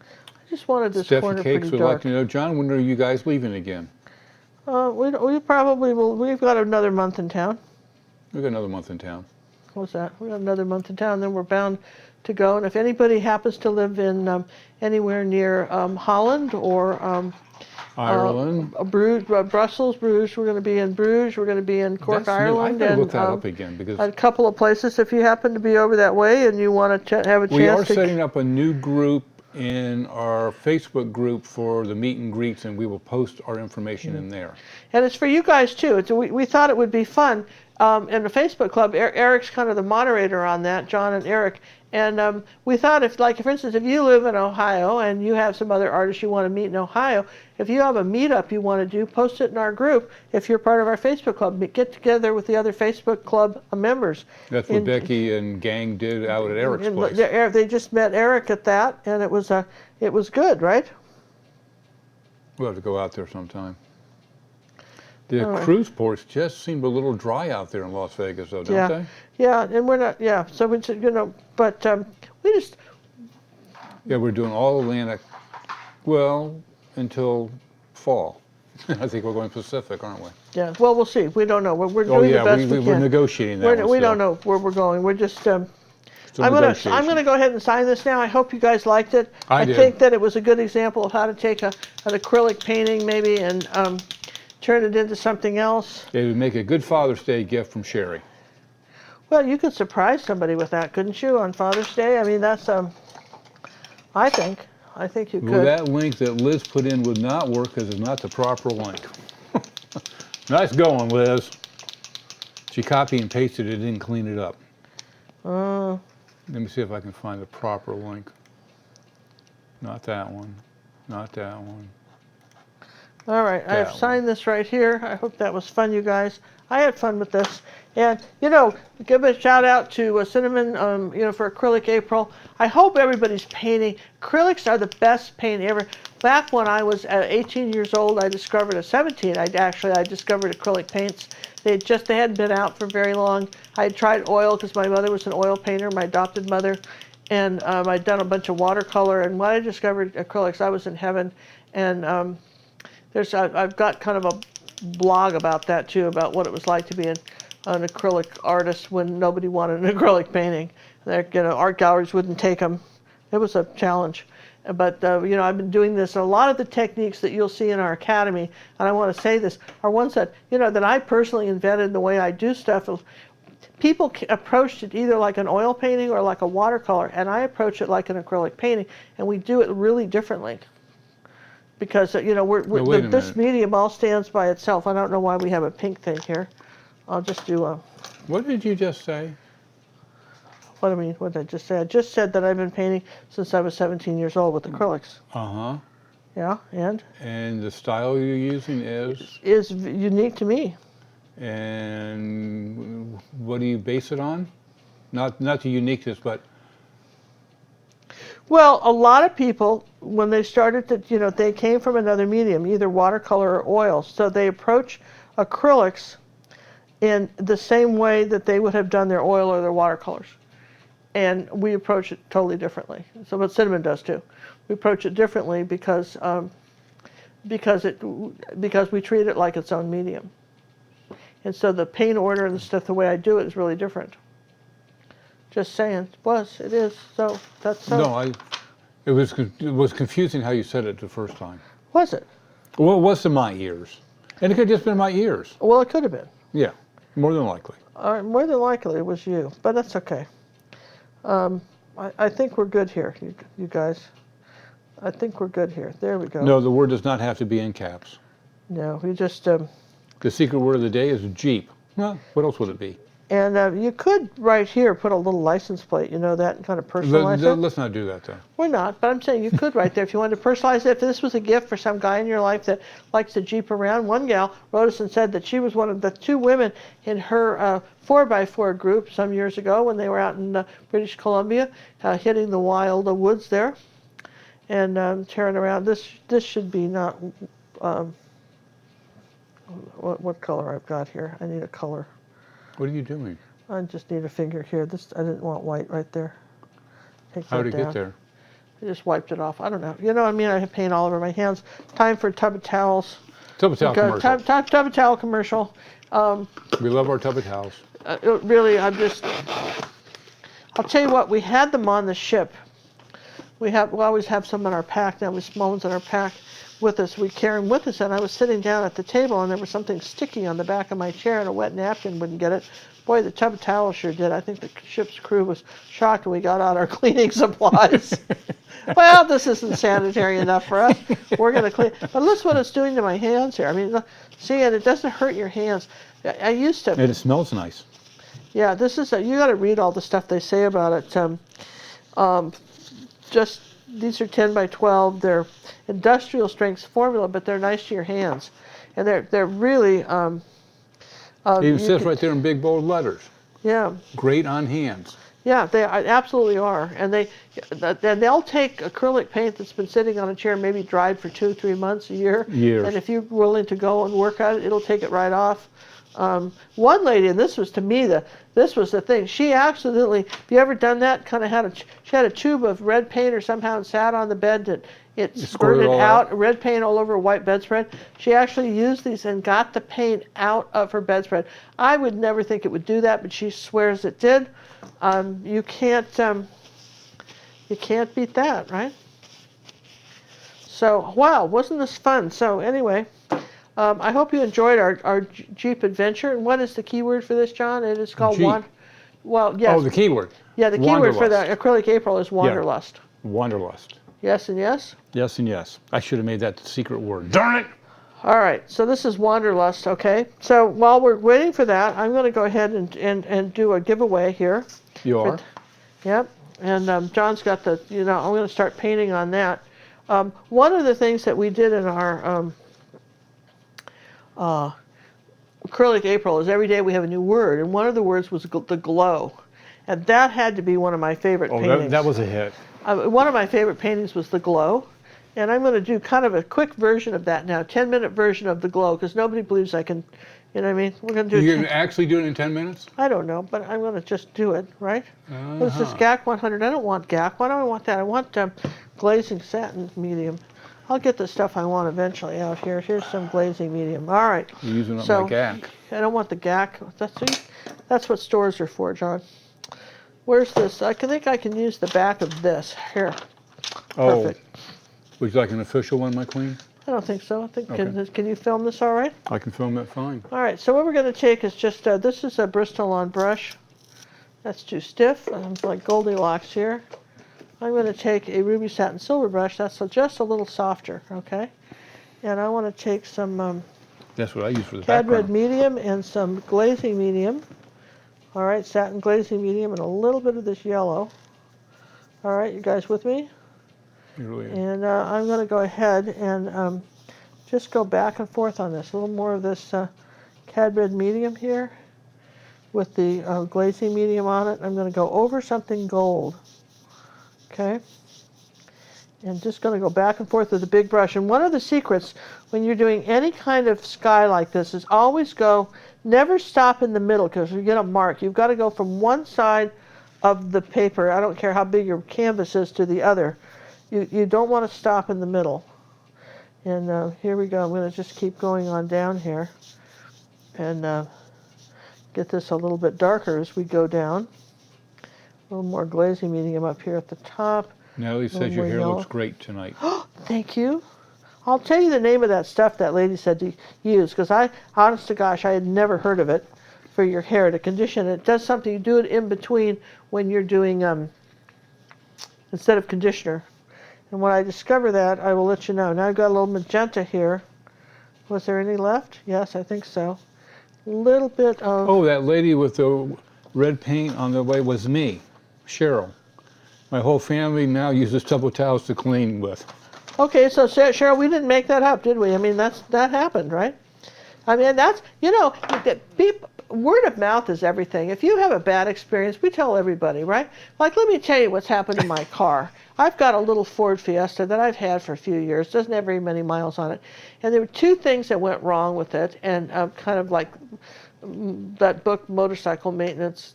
I just wanted this Steffi corner Cakes pretty would like dark. to know, John, when are you guys leaving again? We probably will. We've got another month in town. We've got another month in town. What's that? We got another month in town, then we're bound to go. And if anybody happens to live in anywhere near Holland or Ireland. Brussels, Bruges, we're going to be in Bruges. We're going to be in Cork, Ireland, I and look that up again because a couple of places. If you happen to be over that way and you want to have a chance, we are setting up a new group in our Facebook group for the meet and greets, and we will post our information in there. And it's for you guys too. We thought it would be fun in the Facebook club. Eric's kind of the moderator on that, John and Eric. And we thought if, like, for instance, if you live in Ohio and you have some other artists you want to meet in Ohio, if you have a meetup you want to do, post it in our group. If you're part of our Facebook club, get together with the other Facebook club members. That's what Becky and gang did out at Eric's place. They just met Eric at that, and it was good, right? We'll have to go out there sometime. The cruise ports just seem a little dry out there in Las Vegas, though, don't they? Yeah, and we're not. Yeah, so we, you know, but we just. Yeah, we're doing all Atlantic. Well, until fall. I think we're going Pacific, aren't we? Yeah. Well, we'll see. We don't know. We're doing the best we can. We're negotiating that. We don't know where we're going. We're just. I'm gonna go ahead and sign this now. I hope you guys liked it. I think that it was a good example of how to take an acrylic painting maybe and turn it into something else. It would make a good Father's Day gift from Sherry. Well, you could surprise somebody with that, couldn't you, on Father's Day? I mean, that's I think you could. Well, that link that Liz put in would not work because it's not the proper link. Nice going, Liz. She copied and pasted it, didn't clean it up. Let me see if I can find the proper link. Not that one. Not that one. All right, I've signed this right here. I hope that was fun, you guys. I had fun with this. And, you know, give a shout out to Cinnamon, you know, for Acrylic April. I hope everybody's painting. Acrylics are the best paint ever. Back when I was 18 years old, I discovered 17. I discovered acrylic paints. They hadn't been out for very long. I had tried oil because my mother was an oil painter, my adopted mother. And I'd done a bunch of watercolor. And when I discovered acrylics, I was in heaven. And I've got kind of a blog about that too, about what it was like to be an acrylic artist when nobody wanted an acrylic painting. You know, art galleries wouldn't take them. It was a challenge. But you know, I've been doing this. A lot of the techniques that you'll see in our academy, and I want to say this, are ones that, you know, that I personally invented. The way I do stuff, people approached it either like an oil painting or like a watercolor, and I approach it like an acrylic painting, and we do it really differently. Because, you know, this medium all stands by itself. I don't know why we have a pink thing here. I'll just do a... What did you just say? What do you mean? What did I just say? I just said that I've been painting since I was 17 years old with acrylics. Uh-huh. Yeah, and? And the style you're using is? Is unique to me. And what do you base it on? Not the uniqueness, but... Well, a lot of people, when they started to, you know, they came from another medium, either watercolor or oil. So they approach acrylics in the same way that they would have done their oil or their watercolors. And we approach it totally differently. So what Cinnamon does too. We approach it differently because we treat it like its own medium. And so the paint order and the stuff, the way I do it is really different. Just saying. It is. So that's so. No, it was confusing how you said it the first time. Was it? Well, it was to my ears. And it could have just been my ears. Well, it could have been. Yeah, more than likely. More than likely it was you, but that's okay. I think we're good here, you guys. I think we're good here. There we go. No, the word does not have to be in caps. No, we just... the secret word of the day is Jeep. Well, what else would it be? And you could, right here, put a little license plate, you know, that, and kind of personalize it. Let's not do that, though. We're not, but I'm saying you could right there if you wanted to personalize it. If this was a gift for some guy in your life that likes to Jeep around. One gal wrote us and said that she was one of the 2 women in her 4x4 group some years ago when they were out in British Columbia, hitting the wild woods there and tearing around. This should be not... what color I've got here? I need a color. What are you doing? I just need a figure here. I didn't want white right there. How did it get there? I just wiped it off. I don't know. You know what I mean? I have paint all over my hands. Time for tub of towels. Tub of towel commercial. Tub of towel commercial. We love our tub of towels. Really, I'll tell you what, we had them on the ship. We always have some in our pack. Now we small ones in our pack with us. We carry them with us. And I was sitting down at the table and there was something sticky on the back of my chair and a wet napkin wouldn't get it. Boy, the tub of towels sure did. I think the ship's crew was shocked when we got out our cleaning supplies. Well, this isn't sanitary enough for us. We're going to clean. But look what it's doing to my hands here. I mean, look, see, and it doesn't hurt your hands. I used to. And it smells nice. Yeah, this is you got to read all the stuff they say about it. Just these are 10 by 12. They're industrial strength formula, but they're nice to your hands, and they're really. It even says right there in big bold letters. Yeah. Great on hands. Yeah, they absolutely are, and they'll take acrylic paint that's been sitting on a chair, maybe dried for 2 or 3 months, a year. Years. And if you're willing to go and work on it, it'll take it right off. One lady, and this was to me this was the thing. She accidentally, have you ever done that? Kind of she had a tube of red paint or somehow and sat on the bed that it spurted out red paint all over a white bedspread. She actually used these and got the paint out of her bedspread. I would never think it would do that, but she swears it did. You can't beat that, right? So, wow, wasn't this fun? So anyway, I hope you enjoyed our Jeep adventure. And what is the keyword for this, John? It is called Jeep. Well, yes. Oh, the keyword. Yeah, the keyword for the Acrylic April is Wanderlust. Yeah. Wanderlust. Yes and yes? Yes and yes. I should have made that the secret word. Darn it! All right, so this is Wanderlust, okay? So while we're waiting for that, I'm going to go ahead and do a giveaway here. You are? Yep, and John's got I'm going to start painting on that. One of the things that we did in our Acrylic April is every day we have a new word, and one of the words was the glow. And that had to be one of my favorite paintings. Oh, that was a hit. One of my favorite paintings was the glow. And I'm going to do kind of a quick version of that now, 10-minute version of the glow, because nobody believes I can, you know what I mean? We're going to do You're going to actually do it in 10 minutes? I don't know, but I'm going to just do it, right? This is GAC 100. I don't want GAC. Why do I want that? I want glazing satin medium. I'll get the stuff I want eventually out here. Here's some glazing medium. All right. You're using up my GAC. I don't want the GAC. That's what stores are for, John. Where's this? I think I can use the back of this. Here. Perfect. Oh. Would you like an official one, my queen? I don't think so. I think okay. Can you film this all right? I can film it fine. All right, so what we're going to take is just, this is a Bristol on brush. That's too stiff. I'm like Goldilocks here. I'm going to take a ruby satin silver brush. That's just a little softer, okay? And I want to take some that's what I use for the cad background. red medium and some glazing medium. All right, satin glazing medium and a little bit of this yellow. All right, you guys with me? Really and I'm going to go ahead and just go back and forth on this. A little more of this cad red medium here with the glazing medium on it. I'm going to go over something gold. Okay? And just going to go back and forth with the big brush. And one of the secrets when you're doing any kind of sky like this is always never stop in the middle, because you get a mark. You've got to go from one side of the paper, I don't care how big your canvas is, to the other. You don't want to stop in the middle. And here we go. I'm going to just keep going on down here and get this a little bit darker as we go down. A little more glazing medium up here at the top. Natalie says your hair looks great tonight. Thank you. I'll tell you the name of that stuff that lady said to use, because honest to gosh, I had never heard of it for your hair to condition. It does something. You do it in between when you're doing, instead of conditioner. And when I discover that, I will let you know. Now I've got a little magenta here. Was there any left? Yes, I think so. A little bit of... Oh, that lady with the red paint on the way was me, Cheryl. My whole family now uses tub towels to clean with. Okay, so Cheryl, we didn't make that up, did we? I mean, that happened, right? I mean, that's, word of mouth is everything. If you have a bad experience, we tell everybody, right? Like, let me tell you what's happened to my car. I've got a little Ford Fiesta that I've had for a few years. Doesn't have very many miles on it. And there were two things that went wrong with it, and kind of like that book, Motorcycle Maintenance,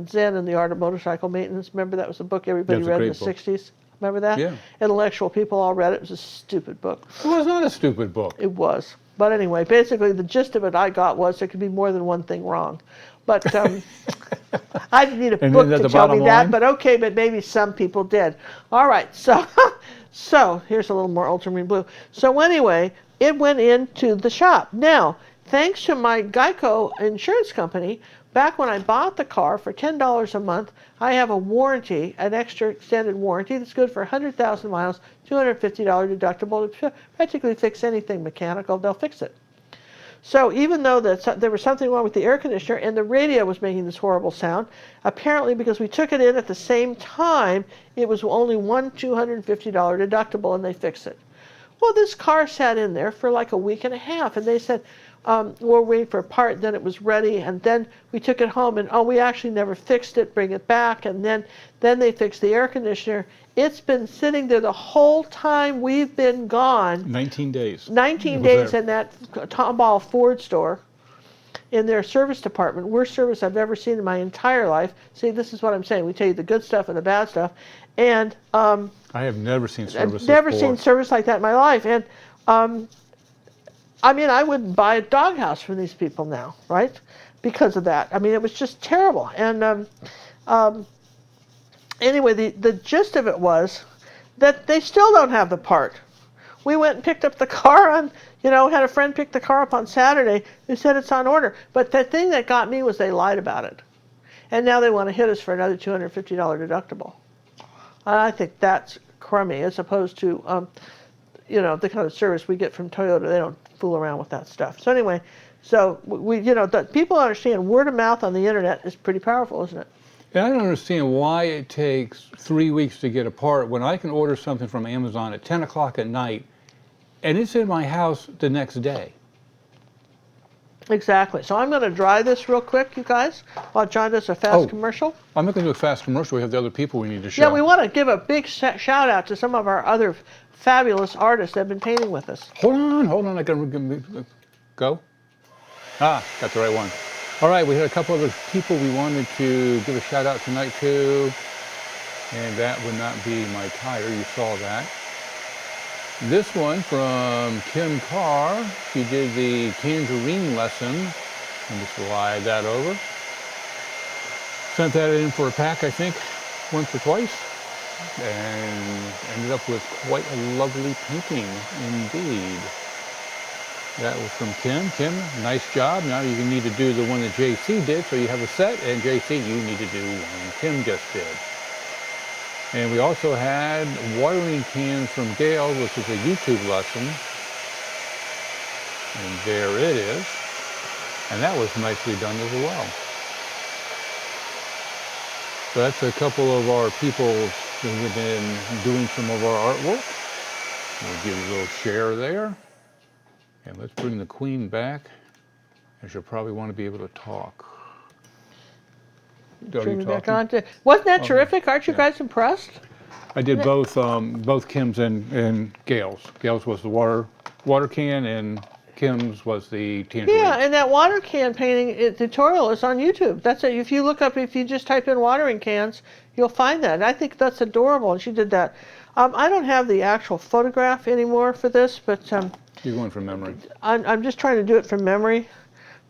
Zen and the Art of Motorcycle Maintenance. Remember that was a book everybody read in the 60s? Remember that? Yeah. Intellectual people all read it. It was a stupid book. It was not a stupid book. It was. But anyway, basically the gist of it I got was there could be more than one thing wrong. But I didn't need a book to tell me that, but okay, but maybe some people did. All right, so here's a little more ultramarine blue. So anyway, it went into the shop. Now, thanks to my Geico insurance company, back when I bought the car for $10 a month, I have a warranty, an extra extended warranty that's good for 100,000 miles, $250 deductible to practically fix anything mechanical. They'll fix it. So even though there was something wrong with the air conditioner and the radio was making this horrible sound, apparently because we took it in at the same time, it was only one $250 deductible and they fixed it. Well, this car sat in there for like a week and a half, and they said, we're waiting for a part, then it was ready, and then we took it home, and we actually never fixed it, bring it back, and then they fixed the air conditioner. It's been sitting there the whole time we've been gone. 19 days. 19 days in that Tomball Ford store, in their service department. Worst service I've ever seen in my entire life. See, this is what I'm saying. We tell you the good stuff and the bad stuff. And I have never seen service. I've never seen service like that in my life. And I mean, I wouldn't buy a doghouse from these people now, right? Because of that. I mean, it was just terrible. And anyway, the gist of it was that they still don't have the part. We went and picked up the car on, had a friend pick the car up on Saturday who said it's on order. But the thing that got me was they lied about it. And now they want to hit us for another $250 deductible. And I think that's crummy, as opposed to, the kind of service we get from Toyota. They don't fool around with that stuff. So anyway, people understand word of mouth on the internet is pretty powerful, isn't it? And I don't understand why it takes 3 weeks to get a part when I can order something from Amazon at 10 o'clock at night and it's in my house the next day. Exactly. So I'm going to dry this real quick, you guys, while John does a fast commercial. I'm not going to do a fast commercial. We have the other people we need to show. Yeah, we want to give a big shout out to some of our other fabulous artists that have been painting with us. Hold on. I can go. Got the right one. All right, we had a couple other people we wanted to give a shout out tonight to, and that would not be my tire. You saw that. This one from Kim Carr. She did the tangerine lesson. Let me slide that over. Sent that in for a pack, I think, once or twice, and ended up with quite a lovely painting indeed. That was from Kim. Kim, nice job. Now you need to do the one that JC did, so you have a set, and JC, you need to do one Kim just did. And we also had watering cans from Gail, which is a YouTube lesson. And there it is. And that was nicely done as well. So that's a couple of our people who have been doing some of our artwork. We'll give you a little share there. And let's bring the Queen back, and she'll probably want to be able to talk. Bring me back on wasn't that terrific? Aren't you guys impressed? I did both Kim's and Gail's. Gail's was the water can, and Kim's was the tangerine. Yeah, and that water can painting tutorial is on YouTube. That's it. If you just type in watering cans, you'll find that. And I think that's adorable, and she did that. I don't have the actual photograph anymore for this, but you're going from memory. I'm just trying to do it from memory.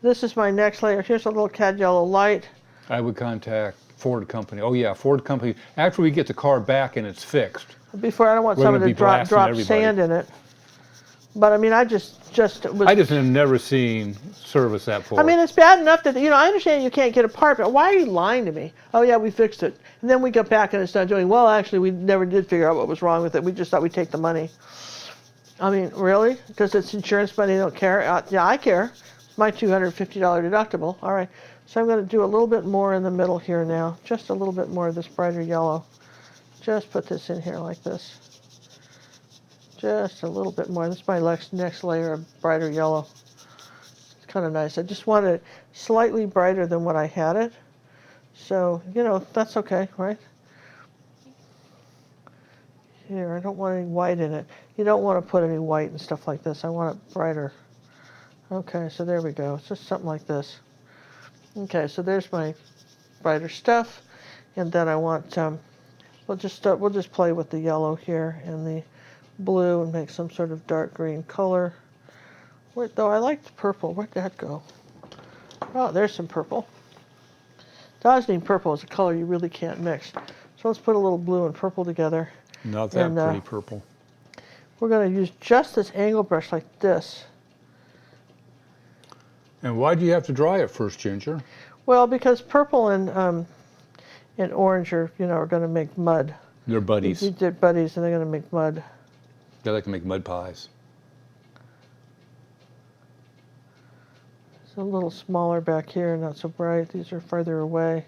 This is my next layer. Here's a little cad yellow light. I would contact Ford Company. Oh yeah, Ford Company. After we get the car back and it's fixed. Before, I don't want someone to drop sand in it. But I mean, I just was. I just have never seen service that Ford. I mean, it's bad enough that I understand you can't get a part, but why are you lying to me? Oh yeah, we fixed it, and then we got back and it's not doing well. Actually, we never did figure out what was wrong with it. We just thought we'd take the money. I mean, really? Because it's insurance money, they don't care. Yeah, I care. It's my $250 deductible. All right. So I'm going to do a little bit more in the middle here now. Just a little bit more of this brighter yellow. Just put this in here like this. Just a little bit more. This is my next layer of brighter yellow. It's kind of nice. I just want it slightly brighter than what I had it. So, that's okay, right? Here, I don't want any white in it. You don't want to put any white and stuff like this. I want it brighter. Okay, so there we go. It's just something like this. Okay, so there's my brighter stuff, and then I want we'll just play with the yellow here and the blue and make some sort of dark green color. Though I like the purple. Where'd that go? Oh, there's some purple. Dazzling purple is a color you really can't mix. So let's put a little blue and purple together. Not that pretty purple. We're going to use just this angle brush like this. And why do you have to dry it first, Ginger? Well, because purple and orange are going to make mud. They're buddies. They're buddies, and they're going to make mud. They like to make mud pies. It's a little smaller back here, not so bright. These are farther away.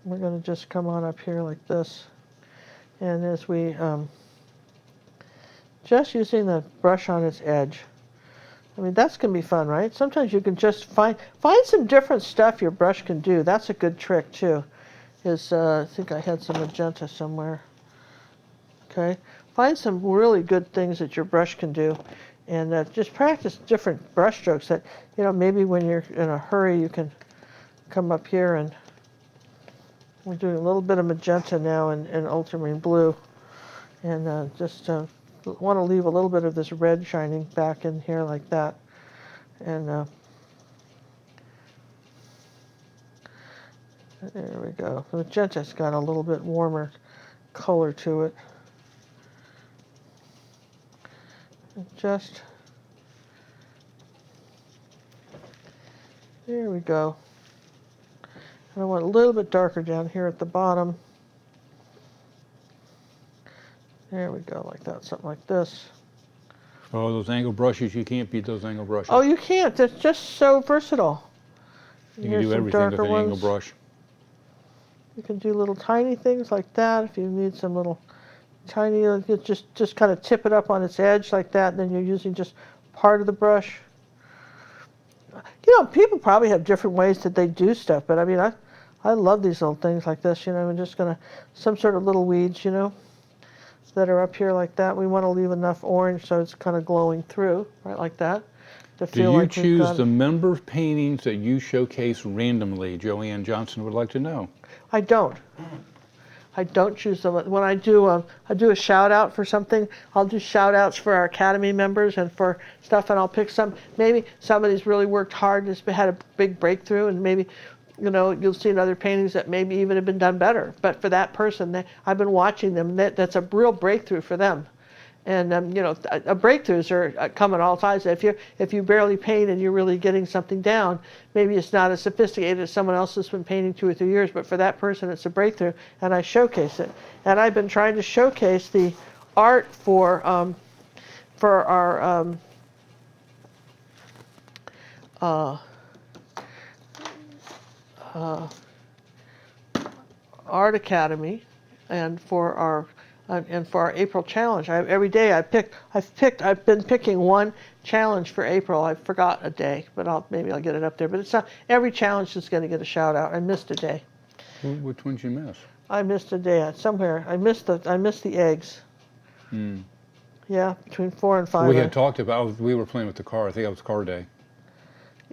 We're going to just come on up here like this. And as we Just using the brush on its edge. I mean, that's going to be fun, right? Sometimes you can just find some different stuff your brush can do. That's a good trick, too. I think I had some magenta somewhere. Okay? Find some really good things that your brush can do. And just practice different brush strokes that, maybe when you're in a hurry, you can come up here and we're doing a little bit of magenta now and ultramarine blue. And just want to leave a little bit of this red shining back in here like that. And there we go. The magenta's got a little bit warmer color to it. Just, there we go. And I want a little bit darker down here at the bottom. There we go, like that, something like this. Oh, those angle brushes, you can't beat those angle brushes. Oh, you can't. That's just so versatile. You can do everything with an angle brush. You can do little tiny things like that if you need some little tiny, just kind of tip it up on its edge like that, and then you're using just part of the brush. People probably have different ways that they do stuff, but I mean, I love these little things like this, I'm just going to, some sort of little weeds, that are up here like that. We want to leave enough orange so it's kind of glowing through, right, like that. Do you choose the member paintings that you showcase randomly? Joanne Johnson would like to know. I don't. I don't choose them. When I do a shout out for something, I'll do shout outs for our Academy members and for stuff, and I'll pick maybe somebody's really worked hard and has had a big breakthrough, and maybe you'll see in other paintings that maybe even have been done better. But for that person, I've been watching them. That's a real breakthrough for them. And breakthroughs are come in all sizes. If you barely paint and you're really getting something down, maybe it's not as sophisticated as someone else that's been painting 2 or 3 years. But for that person, it's a breakthrough, and I showcase it. And I've been trying to showcase the art for our Art Academy, and for our April challenge. Every day I've been picking one challenge for April. I forgot a day, but maybe I'll get it up there. But it's not every challenge is going to get a shout out. I missed a day. Which ones you miss? I missed a day somewhere. I missed the eggs. Yeah, between 4 and 5. We had talked about. We were playing with the car. I think it was car day.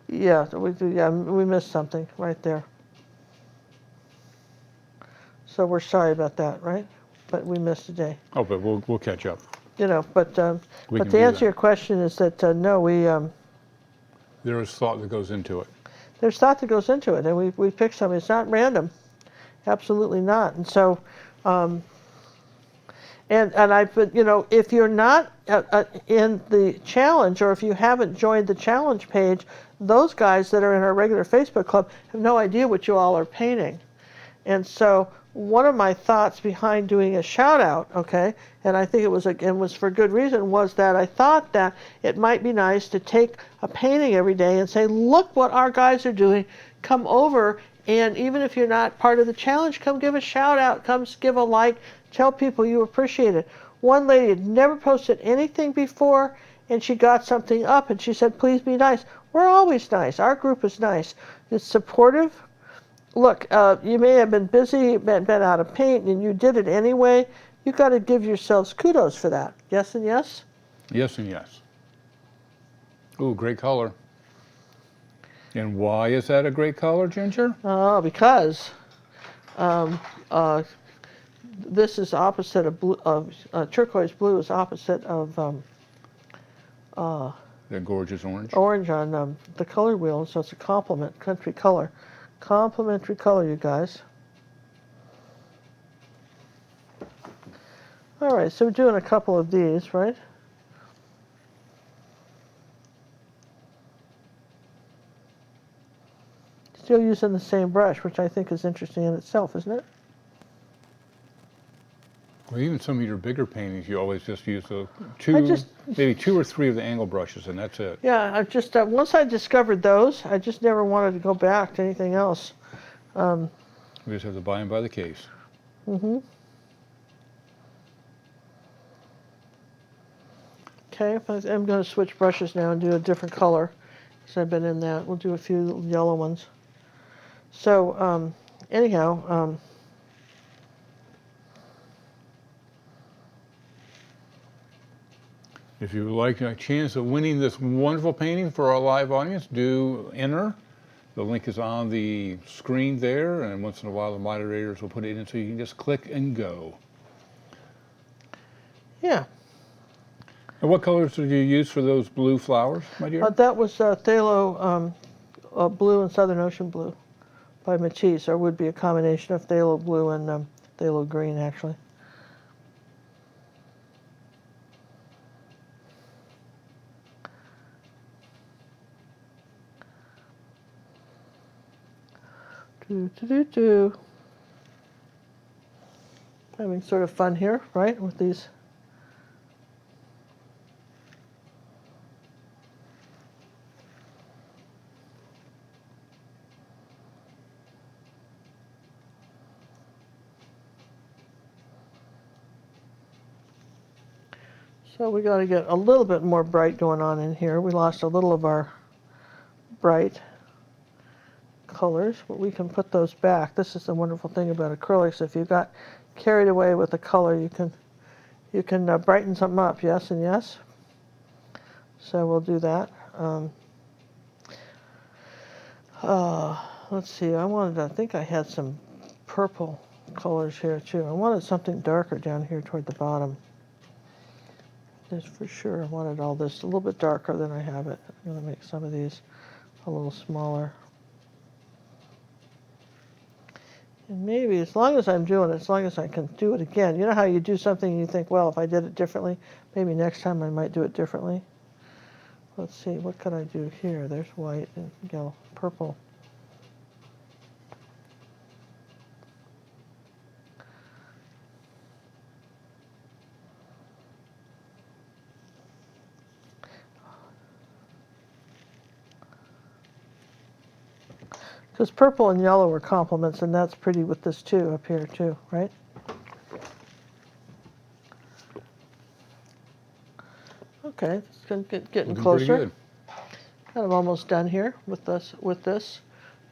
Yeah, we missed something right there. So we're sorry about that, right? But we missed a day. Oh, but we'll catch up. But to answer your question is that no, we. There is thought that goes into it. There's thought that goes into it, and we pick something. It's not random, absolutely not. And so, if you're not in the challenge, or if you haven't joined the challenge page, those guys that are in our regular Facebook club have no idea what you all are painting. And so one of my thoughts behind doing a shout out, okay, and I think it was for good reason, was that I thought that it might be nice to take a painting every day and say, look what our guys are doing, come over, and even if you're not part of the challenge, come give a shout out, come give a like, tell people you appreciate it. One lady had never posted anything before, and she got something up, and she said, please be nice. We're always nice. Our group is nice. It's supportive. Look, you may have been busy, been out of paint, and you did it anyway. You've got to give yourselves kudos for that. Yes and yes? Yes and yes. Ooh, great color. And why is that a great color, Ginger? Because this is opposite of blue. Turquoise blue is opposite of that gorgeous orange. Orange on the color wheel, so it's a complementary color. Complementary color, you guys. All right, so we're doing a couple of these, right? Still using the same brush, which I think is interesting in itself, isn't it? Well, even some of your bigger paintings, you always just use maybe 2 or 3 of the angle brushes, and that's it. Yeah, I just once I discovered those, I just never wanted to go back to anything else. We just have to buy them by the case. Mm-hmm. Okay, I'm going to switch brushes now and do a different color because I've been in that. We'll do a few little yellow ones. So anyhow, if you would like a chance of winning this wonderful painting for our live audience, do enter. The link is on the screen there, and once in a while the moderators will put it in so you can just click and go. Yeah. And what colors did you use for those blue flowers, my dear? That was phthalo blue and Southern Ocean blue by Matisse, or would be a combination of phthalo blue and phthalo green, actually. Having sort of fun here, right, with these. So we got to get a little bit more bright going on in here. We lost a little of our bright colors, but we can put those back. This is the wonderful thing about acrylics. If you got carried away with the color, you can brighten something up, yes and yes. So we'll do that. Let's see, I think I had some purple colors here too. I wanted something darker down here toward the bottom. That's for sure. I wanted all this a little bit darker than I have it. I'm going to make some of these a little smaller. And maybe, as long as I'm doing it, as long as I can do it again. You know how you do something and you think, well, if I did it differently, maybe next time I might do it differently. Let's see, what could I do here? There's white and yellow, purple. Because purple and yellow are complements, and that's pretty with this too, up here too, right? Okay, it's getting closer. Pretty good. Kind of almost done here with this.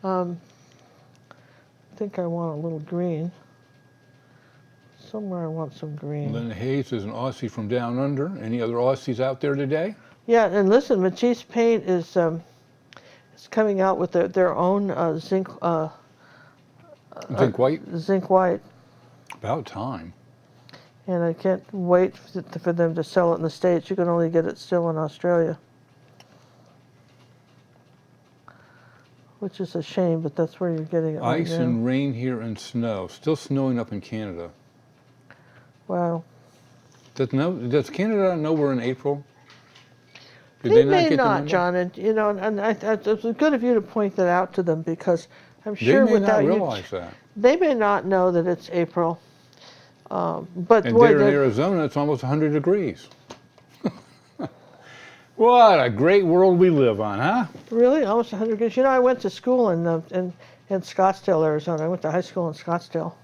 I think I want a little green. Somewhere I want some green. Lynn Hayes is an Aussie from down under. Any other Aussies out there today? Yeah, and listen, Matisse Paint is coming out with their own zinc white? Zinc white. About time. And I can't wait for them to sell it in the States. You can only get it still in Australia. Which is a shame, but that's where you're getting it right now. Ice and rain here and snow. Still snowing up in Canada. Wow. Does Canada know we're in April? They may not, John, and you know, and it was good of you to point that out to them, because I'm sure without you, they may not realize that. They may not know that it's April. But and boy, there in Arizona, it's almost 100 degrees. What a great world we live on, huh? Really, almost 100 degrees. You know, I went to school in Scottsdale, Arizona. I went to high school in Scottsdale.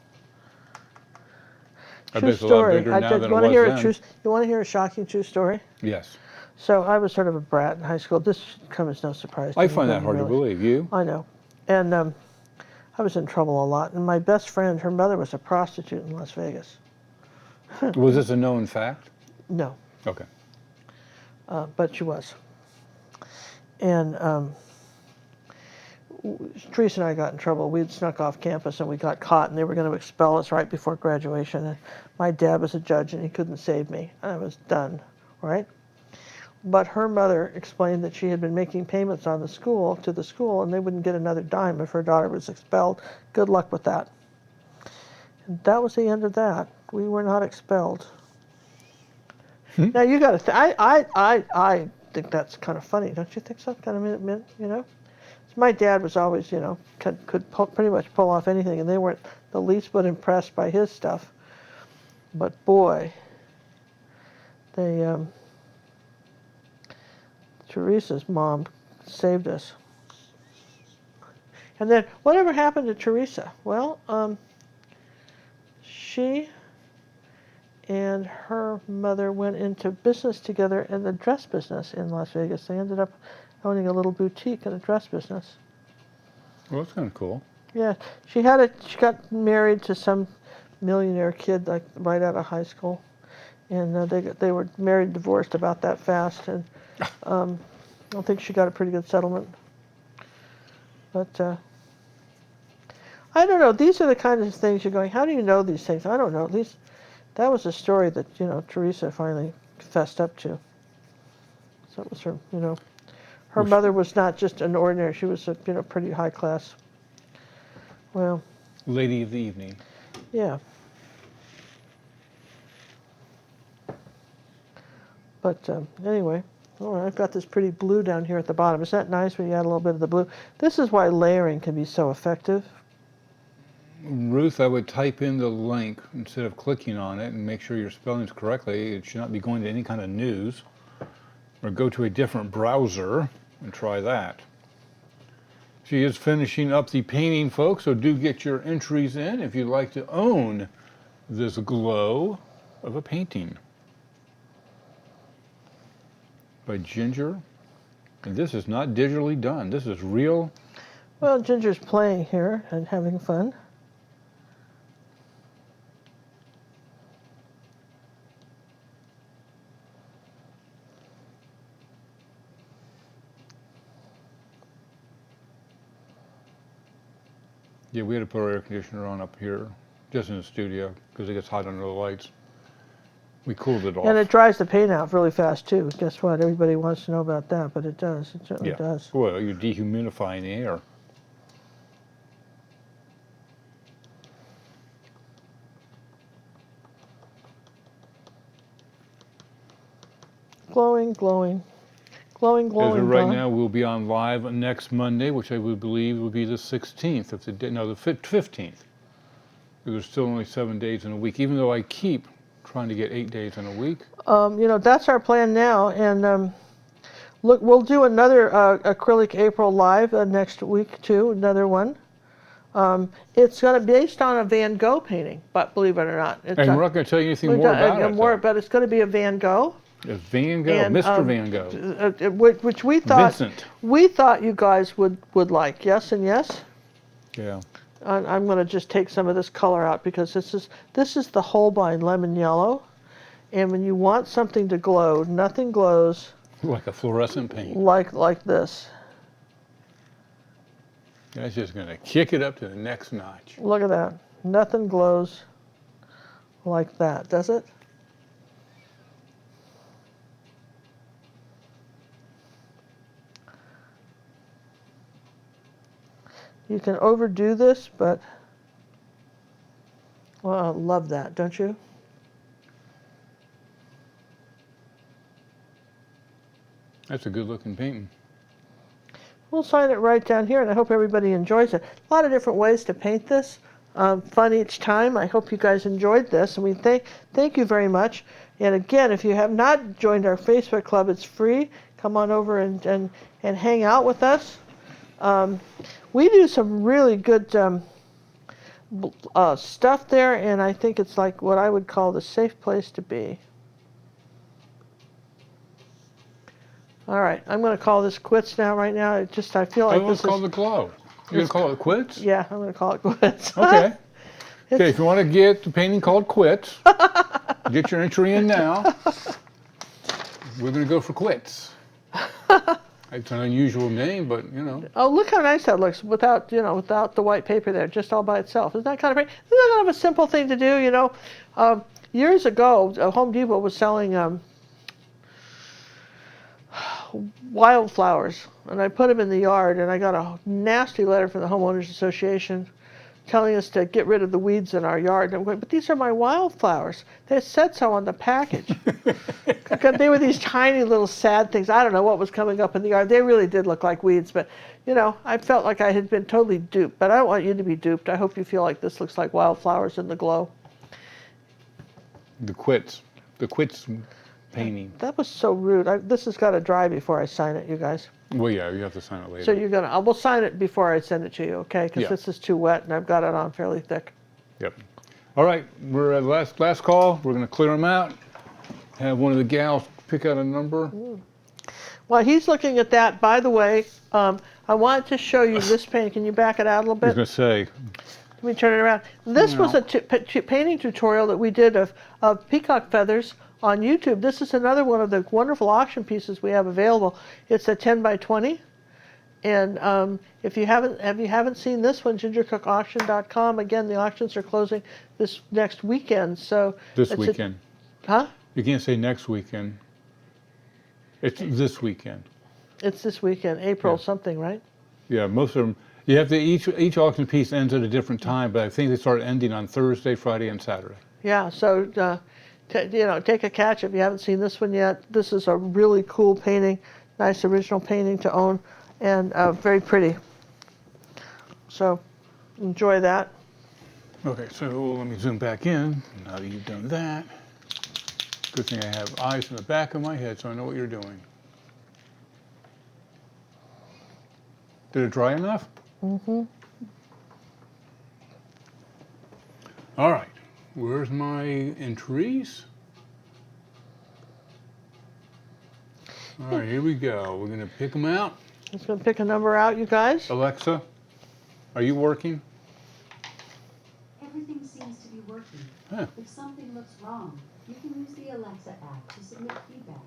True story. You want to hear a shocking true story? Yes. So I was sort of a brat in high school. This should come as no surprise to me. I find that hard to believe. You? I know. And I was in trouble a lot. And my best friend, her mother was a prostitute in Las Vegas. Was this a known fact? No. Okay. But she was. And Teresa and I got in trouble. We'd snuck off campus and we got caught, and they were going to expel us right before graduation. And my dad was a judge and he couldn't save me. I was done, right? But her mother explained that she had been making payments to the school, and they wouldn't get another dime if her daughter was expelled. Good luck with that. And that was the end of that. We were not expelled. Now you got to. I think that's kind of funny, don't you think so? Kind of, you know. My dad was always, you know, could pretty much pull off anything, and they weren't the least bit impressed by his stuff. But boy, Teresa's mom saved us. And then, whatever happened to Teresa? Well, she and her mother went into business together in the dress business in Las Vegas. They ended up owning a little boutique in the dress business. Well, that's kind of cool. Yeah, she got married to some millionaire kid like right out of high school, and they were married, divorced about that fast, and I don't think she got a pretty good settlement. But I don't know. These are the kinds of things you're going, how do you know these things? I don't know. That was a story that, Teresa finally fessed up to. So it was her, her mother was not just an ordinary, she was a, pretty high class. Well. Lady of the evening. Yeah. But anyway, I've got this pretty blue down here at the bottom. Isn't that nice when you add a little bit of the blue? This is why layering can be so effective. Ruth, I would type in the link instead of clicking on it and make sure your spelling's correctly. It should not be going to any kind of news. Or go to a different browser and try that. She is finishing up the painting, folks, so do get your entries in if you'd like to own this glow of a painting by Ginger. And this is not digitally done. This is real. Well, Ginger's playing here and having fun. Yeah, we had to put our air conditioner on up here, just in the studio, because it gets hot under the lights. We cooled it off. And it dries the paint out really fast, too. Guess what? Everybody wants to know about that, but it does. It certainly does. Well, you're dehumidifying the air. Glowing, glowing. Glowing, glowing. As of right now, we'll be on live next Monday, which I would believe will be the 16th of the day, no, the 15th. There's still only 7 days in a week, even though I keep trying to get 8 days in a week. That's our plan now, and look, we'll do another Acrylic April live next week too, another one. It's going to be based on a Van Gogh painting, but believe it or not. And we're not going to tell you anything more about it. But it's going to be a Van Gogh. A Van Gogh, and, Mr. Van Gogh. Which we thought Vincent. We thought you guys would like. Yes and yes. Yeah. I'm going to just take some of this color out because this is the Holbein lemon yellow, and when you want something to glow, nothing glows like a fluorescent paint. Like this. That's just going to kick it up to the next notch. Look at that. Nothing glows like that, does it? You can overdo this, but, well, I love that, don't you? That's a good-looking painting. We'll sign it right down here, and I hope everybody enjoys it. A lot of different ways to paint this. Fun each time. I hope you guys enjoyed this, and we thank you very much. And again, if you have not joined our Facebook club, it's free. Come on over and hang out with us. We do some really good stuff there, and I think it's like what I would call the safe place to be. All right, I'm going to call this quits now. Right now, I feel like this is called the glow. You're going to call it quits? Yeah, I'm going to call it quits. Okay. Okay, if you want to get the painting called quits, get your entry in now. We're going to go for quits. It's an unusual name, but Oh, look how nice that looks without the white paper there, just all by itself. Isn't that kind of pretty? Isn't that kind of a simple thing to do? Years ago, Home Depot was selling wildflowers, and I put them in the yard, and I got a nasty letter from the Homeowners Association telling us to get rid of the weeds in our yard. And I'm going, but these are my wildflowers. They said so on the package. They were these tiny little sad things. I don't know what was coming up in the yard. They really did look like weeds, but I felt like I had been totally duped. But I don't want you to be duped. I hope you feel like this looks like wildflowers in the glow. The quits painting. That was so rude. This has got to dry before I sign it, you guys. Well, yeah, you have to sign it later. So we'll sign it before I send it to you, okay? Because this is too wet and I've got it on fairly thick. Yep. All right, we're at last call. We're going to clear them out. Have one of the gals pick out a number. While he's looking at that, by the way, I wanted to show you this painting. Can you back it out a little bit? I was going to say. Let me turn it around. This was a painting tutorial that we did of peacock feathers on YouTube. This is another one of the wonderful auction pieces we have available. It's a 10 by 20. And if you haven't seen this one, gingercookauction.com. Again, the auctions are closing this next weekend. So this weekend. Huh? You can't say next weekend. It's this weekend. It's this weekend, April something, right? Yeah, most of them. You have to each auction piece ends at a different time, but I think they start ending on Thursday, Friday, and Saturday. Yeah. So take a catch if you haven't seen this one yet. This is a really cool painting, nice original painting to own, and very pretty. So enjoy that. Okay, so let me zoom back in. Now that you've done that. Good thing I have eyes in the back of my head so I know what you're doing. Did it dry enough? Mm-hmm. All right, where's my entries? All right, here we go. We're gonna pick them out. Let's go pick a number out, you guys. Alexa, are you working? Everything seems to be working. Huh. If something looks wrong, you can use the Alexa app to submit feedback.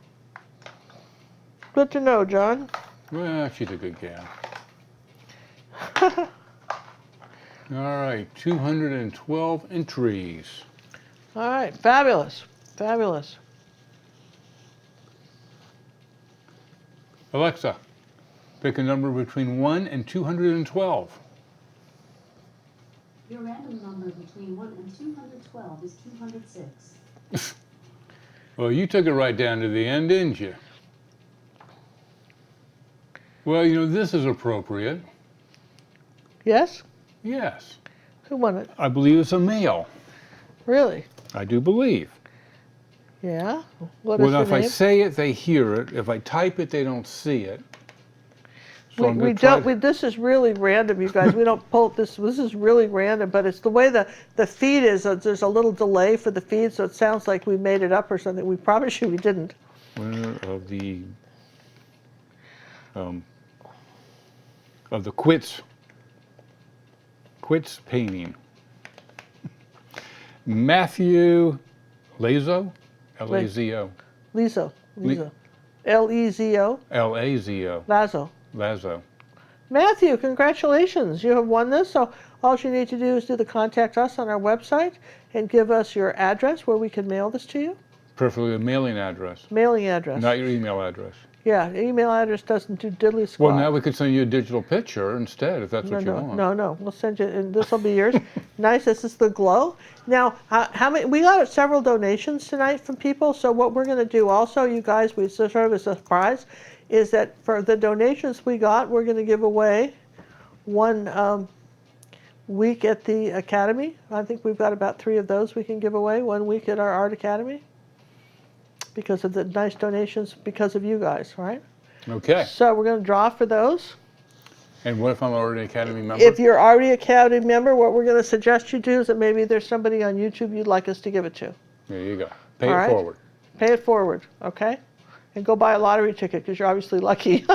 Good to know, John. Well, she's a good gal. All right, 212 entries. All right, fabulous, fabulous. Alexa, pick a number between 1 and 212. Your random number between 1 and 212 is 206. Well, you took it right down to the end, didn't you? Well, this is appropriate. Yes? Yes. Who won it? I believe it's a male. Really? I do believe. Yeah? What Well, is now, the if name? I say it, they hear it. If I type it, they don't see it. So I'm we gonna try don't. This is really random, you guys. We don't pull this. This is really random, but it's the way the feed is. There's a little delay for the feed, so it sounds like we made it up or something. We promise you we didn't. Winner of the quits painting. Matthew Lazo, L-A-Z-O. Lizo. L-E-Z-O. L-A-Z-O. Lazo. Matthew, congratulations. You have won this. So all you need to do is do the contact us on our website and give us your address where we can mail this to you. Preferably a mailing address. Mailing address. Not your email address. Yeah, email address doesn't do diddly squat. Well, now we could send you a digital picture instead, if that's what you want. No. We'll send you, and this will be yours. Nice. This is the glow. Now, how many? We got several donations tonight from people. So what we're going to do, also, you guys, we sort of a surprise, is that for the donations we got, we're going to give away one week at the Academy. I think we've got about 3 of those we can give away. 1 week at our Art Academy. Because of the nice donations, because of you guys, right? Okay. So we're going to draw for those. And what if I'm already an Academy member? If you're already an Academy member, what we're going to suggest you do is that maybe there's somebody on YouTube you'd like us to give it to. There you go. Pay All it right? forward. Pay it forward, okay? And go buy a lottery ticket because you're obviously lucky.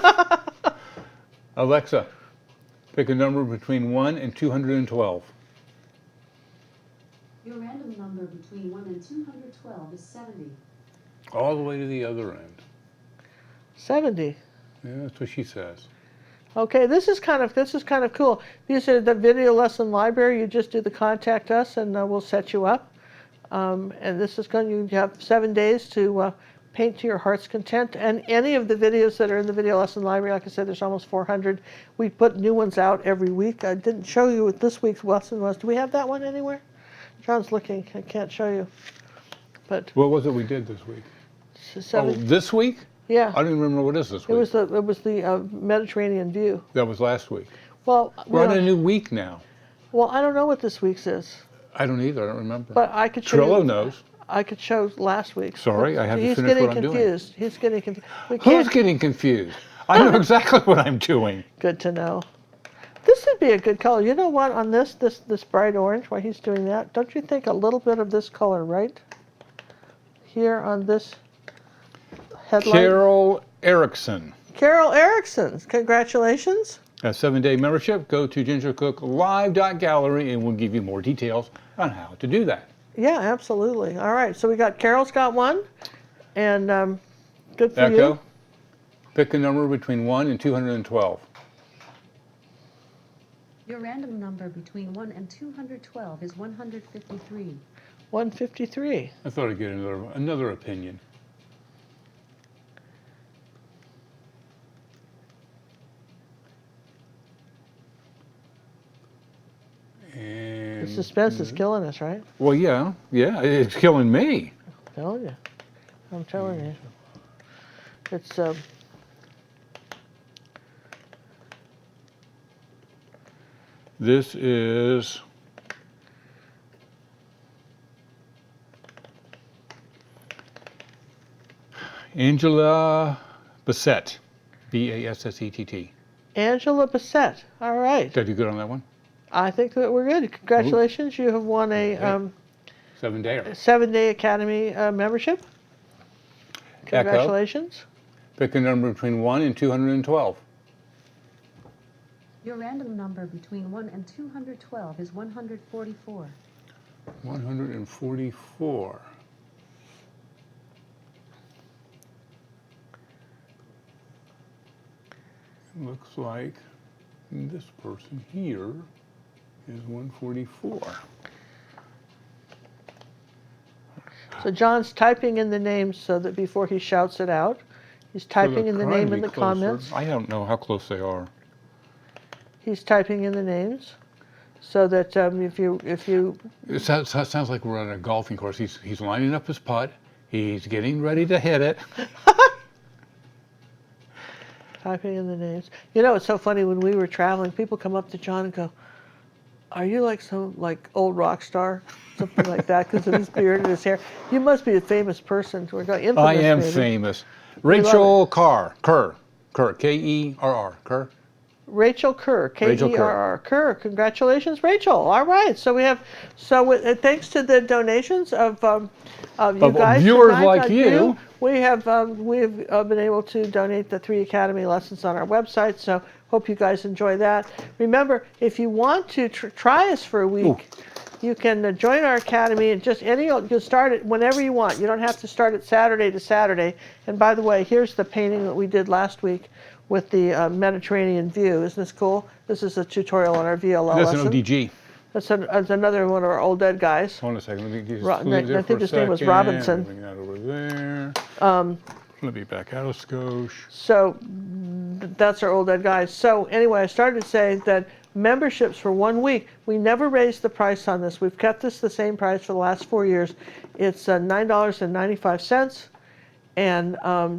Alexa, pick a number between 1 and 212. Your random number between 1 and 212 is 70. All the way to the other end. 70. Yeah, that's what she says. Okay, this is kind of cool. These are the video lesson library. You just do the contact us, and we'll set you up. And this is going. You have 7 days to paint to your heart's content. And any of the videos that are in the video lesson library, like I said, there's almost 400. We put new ones out every week. I didn't show you what this week's lesson was. Do we have that one anywhere? John's looking. I can't show you. But What was it we did this week? Oh, this week? Yeah. I don't even remember what it is this week. It was the Mediterranean view. That was last week. Well, We're on a new week now. Well, I don't know what this week's is. I don't either. I don't remember. But I could show Trillo you. knows. I could show last week's. Sorry, I haven't He's finished getting what I'm doing. confused. He's getting confused. Who's getting confused? I know exactly what I'm doing. Good to know. This would be a good color. You know what? On this bright orange, while he's doing that, don't you think a little bit of this color right here on this headlight? Carol Erickson. Carol Erickson, congratulations. A 7-day membership. Go to gingercooklive.gallery and we'll give you more details on how to do that. Yeah, absolutely. All right, so we got Carol's got one, and good for Echo, you. pick a number between 1 and 212. Your random number between 1 and 212 is 153. 153. I thought I'd get another opinion. And The suspense is killing us, right? well, yeah, it's killing me. I'm telling you. I'm telling you. It's This is Angela Bassett, Bassett. Angela Bassett. All right. Did I do good on that one? I think that we're good. Congratulations. You have won a 7-day. 7-day Academy membership. Congratulations. Pick a number between 1 and 212. Your random number between 1 and 212 is 144. 144. Looks like this person here is 144. So John's typing in the names so that before he shouts it out, he's typing in the name in the comments. I don't know how close they are. He's typing in the names so that if you It sounds like we're on a golfing course. He's lining up his putt. He's getting ready to hit it. typing in the names. You know, it's so funny when we were traveling, people come up to John and go, "Are you like some old rock star?" Something like that because of his beard and his hair. You must be a famous person. We're going infamous. I am maybe. famous. Rachel Kerr, Kerr. Rachel Kerr, Kerr. Kerr. Congratulations, Rachel. All right, so we have thanks to the donations of you guys, viewers tonight, like you, we have been able to donate the 3 Academy lessons on our website. So hope you guys enjoy that. Remember, if you want to try us for a week. You can join our academy and you'll start it whenever you want. You don't have to start it Saturday to Saturday. And by the way, here's the painting that we did last week with the Mediterranean view. Isn't this cool? This is a tutorial on our VLL That's lesson. an ODG. That's another one of our old dead guys. Hold on a second. Let me I think his name was Robinson. Bring that over there. Let me back out of Skosh. So that's our old dead guys. So anyway, I started to say that memberships for 1 week, we never raised the price on this. We've kept this the same price for the last 4 years. It's $9.95 and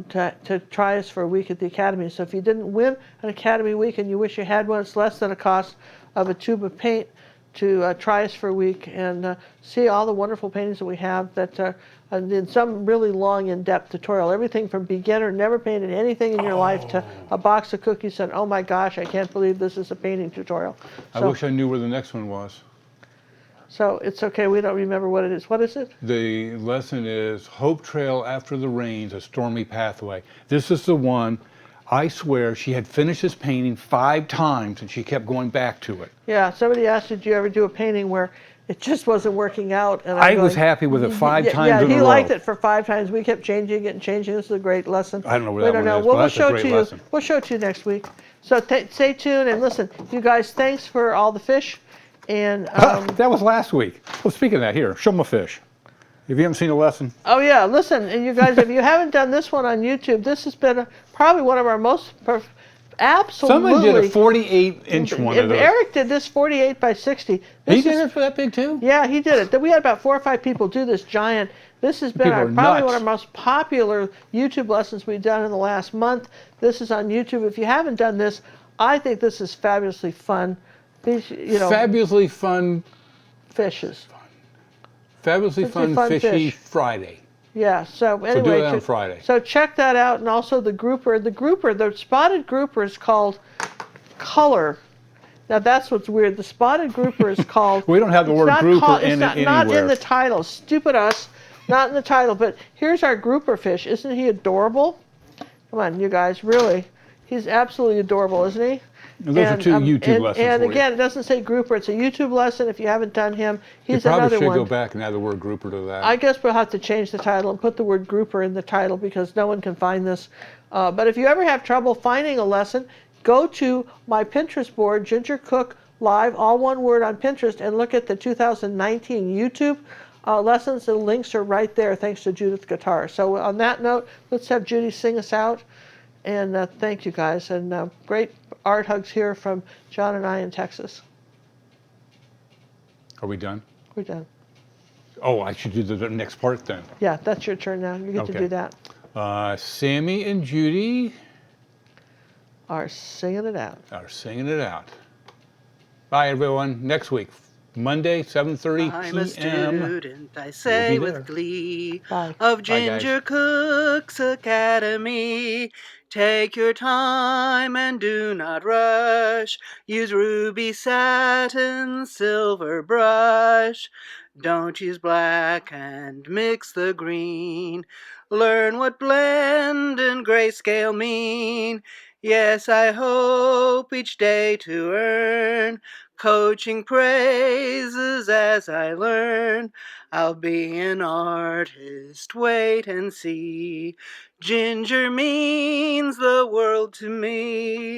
to try us for a week at the Academy. So if you didn't win an Academy week and you wish you had one, it's less than a cost of a tube of paint to try us for a week and see all the wonderful paintings that we have that in some really long, in-depth tutorial. Everything from beginner, never painted anything in your life, to a box of cookies and, oh my gosh, I can't believe this is a painting tutorial. I wish I knew where the next one was. So it's okay, we don't remember what it is. What is it? The lesson is Hope Trail After the Rains, A Stormy Pathway. This is the one, I swear, she had finished this painting 5 times and she kept going back to it. Yeah, somebody asked, did you ever do a painting where it just wasn't working out? And I was happy with it 5 times in a row. Yeah, he liked it for 5 times. We kept changing it and changing. This is a great lesson. I don't know where that one is, but that's a great lesson. We'll show it to you next week. So stay tuned and listen. You guys, thanks for all the fish. And that was last week. Well, speaking of that, here, show them a fish. If you haven't seen a lesson. Oh yeah, listen, and you guys, if you haven't done this one on YouTube, this has been probably one of our most absolutely. Someone did a 48-inch one of those. Eric did this 48 by 60. He did it for that big too? Yeah, he did it. We had about 4 or 5 people do this giant. This has been probably one of our most popular YouTube lessons we've done in the last month. This is on YouTube. If you haven't done this, I think this is fabulously fun. Fabulously fun fishes. Fabulously fun fishy Friday. Yeah, so anyway. So do that on Friday. So check that out, and also the grouper. The spotted grouper is called Color. Now that's what's weird. The spotted grouper is called. We don't have the word grouper in it anywhere. Not in the title. Stupid us. Not in the title. But here's our grouper fish. Isn't he adorable? Come on, you guys. Really, he's absolutely adorable, isn't he? And those are two YouTube lessons. And for again, you. It doesn't say grouper. It's a YouTube lesson. If you haven't done him, he's you another one. probably should go back and add the word grouper to that. I guess we'll have to change the title and put the word grouper in the title because no one can find this. But if you ever have trouble finding a lesson, go to my Pinterest board, gingercooklive, all one word on Pinterest, and look at the 2019 YouTube lessons. The links are right there, thanks to Judith's guitar. So on that note, let's have Judy sing us out. And thank you guys. And great art hugs here from John and I in Texas. Are we done? We're done. Oh, I should do the next part then. Yeah, that's your turn now. You get to do that. Sammy and Judy are singing it out. Bye, everyone. Next week, Monday, 7:30 p.m. I'm a student, I say with glee, Bye. of Ginger Cook's Academy. Take your time and do not rush. Use ruby satin, silver brush. Don't use black and mix the green. Learn what blend and grayscale mean. Yes, I hope each day to earn coaching praises as I learn. I'll be an artist, wait and see. Ginger means the world to me.